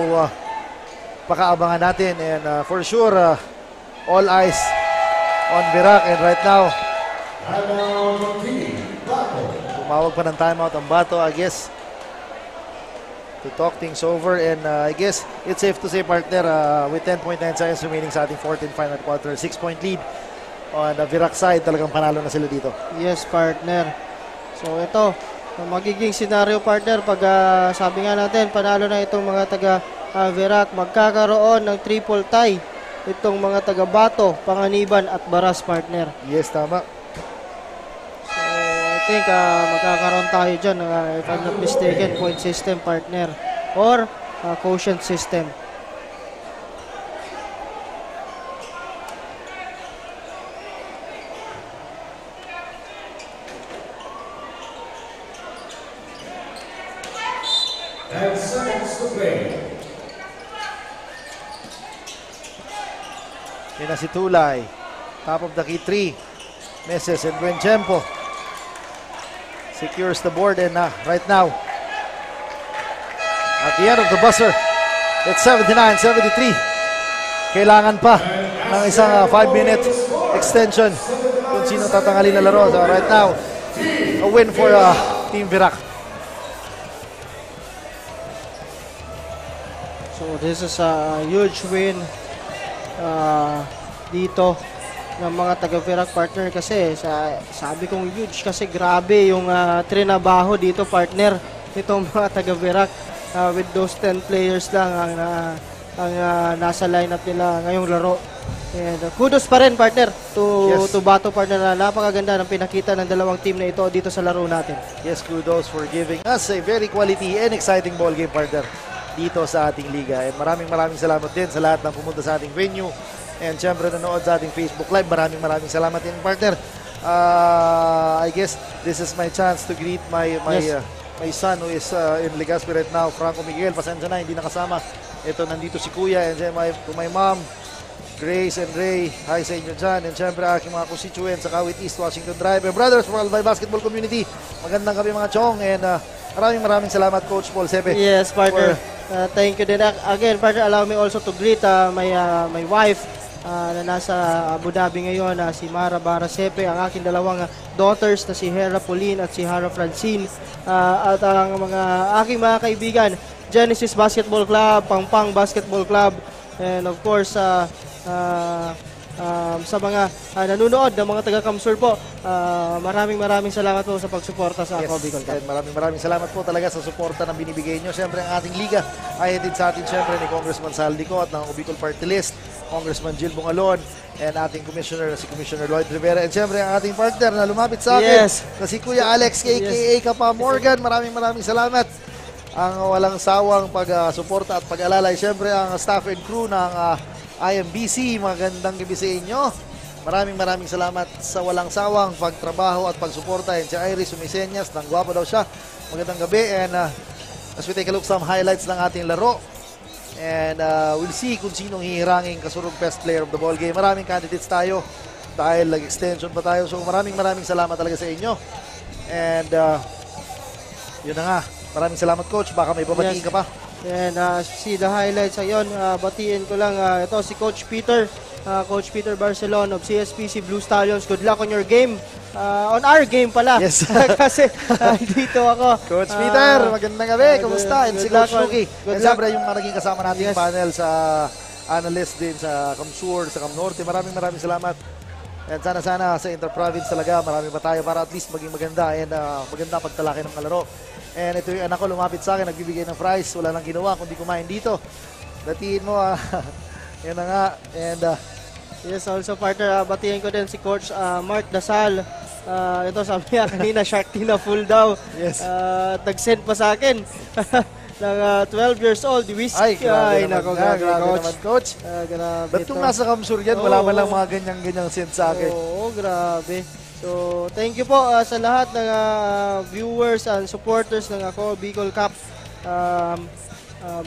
pakaabangan natin. And for sure, all eyes on Virac. And right now, tumawag pa ng timeout ang Bato, I guess, to talk things over. And I guess it's safe to say, partner, with 10.9 seconds remaining sa ating 14th final quarter, 6-point lead on the Virac side, talagang panalo na sila dito. Yes, partner. So ito, magiging senaryo, partner, pag sabi nga natin, panalo na itong mga taga Virac, magkakaroon ng triple tie itong mga taga Bato, Panganiban at Baras, partner. Yes, tama. So I think magkakaroon tayo dyan, if I'm not mistaken, point system, partner, or quotient system. And seconds to play. Yan na si Tulay. Top of the key 3. Misses, and Buenchempo secures the board. And right now, at the end of the buzzer, it's 79-73. Kailangan pa ng isang 5-minute extension kung sino tatanggalin na laro. So right now, a win for Team Virac. So this is a huge win dito ng mga taga-Virac, partner, kasi sabi kong huge kasi grabe yung trinabaho dito, partner, itong mga taga-Virac with those 10 players lang ang ang nasa lineup nila ngayong laro. And kudos pa rin, partner, to Bato, partner, na napakaganda ng pinakita ng dalawang team na ito dito sa laro natin. Yes, kudos for giving us a very quality and exciting ball game, partner, dito sa ating liga. And maraming salamat din sa lahat ng pumunta sa ating venue. And syempre nanood sa ating Facebook Live. Maraming salamat din, partner. I guess this is my chance to greet my son who is in Legazpi right now, Franco Miguel. Pasensya na, hindi nakasama. Ito, nandito si Kuya. And to my mom, Grace and Ray. Hi sa inyo dyan. And syempre aking mga constituents sa Kawit East, Washington Drive. And brothers from Albay Basketball Community. Magandang gabi mga chong. And maraming salamat, Coach Paul Sepe. Yes, partner. Thank you din. Again, partner, allow me also to greet my wife na nasa Abu Dhabi ngayon, si Mara Barasepe, ang aking dalawang daughters na si Hera Pauline at si Hara Francine, at ang aking mga kaibigan, Genesis Basketball Club, Pangpang Basketball Club, and of course sa mga nanonood ng mga taga-Kamsur po, maraming salamat po sa pagsuporta sa Ako Bicol Cup. Maraming salamat po talaga sa suporta na binibigay nyo. Siyempre ang ating liga ay din sa atin siyempre ni Congressman Saldico at ng Ako Bicol Party List, Congressman Jill Bungalon, and ating Commissioner, si Commissioner Lloyd Rivera, and siyempre ang ating partner na lumapit sa akin, na si Kuya Alex, aka Kapa Morgan. Maraming salamat. Ang walang sawang pag-suporta at pag-alalay. Siyempre ang staff and crew ng IMBC, magandang gabi sa inyo. Maraming salamat sa walang sawang pagtrabaho at pagsuporta. And si Iris Sumisenyas, nang gwapo daw siya. Magandang gabi. And as we take a look some highlights ng ating laro. And we'll see kung sinong hihiranging kasurog best player of the ball game. Maraming candidates tayo dahil nag-extension pa tayo. So maraming salamat talaga sa inyo. And yun na nga. Maraming salamat, Coach. Baka may babatiin ka pa. And see the highlights ngayon. Batiin ko lang ito si Coach Peter. Coach Peter Barcelon of CSPC Blue Stallions. Good luck on your game. On our game pala. Yes. Kasi dito ako. Coach Peter, magandang gabi. Kumusta? And si Coach Luki. And siyempre yung naging kasama nating panel sa analyst din sa Kamsur, sa Kamnorte. Maraming salamat. And sana sa Interprovince talaga marami pa tayo para at least maging maganda and maganda pagtalaki ng kalaro. And ito yung anak ko lumapit sa akin, nagbibigay ng fries. Wala nang ginawa kundi kumain dito. Batiin mo. Yan na nga. And yes, also partner, batiin ko din si Coach Mark Dasal. Ito sabi niya kanina, Shark Tina full daw. Yes. Nag-send pa sa akin. ng 12 years old, whiskey. Ay, nako, grabe naman, Coach. Ba't kung nasa Kamsur yan, wala man lang mga ganyang send sa akin. Oo, grabe. So, thank you po sa lahat ng viewers and supporters ng Ako Bicol Cup.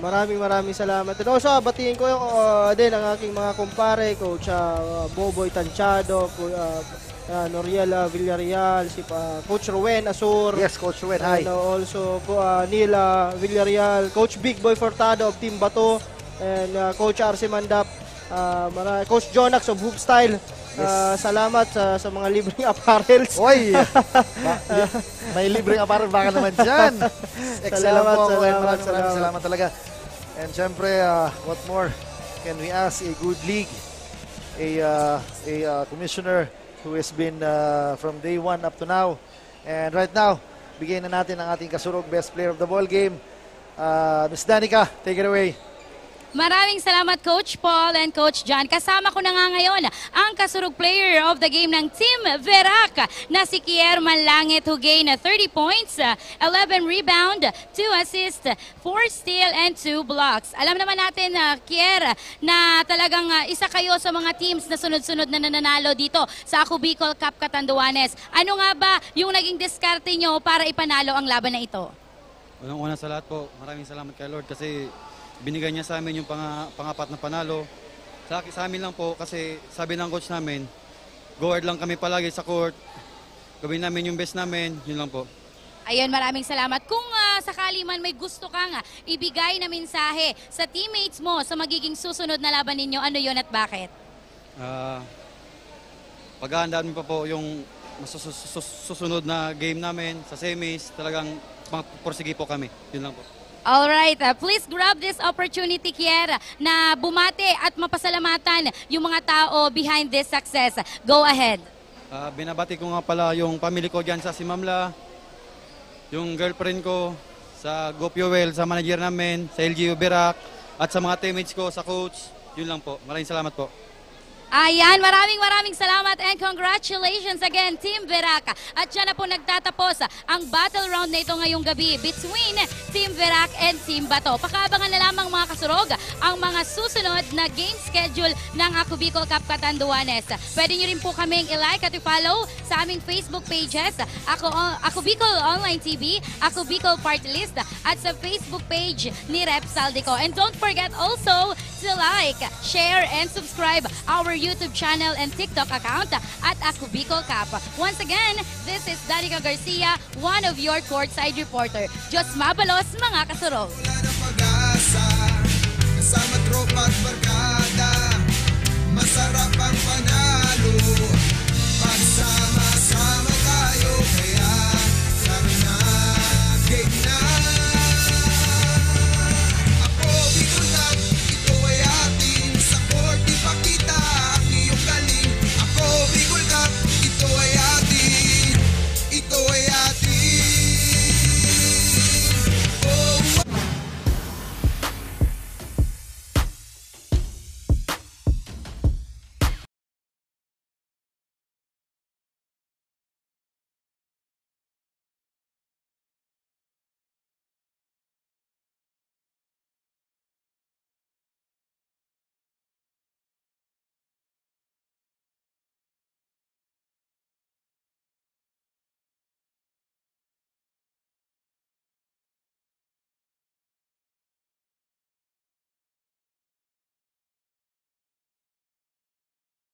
Maraming salamat. And also, batiin ko din ang aking mga kumpare, Coach Boboy Tanchado, Noriel Villarreal, si Coach Ruwen Asur. Yes, Coach Ruwen, hi. And also Neil Villarreal, Coach Big Boy Fortado of Team Bato, and Coach Arce Mandap, Coach Jonax of Hoop Style. Salamat sa mga libreng apparels. Oy! May libreng apparel baka naman dyan. Excellent po ako. Maraming salamat talaga. And syempre, what more can we ask? A good league, a commissioner who has been from day one up to now. And right now, bigyan na natin ang ating kasurog best player of the ball game. Miss Danica, take it away. Maraming salamat, Coach Paul and Coach John. Kasama ko na nga ngayon ang kasurog player of the game ng Team Verac na si Kier Manlangit, who gained 30 points, 11 rebound, 2 assists, 4 steal, and 2 blocks. Alam naman natin, Kier, na talagang isa kayo sa mga teams na sunod-sunod na nananalo dito sa Ako Bicol Cup Catanduanes. Ano nga ba yung naging diskarte nyo para ipanalo ang laban na ito? Unang-una sa lahat po, maraming salamat kay Lord kasi binigay niya sa amin yung pangapat na panalo. Sa amin lang po kasi sabi ng coach namin, go hard lang kami palagi sa court. Gawin namin yung best namin, yun lang po. Ayun, maraming salamat. Kung sakali man may gusto kang ibigay na mensahe sa teammates mo sa magiging susunod na laban ninyo, ano yun at bakit? Paghahandaan mo pa po yung susunod na game namin sa semis, talagang pursige po kami, yun lang po. Alright, please grab this opportunity, Kier, na bumate at mapasalamatan yung mga tao behind this success. Go ahead. Binabati ko nga pala yung family ko dyan sa Simamla, yung girlfriend ko sa Go Fuel, sa manager namin, sa LGU Verac, At sa mga teammates ko, sa coach, yun lang po. Maraming salamat po. Ayan, maraming salamat and congratulations again, Team Verac. At dyan na po nagtatapos ang battle round na ito ngayong gabi between Team Verac and Team Bato. Pakaabangan na lamang mga kasurog ang mga susunod na game schedule ng Ako Bicol Cup Catanduanes. Pwede nyo rin po kaming i-like at i-follow sa aming Facebook pages, Ako Bicol Online TV, Ako Bicol Party List, at sa Facebook page ni Rep Saldico. And don't forget also to like, share, and subscribe our YouTube channel and TikTok account at Ako Bicol Cup. Once again, this is Danica Garcia, one of your courtside reporter. Diyos mabalos mga kasurog. Kasama tropa at